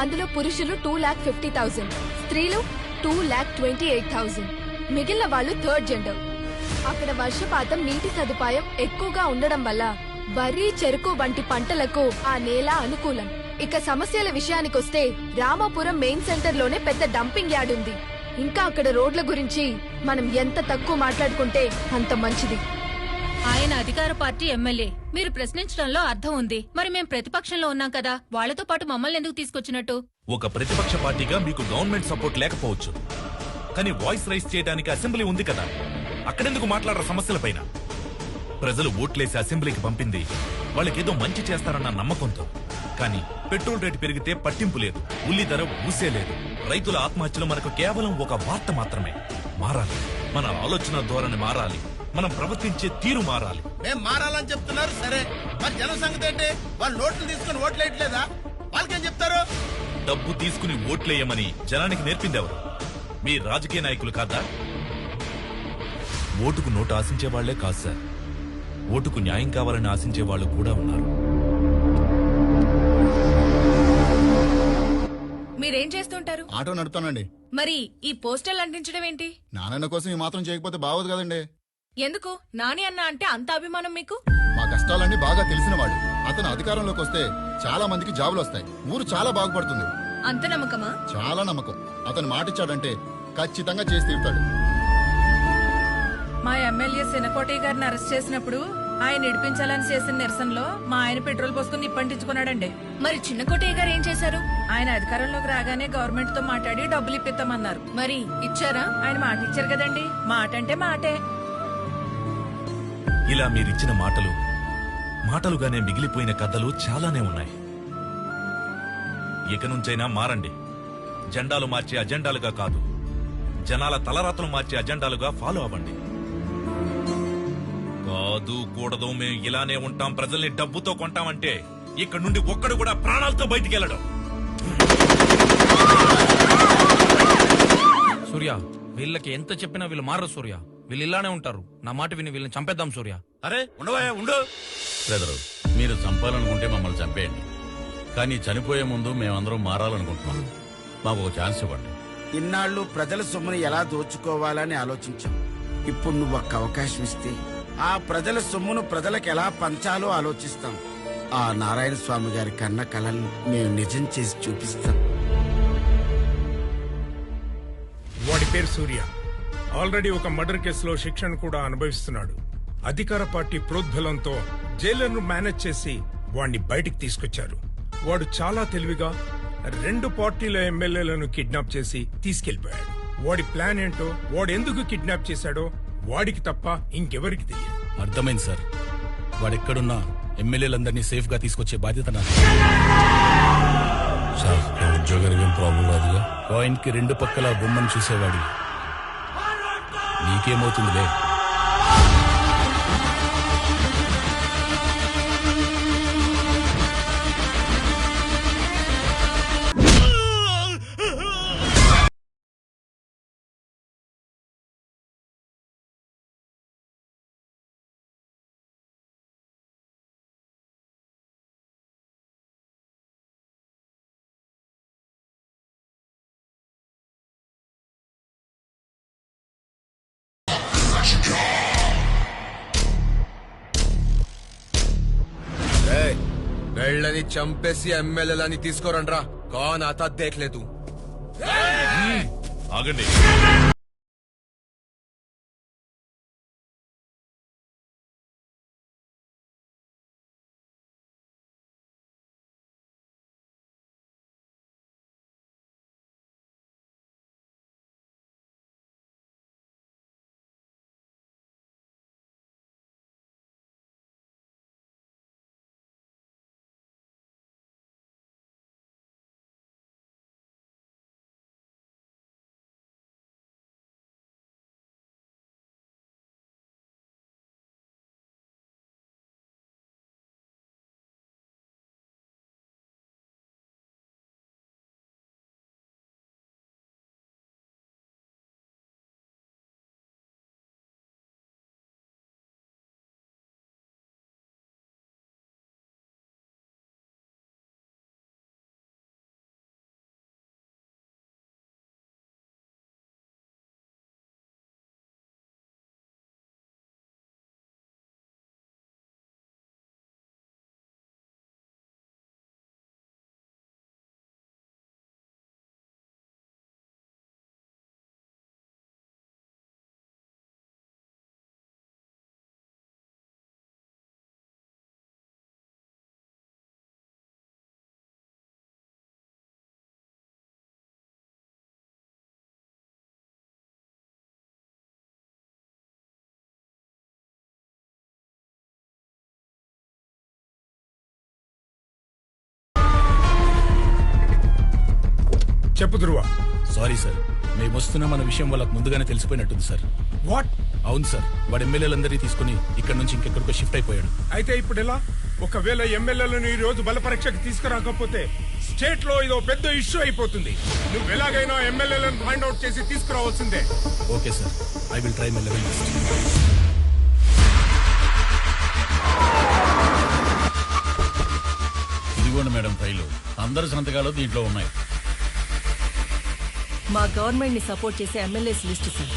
అందులో పురుషులు 2,50,000, స్త్రీలు 2,28,000. మిగిలిన వాళ్ళు థర్డ్ జెండర్. అక్కడ వర్షపాతం, నీటి సదుపాయం ఎక్కువగా ఉండడం వల్ల వరి, చెరుకు వంటి పంటలకు ఆ నేల అనుకూలం. ఇక సమస్యల విషయానికొస్తే రామాపురం మెయిన్ సెంటర్ లోనే పెద్ద డంపింగ్ యార్డ్ ఉంది. ఇంకా అక్కడ రోడ్ల గురించి మనం ఎంత తక్కువ మాట్లాడుకుంటే అంత మంచిది. ఆయన అధికార పార్టీ ఎమ్మెల్యే. మీరు ప్రశ్నించడంలో అర్థం ఉంది. మరి మేం ప్రతిపక్షంలో ఉన్నాం కదా, వాళ్లతో పాటు మమ్మల్ని ఎందుకు తీసుకొచ్చినట్టు? ఒక ప్రతిపక్ష పార్టీగా మీకు గవర్నమెంట్ సపోర్ట్ లేకపోవచ్చు, కానీ వాయిస్ రైజ్ చేయడానికి అసెంబ్లీ ఉంది కదా, అక్కడెందుకు మాట్లాడరు సమస్యలపైన? ప్రజలు ఓట్లేసి అసెంబ్లీకి పంపింది వాళ్ళకేదో మంచి చేస్తారన్న నమ్మకంతో. కానీ పెట్రోల్ రేటు పెరిగితే పట్టింపు లేదు, ఉల్లి ధర ఊసే లేదు. రైతుల ఆత్మహత్యలు మనకు కేవలం ఒక వార్త మాత్రమే. మారాలి, మన ఆలోచన ధోరణి మారాలి, మనం ప్రవర్తించే తీరు మారాలి. మేము మారాలని చెప్తున్నారు సరే, మరి జనం సంగతి ఏంటి? వాళ్ళు నోట్లు తీసుకుని ఓట్లేయట్లేదా? వాళ్ళకేం చెప్తారు? డబ్బు తీసుకుని ఓట్లేయమని జనానికి నేర్పింది ఎవరు? మీ రాజకీయ నాయకులు కాదా? ఓటుకు నోటు ఆశించే వాళ్లే కాదు సార్, ఓటుకు న్యాయం కావాలని ఆశించే వాళ్ళు కూడా ఉన్నారు. మీరేం చేస్తుంటారు? ఆటో నడుపుతానండి. మరి ఈ పోస్టర్లు అంటించడం ఏంటి? నాన్న కోసం ఈ మాత్రం చేయకపోతే బాగోదు కదండి. ఎందుకు? నాని అన్న అంటే అంత అభిమానం మీకు? మా కష్టాలన్నీ బాగా తెలిసినవాడు. అతను అధికారంలోకి వస్తే చాలా మందికి జాబులు వస్తాయి, ఊరు చాలా బాగుపడుతుంది. అంత నమ్మకమా? చాలా నమ్మకం. అతను మాటిచ్చాడంటే ఖచ్చితంగా చేసి తీరుతాడు. మా ఎమ్మెల్యే సినకోటి గారిని అరెస్ట్ చేసినప్పుడు ఆయన ఇడిపించాలని చేసిన నిరసనలో మా ఆయన పెట్రోల్ పోసుకుని నిప్పంటించుకున్నాడండి. మరి చిన్న కోటయ్య గారు ఏం చేశారు? ఆయన అధికారంలోకి రాగానే గవర్నమెంట్ తో మాట్లాడి డబ్బులు ఇప్పిస్తామన్నారు. మరి ఇచ్చారా? ఆయన మాట ఇచ్చారు కదండి. మాట అంటే మాటే. ఇలా మీరిచ్చిన మాటలు మాటలుగానే మిగిలిపోయిన కథలు చాలానే ఉన్నాయి. ఇక నుంచైనా మారండి. జెండాలు మార్చే అజెండాలుగా కాదు, జనాల తలరాతలు మార్చే అజెండాలుగా ఫాలో అవ్వండి. కాదు కూడదు, మేము ఇలానే ఉంటాం, ప్రజల్ని డబ్బుతో కొంటామంటే ఇక్కడ నుండి ఒక్కడు కూడా ప్రాణాలతో బయటికి వెళ్ళడం. సూర్య, వీళ్ళకి ఎంత చెప్పినా వీళ్ళు మారరు సూర్య. వీళ్ళు ఇలానే ఉంటారు. నా మాట విని వీళ్ళని చంపేద్దాం సూర్య. అరే ఉండవా, ఉండు. బ్రదరు, మీరు చంపాలనుకుంటే మమ్మల్ని చంపేయండి, కానీ చనిపోయే ముందు మేమందరం మారాలనుకుంటున్నాం. మాకు ఒక ఛాన్స్ ఇవ్వండి. ఇన్నాళ్ళు ప్రజల సొమ్ముని ఎలా దోచుకోవాలని ఆలోచించాం. ఇప్పుడు నువ్వు ఒక్క అవకాశం ఇస్తే ఆ ప్రజల సొమ్మును ప్రజలకు ఎలా పంచాలో ఆలోచిస్తాం. ఆ నారాయణ స్వామి గారి కన్న కళలను మేము నిజం చేసి చూపిస్తాం. వాడి పేరు సూర్య. ఆల్రెడీ ఒక మర్డర్ కేసులో శిక్షను కూడా అనుభవిస్తున్నాడు. అధికార పార్టీ ప్రోద్బలంతో జైలర్ను మేనేజ్ చేసి వాడిని బయటికి తీసుకొచ్చారు. వాడు చాలా తెలివిగా 2 పార్టీల ఎమ్మెల్యేలను కిడ్నాప్ చేసి తీసుకెళ్లిపోయాడు. వాడి ప్లాన్ ఏంటో, వాడు ఎందుకు కిడ్నాప్ చేశాడో వాడికి తప్ప ఇంకెవరికి తెలియదు. అర్థమైంది సార్. వాడెక్కడున్నా ఎమ్మెల్యేలందరినీ సేఫ్ గా తీసుకొచ్చే బాధ్యత నాది. సార్, ఉద్యోగానికి ఏం ప్రాబ్లం రాదుగా? కాయిన్ కి 2 పక్కల బొమ్మను చూసేవాడి నీకేమవుతుందిలే. వాళ్ళని చంపేసి ఎమ్మెల్యేలని తీసుకోరండ్రా. కాన్ ఆతా దేఖ్లేదు. ఆగండి. చెప్పు ధ్రువ. సారీ సార్, మేము వస్తున్న మన విషయం వాళ్ళకి ముందుగానే తెలిసిపోయినట్టుంది సార్. వాట్? అవును సార్, వాడు ఎమ్మెల్యేలందరినీ తీసుకుని ఇక్కడ నుంచి ఇంకెక్కడికో షిఫ్ట్ అయిపోయాడు. అయితే ఇప్పుడు ఎలా? ఒకవేళ ఎమ్మెల్యేలను ఈ రోజు బలపరీక్షకు తీసుకురాకపోతే స్టేట్ లో ఇదో పెద్ద ఇష్యూ అయిపోతుంది. నువ్వు ఎలాగైనా ఎమ్మెల్యేలను ఫైండ్ అవుట్ చేసి తీసుకురావాల్సిందే. Okay sir, I will try my level best. ఇదిగోండి మేడం ఫైలు. అందరి సంతకాలు దీంట్లో ఉన్నాయి. మా గవర్నమెంట్ ని సపోర్ట్ చేసే MLAs list sir.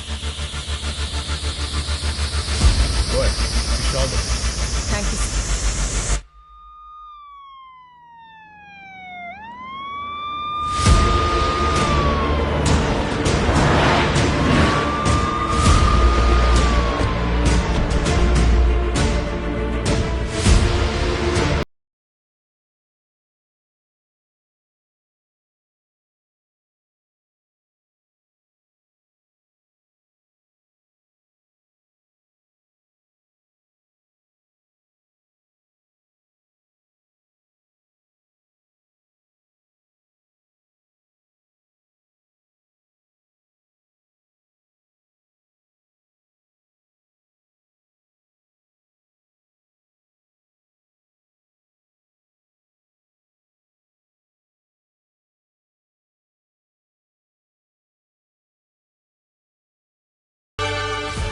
Thank you sir.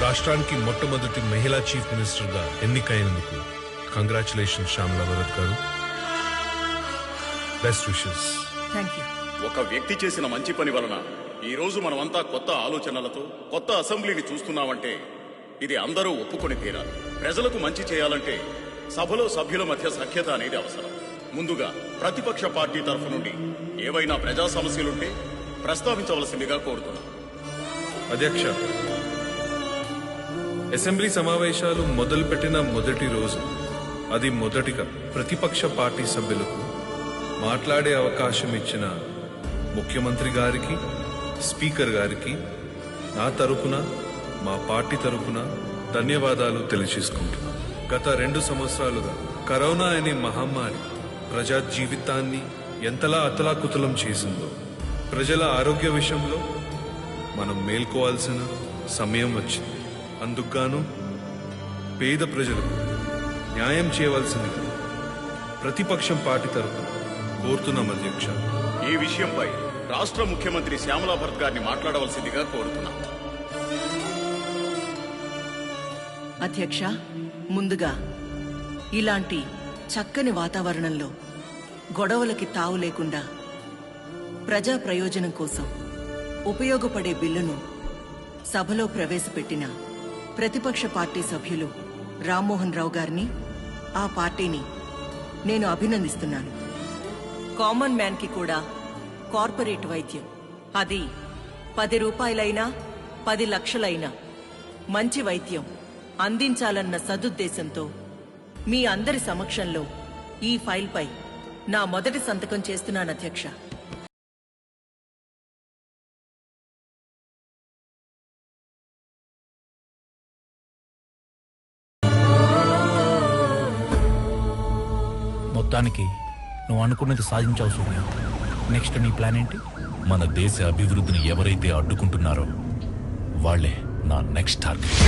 రాష్ట్రానికి మొట్టమొదటి మహిళా చీఫ్ మినిస్టర్ గా ఎన్నికైనందుకు కంగ్రాచులేషన్ శ్యామలా భరత్ గారు. Best wishes. ఒక వ్యక్తి చేసిన మంచి పని వలన ఈ రోజు మనమంతా కొత్త ఆలోచనలతో కొత్త అసెంబ్లీని చూస్తున్నామంటే ఇది అందరూ ఒప్పుకొని తీరాలి. ప్రజలకు మంచి చేయాలంటే సభలో సభ్యుల మధ్య సఖ్యత అనేది అవసరం. ముందుగా ప్రతిపక్ష పార్టీ తరఫు నుండి ఏవైనా ప్రజా సమస్యలుంటే ప్రస్తావించవలసిందిగా కోరుతున్నాం. అధ్యక్ష, అసెంబ్లీ సమావేశాలు మొదలుపెట్టిన మొదటి రోజు అది మొదటిగా ప్రతిపక్ష పార్టీ సభ్యులకు మాట్లాడే అవకాశం ఇచ్చిన ముఖ్యమంత్రి గారికి, స్పీకర్ గారికి నా తరపున మా పార్టీ తరపున ధన్యవాదాలు తెలియజేసుకుంటున్నాను. గత 2 సంవత్సరాలుగా కరోనా అనే మహమ్మారి ప్రజా జీవితాన్ని ఎంతలా అతలాకుతలం చేసిందో, ప్రజల ఆరోగ్య విషయంలో మనం మేల్కోవాల్సిన సమయం వచ్చింది. అందుకుగాను పేద ప్రజలకు న్యాయం చేయవలసిందిగా ప్రతిపక్షం పార్టీ తరపున కోరుతున్నాం అధ్యక్ష. ఈ విషయంపై రాష్ట్ర ముఖ్యమంత్రి శ్యామలా భరత్ గారిని మాట్లాడవలసిందిగా కోరుతున్నాం. అధ్యక్ష, ముందుగా ఇలాంటి చక్కని వాతావరణంలో గొడవలకి తావు లేకుండా ప్రజా ప్రయోజనం కోసం ఉపయోగపడే బిల్లును సభలో ప్రవేశపెట్టిన ప్రతిపక్ష పార్టీ సభ్యులు రామ్మోహన్ రావు గారిని, ఆ పార్టీని నేను అభినందిస్తున్నాను. కామన్ మ్యాన్ కి కూడా కార్పొరేట్ వైద్యం, అది 10 రూపాయలైనా 10 లక్షలైనా మంచి వైద్యం అందించాలన్న సదుద్దేశంతో మీ అందరి సమక్షంలో ఈ ఫైల్పై నా మొదటి సంతకం చేస్తున్నాను అధ్యక్ష. మొత్తానికి నువ్వు అనుకున్నది సాధించావు సూర్య. నెక్స్ట్ నీ ప్లాన్ ఏంటి? మన దేశ అభివృద్ధిని ఎవరైతే అడ్డుకుంటున్నారో వాళ్లే నా నెక్స్ట్ టార్గెట్.